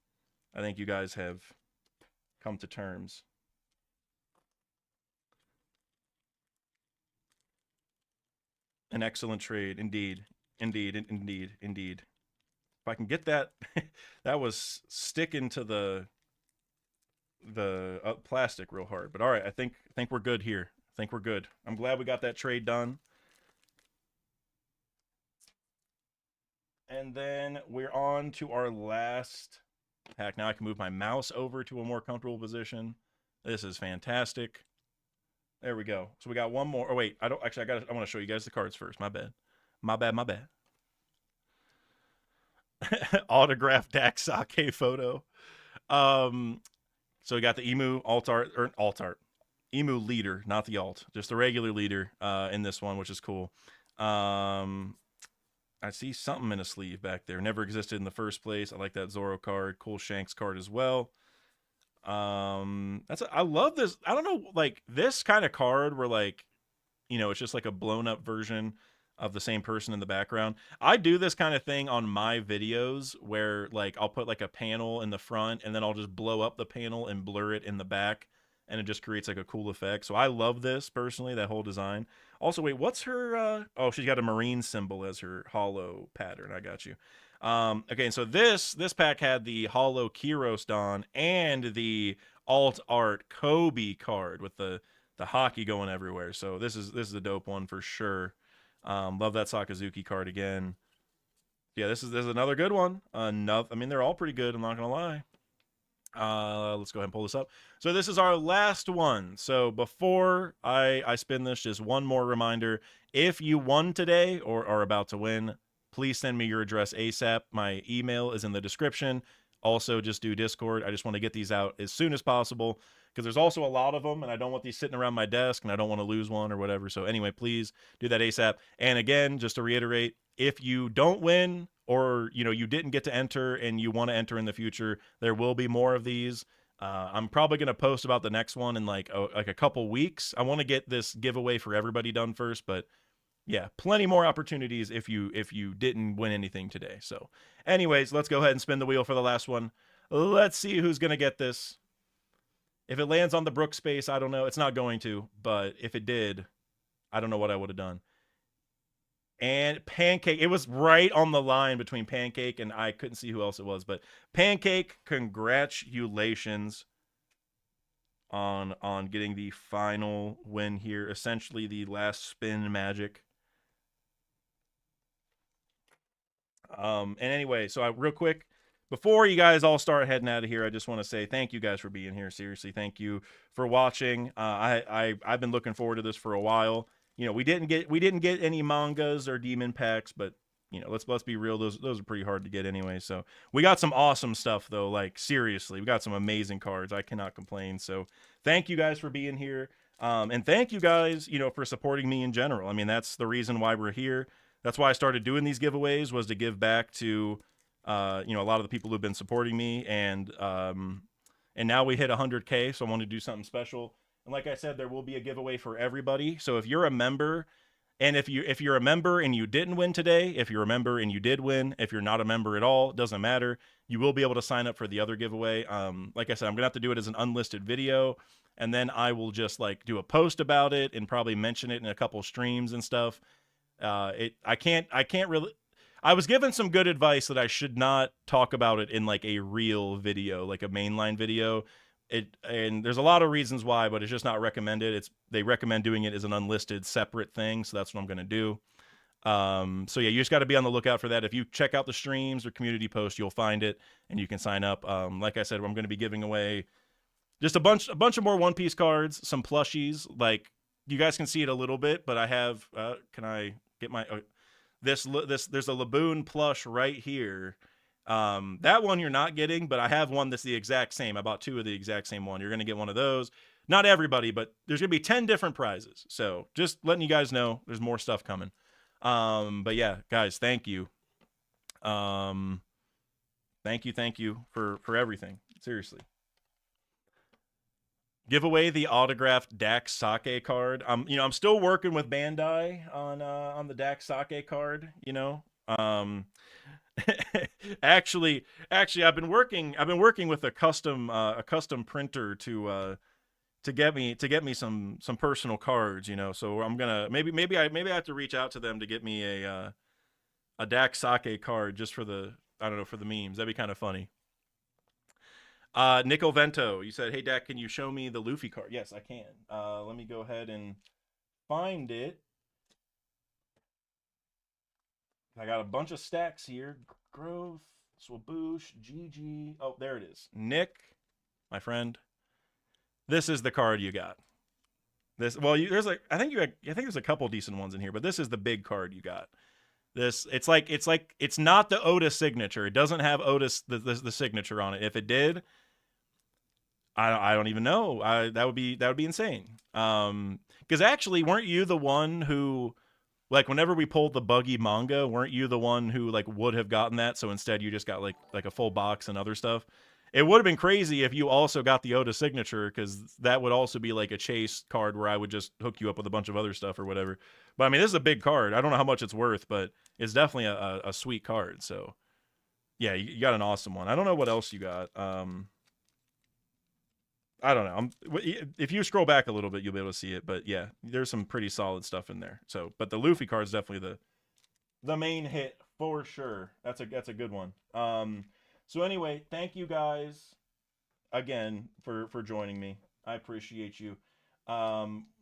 you guys have come to terms. An excellent trade, indeed. If I can get that, that was sticking to the plastic real hard. But all right, I think we're good here. I think we're good. I'm glad we got that trade done. And then we're on to our last pack. Now I can move my mouse over to a more comfortable position. This is fantastic. There we go. So we got one more. Oh wait, I want to show you guys the cards first. My bad. Autographed Dax Sake photo. So we got the Emu alt art. Emu leader, not the alt, just the regular leader in this one, which is cool. I see something in a sleeve back there. Never existed in the first place. I like that Zoro card. Cool Shanks card as well. I love this. I don't know, like this kind of card where like, you know, it's just like a blown up version of the same person in the background. I do this kind of thing on my videos where like I'll put like a panel in the front and then I'll just blow up the panel and blur it in the back. And it just creates like a cool effect. So I love this personally, that whole design. Also, wait, what's her? Oh, she's got a marine symbol as her hollow pattern. I got you. Okay, so this pack had the hollow Kyros Don and the alt art Kobe card with the hockey going everywhere. So this is a dope one for sure. Love that Sakazuki card again. Yeah, this is another good one. I mean, they're all pretty good. I'm not gonna lie. Let's go ahead and pull this up. So this is our last one. So before I spin this, just one more reminder. If you won today or are about to win, please send me your address ASAP. My email is in the description. Also, just do Discord. I just want to get these out as soon as possible because there's also a lot of them and I don't want these sitting around my desk and I don't want to lose one or whatever. So anyway, please do that ASAP. And again, just to reiterate, if you don't win or, you know, you didn't get to enter and you want to enter in the future, there will be more of these. I'm probably going to post about the next one in like a couple weeks. I want to get this giveaway for everybody done first, but yeah, plenty more opportunities if you didn't win anything today. So anyways, let's go ahead and spin the wheel for the last one. Let's see who's going to get this. If it lands on the Brook space, I don't know. It's not going to, but if it did, I don't know what I would have done. And Pancake, it was right on the line between Pancake and I couldn't see who else it was, but Pancake, congratulations on getting the final win here. Essentially the last spin magic. And anyway, so real quick, before you guys all start heading out of here, I just want to say thank you guys for being here. Seriously, thank you for watching. I've been looking forward to this for a while. You know, we didn't get any mangas or demon packs, but you know, let's be real, those are pretty hard to get anyway. So we got some awesome stuff though. Like seriously, we got some amazing cards. I cannot complain. So thank you guys for being here. And thank you guys, you know, for supporting me in general. I mean, that's the reason why we're here. That's why I started doing these giveaways, was to give back to you know, a lot of the people who've been supporting me, and now we hit 100K, so I want to do something special. And like I said, there will be a giveaway for everybody. So if you're a member, and if you're a member and you didn't win today, if you're a member and you did win, if you're not a member at all, it doesn't matter. You will be able to sign up for the other giveaway. Like I said, I'm gonna have to do it as an unlisted video, and then I will just like do a post about it and probably mention it in a couple streams and stuff. I can't really. I was given some good advice that I should not talk about it in like a real video, like a mainline video. And there's a lot of reasons why, but it's just not recommended. They recommend doing it as an unlisted separate thing, so that's what I'm going to do. So yeah, you just got to be on the lookout for that. If you check out the streams or community posts, you'll find it and you can sign up. Like I said, I'm going to be giving away just a bunch of more One Piece cards, some plushies. Like you guys can see it a little bit, but I have. Can I get my this? There's a Laboon plush right here. That one you're not getting, but I have one that's the exact same. I bought two of the exact same one. You're going to get one of those. Not everybody, but there's going to be 10 different prizes. So just letting you guys know there's more stuff coming. But yeah, guys, thank you. Thank you for everything. Seriously. Give away the autographed Dax Sake card. I'm still working with Bandai on the Dax Sake card. Actually, I've been working with a custom printer to get me some personal cards. So I'm gonna maybe I have to reach out to them to get me a Dax Sake card just for the I don't know for the memes. That'd be kind of funny. Nico Vento, you said, "Hey Dak, can you show me the Luffy card?" Yes, I can. Let me go ahead and find it. I got a bunch of stacks here. Growth, Swaboosh, GG. Oh, there it is. Nick, my friend, this is the card you got. There's like I think there's a couple decent ones in here, but this is the big card you got. It's not the Oda signature. It doesn't have Oda's the signature on it. If it did, I don't even know. That would be insane. Because actually, weren't you the one who, like, whenever we pulled the Buggy manga, weren't you the one who like would have gotten that? So instead, you just got like a full box and other stuff. It would have been crazy if you also got the Oda signature, because that would also be like a chase card where I would just hook you up with a bunch of other stuff or whatever. But I mean, this is a big card. I don't know how much it's worth, but it's definitely a sweet card. So yeah, you got an awesome one. I don't know what else you got. I don't know. If you scroll back a little bit, you'll be able to see it. But yeah, there's some pretty solid stuff in there. So, but the Luffy card is definitely the main hit for sure. That's a good one. So anyway, thank you guys again for joining me. I appreciate you.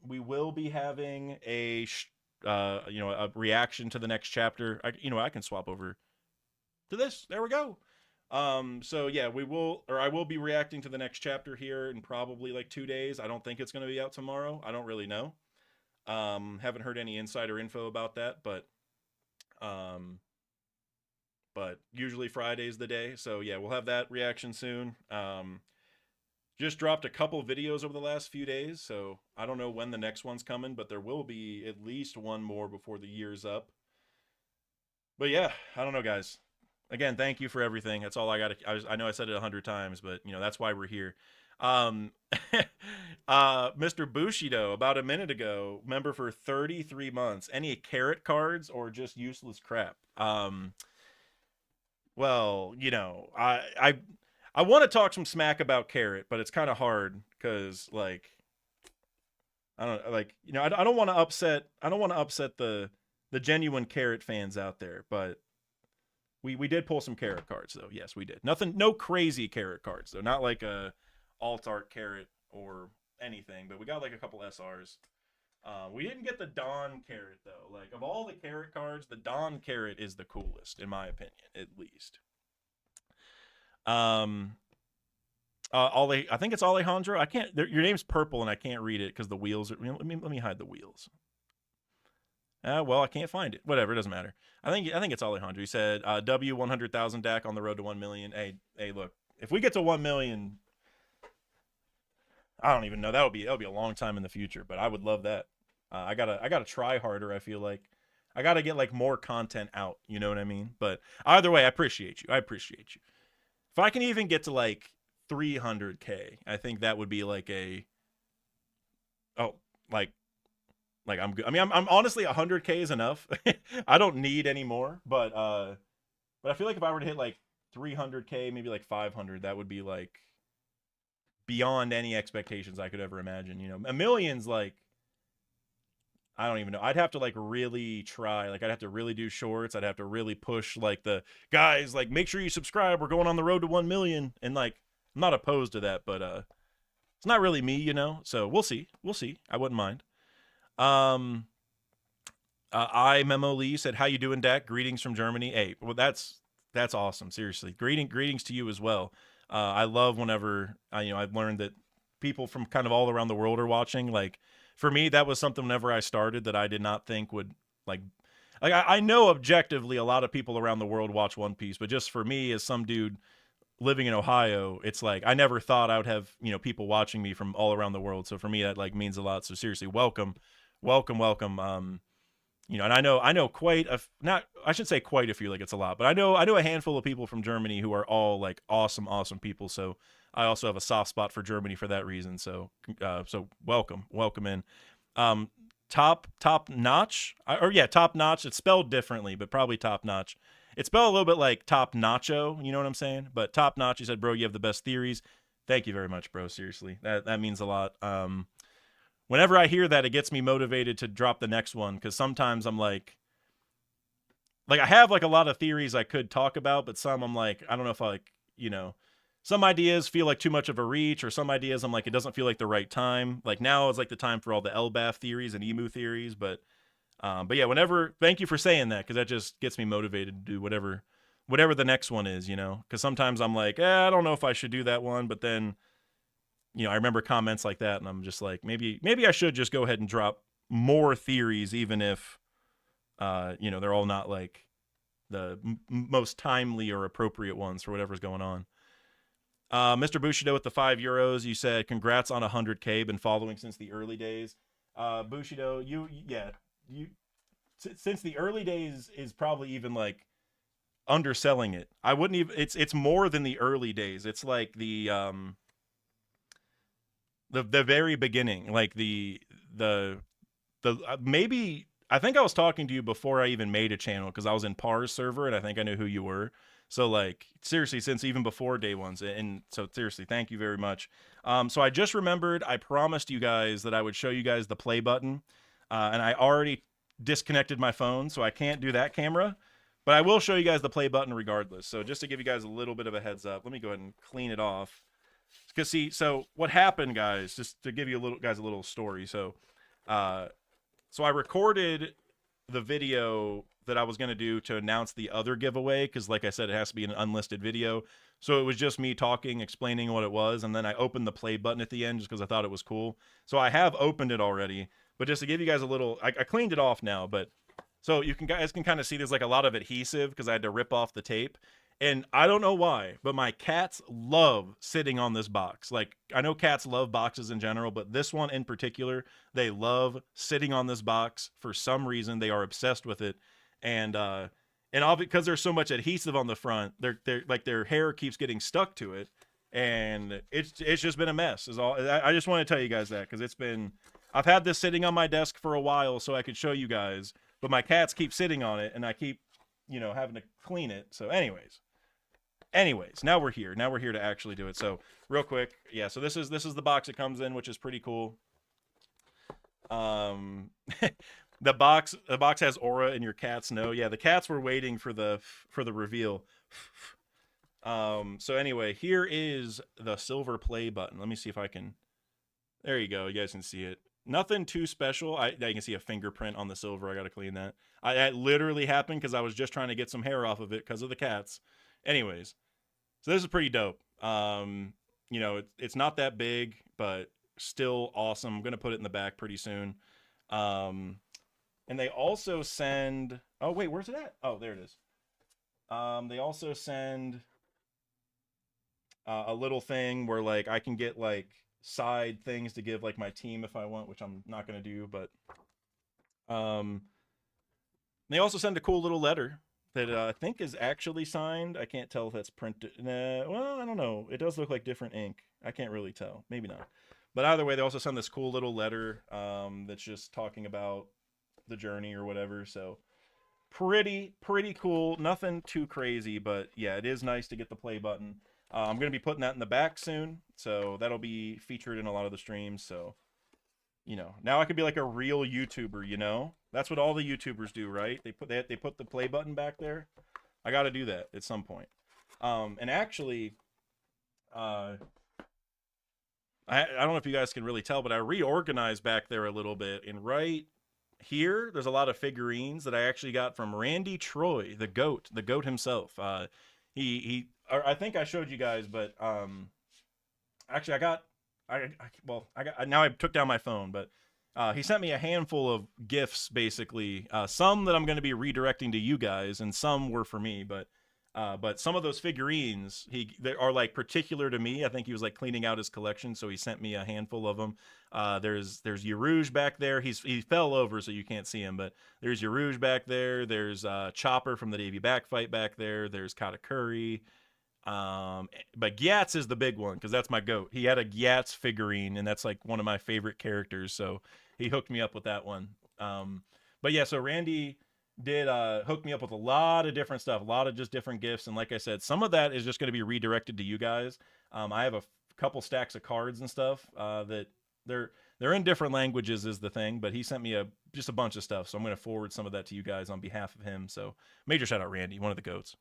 We will be having a reaction to the next chapter. I can swap over to this. There we go. So yeah, I will be reacting to the next chapter here in probably like 2 days. I don't think it's going to be out tomorrow. I don't really know. Haven't heard any insider info about that, but usually Friday's the day. So yeah, we'll have that reaction soon. Just dropped a couple videos over the last few days, so I don't know when the next one's coming, but there will be at least one more before the year's up. But yeah, I don't know, guys. Again, thank you for everything. That's all I got. I know I said it 100 times, but that's why we're here. Mr. Bushido, about a minute ago, member for 33 months. Any carrot cards or just useless crap? Well, I want to talk some smack about carrot, but it's kind of hard because like I don't like I don't want to upset the genuine carrot fans out there, but we did pull some carrot cards though. Yes, we did. No crazy carrot cards though. Not like a alt art carrot or anything, but we got like a couple SRs. We didn't get the Dawn carrot though. Like of all the carrot cards, the Dawn carrot is the coolest in my opinion, at least. I think it's Alejandro. I can't. Your name's purple and I can't read it because the wheels are. Let me hide the wheels. Well, I can't find it. Whatever, it doesn't matter. I think it's Alejandro. He said W 100,000 DAC on the road to 1 million. Hey, look, if we get to 1 million, I don't even know. That'll be a long time in the future, but I would love that. I gotta try harder. I feel like I gotta get like more content out. You know what I mean? But either way, I appreciate you. If I can even get to like 300K, I think that would be like I'm good. I mean, I'm honestly 100K is enough. I don't need any more, but I feel like if I were to hit like 300K, maybe like 500, that would be like beyond any expectations I could ever imagine. A million's like, I don't even know. I'd have to like really try. Like I'd have to really do shorts. I'd have to really push like the guys, like make sure you subscribe. We're going on the road to 1 million. And like, I'm not opposed to that, but it's not really me, So we'll see. I wouldn't mind. I Memo Lee said, "How you doing, Dak? Greetings from Germany." Hey, well, that's awesome. Seriously, greetings to you as well. I love whenever I've learned that people from kind of all around the world are watching. Like for me, that was something whenever I started that I did not think would like I know objectively a lot of people around the world watch One Piece, but just for me as some dude living in Ohio, it's like I never thought I would have people watching me from all around the world. So for me, that like means a lot. So seriously, welcome. you know, and I know quite a not I should say quite a few, like it's a lot, but I know a handful of people from Germany who are all like awesome people. So I also have a soft spot for Germany for that reason. So so welcome in. Um, top notch, or yeah, top notch. It's spelled differently, but probably top notch. It's spelled a little bit like top nacho. You know what I'm saying? But top notch. He said, "Bro, you have the best theories." Thank you very much, bro. Seriously, that means a lot. Whenever I hear that, it gets me motivated to drop the next one, because sometimes I'm like I have like a lot of theories I could talk about, but some I'm like, I don't know if I like, you know, some ideas feel like too much of a reach, or some ideas I'm like, it doesn't feel like the right time. Like now is like the time for all the LBAF theories and emu theories, but yeah, whenever, thank you for saying that, because that just gets me motivated to do whatever the next one is, you know, because sometimes I'm like, I don't know if I should do that one, but then, you know, I remember comments like that, and I'm just like, maybe I should just go ahead and drop more theories, even if, you know, they're all not like the most timely or appropriate ones for whatever's going on. Mr. Bushido with the €5, you said, congrats on 100K, been following since the early days. Bushido, you since the early days is probably even like underselling it. I wouldn't even, it's more than the early days. It's like the very beginning, like the maybe, I think I was talking to you before I even made a channel, because I was in Par's server and I think I knew who you were. So like seriously, since even before day ones, and so seriously, thank you very much. So I just remembered I promised you guys that I would show you guys the play button, and I already disconnected my phone, so I can't do that camera, but I will show you guys the play button regardless. So just to give you guys a little bit of a heads up, let me go ahead and clean it off. Because see, so what happened, guys, just to give you a little story. So so I recorded the video that I was going to do to announce the other giveaway, because like I said, it has to be an unlisted video. So it was just me talking, explaining what it was, and then I opened the play button at the end just because I thought it was cool. So I have opened it already, but just to give you guys a little, I cleaned it off now, but so you guys can kind of see there's like a lot of adhesive because I had to rip off the tape. And I don't know why, but my cats love sitting on this box. Like, I know cats love boxes in general, but this one in particular, they love sitting on this box for some reason. They are obsessed with it. And all because there's so much adhesive on the front, they're like, their hair keeps getting stuck to it. And it's just been a mess. Is all. I just want to tell you guys that, because I've had this sitting on my desk for a while so I could show you guys, but my cats keep sitting on it and I keep, you know, having to clean it. So anyways, now we're here to actually do it. So real quick, yeah, so this is the box it comes in, which is pretty cool. The box has aura, and your cats know. Yeah, the cats were waiting for the reveal. So anyway, here is the silver play button. Let me see if I can, there you go, you guys can see it. Nothing too special. I can see a fingerprint on the silver. I gotta clean that. That literally happened because I was just trying to get some hair off of it because of the cats. Anyways, so this is pretty dope. You know, it's not that big, but still awesome. I'm gonna put it in the back pretty soon. And they also send, oh wait, where's it at? Oh, there it is. They also send a little thing where like I can get like side things to give like my team if I want, which I'm not gonna do, but they also send a cool little letter that I think is actually signed. I can't tell if that's printed. Well, I don't know. It does look like different ink. I can't really tell. Maybe not. But either way, they also send this cool little letter that's just talking about the journey or whatever. So pretty cool. Nothing too crazy, but yeah, it is nice to get the play button. I'm going to be putting that in the back soon, so that'll be featured in a lot of the streams. So, you know, now I could be like a real YouTuber, you know? That's what all the YouTubers do, right? They put the play button back there. I got to do that at some point. And actually, I don't know if you guys can really tell, but I reorganized back there a little bit, and right here, there's a lot of figurines that I actually got from Randy Troy, the goat himself. I think I showed you guys, but actually now I took down my phone, but he sent me a handful of gifts, basically. Some that I'm going to be redirecting to you guys, and some were for me, but But some of those figurines, they are like particular to me. I think he was like cleaning out his collection, so he sent me a handful of them. There's Yarouge back there. He fell over, so you can't see him. But there's Yarouge back there. There's Chopper from the Davy Backfight back there. There's Katakuri. But Gyatz is the big one because that's my goat. He had a Gyatz figurine, and that's like one of my favorite characters. So he hooked me up with that one. But yeah, so Randy did hook me up with a lot of different stuff, a lot of just different gifts. And like I said, some of that is just going to be redirected to you guys. I have a couple stacks of cards and stuff that they're in different languages is the thing, but he sent me just a bunch of stuff. So I'm going to forward some of that to you guys on behalf of him. So major shout out Randy, one of the goats.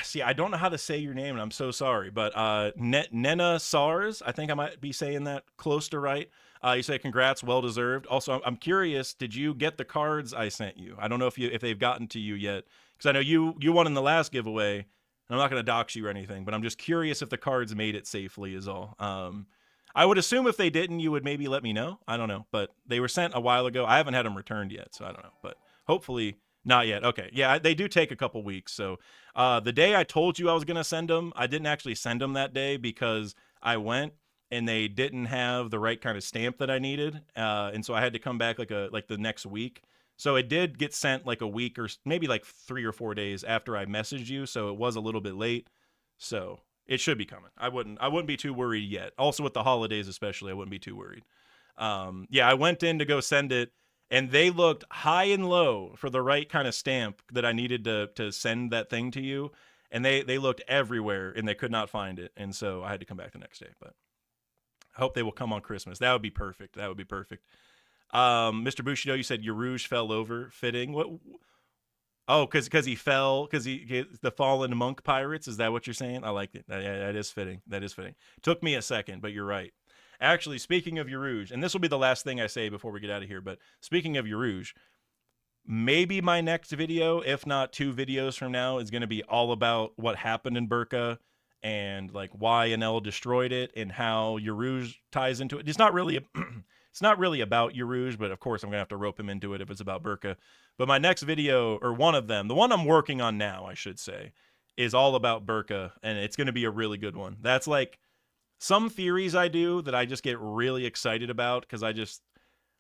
See, I don't know how to say your name, and I'm so sorry, but Nena SARS, I think I might be saying that close to right. You say congrats, well deserved. Also, I'm curious, did you get the cards I sent you? I don't know if they've gotten to you yet, because I know you won in the last giveaway. And I'm not going to dox you or anything, but I'm just curious if the cards made it safely is all. I would assume if they didn't, you would maybe let me know. I don't know, but they were sent a while ago. I haven't had them returned yet, so I don't know, but hopefully not yet. Okay, yeah, they do take a couple weeks. So the day I told you I was going to send them, I didn't actually send them that day because I went and they didn't have the right kind of stamp that I needed, and so I had to come back like the next week. So it did get sent like a week or maybe like 3 or 4 days after I messaged you, so it was a little bit late. So it should be coming. I wouldn't be too worried yet. Also with the holidays especially, I wouldn't be too worried. Yeah, I went in to go send it, and they looked high and low for the right kind of stamp that I needed to send that thing to you. And they looked everywhere, and they could not find it. And so I had to come back the next day. But I hope they will come on Christmas. That would be perfect. That would be perfect. Mr. Bushido, you said your rouge fell over. Fitting. What? Oh, because he fell, because the fallen monk pirates. Is that what you're saying? I like it. That is fitting. That is fitting. Took me a second, but you're right. Actually, speaking of Yarouge, and this will be the last thing I say before we get out of here, but speaking of Yarouge, maybe my next video, if not 2 videos from now, is going to be all about what happened in Burka and like why Enel destroyed it and how Yarouge ties into it. It's not really it's not really about Yarouge, but of course I'm going to have to rope him into it if it's about Burka. But my next video, or one of them, the one I'm working on now, I should say, is all about Burka, and it's going to be a really good one. That's like some theories I do that I just get really excited about because I just,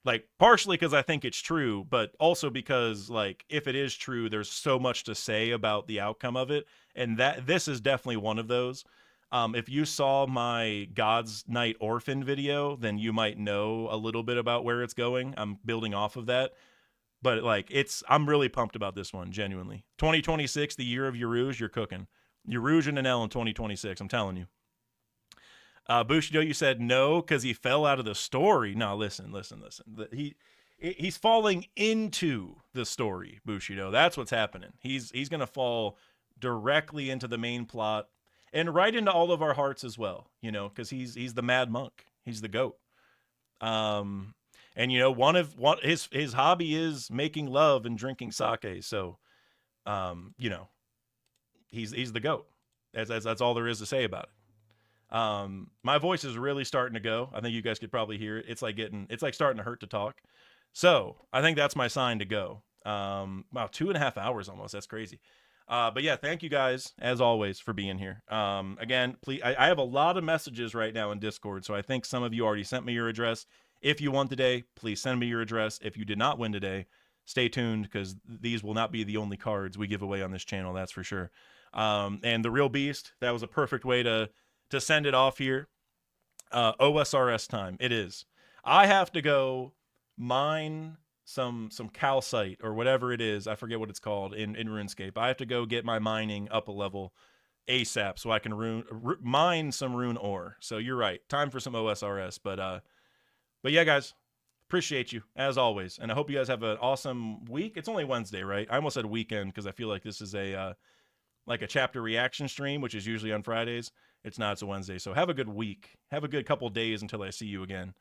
like, partially because I think it's true, but also because, like, if it is true, there's so much to say about the outcome of it, and this is definitely one of those. If you saw my God's Night Orphan video, then you might know a little bit about where it's going. I'm building off of that. But, like, I'm really pumped about this one, genuinely. 2026, the year of Yarouge, you're cooking. Yarouge and Enel in 2026, I'm telling you. Bushido, you said no because he fell out of the story. No, listen. He's falling into the story, Bushido. That's what's happening. He's going to fall directly into the main plot and right into all of our hearts as well, you know, because he's the mad monk. He's the goat. And you know, his hobby is making love and drinking sake. So, you know, he's the goat. That's all there is to say about it. My voice is really starting to go. I think you guys could probably hear it. It's like starting to hurt to talk. So I think that's my sign to go. Wow, 2.5 hours almost. That's crazy. But yeah, thank you guys as always for being here. Again, please, I have a lot of messages right now in Discord. So I think some of you already sent me your address. If you won today, please send me your address. If you did not win today, stay tuned because these will not be the only cards we give away on this channel. That's for sure. And the Real Beast, that was a perfect way to send it off here. OSRS time. It is. I have to go mine some calcite or whatever it is. I forget what it's called in RuneScape. I have to go get my mining up a level ASAP so I can mine some rune ore. So you're right. Time for some OSRS. But yeah, guys, appreciate you as always. And I hope you guys have an awesome week. It's only Wednesday, right? I almost said weekend because I feel like this is like a chapter reaction stream, which is usually on Fridays. It's not, it's a Wednesday. So have a good week. Have a good couple days until I see you again.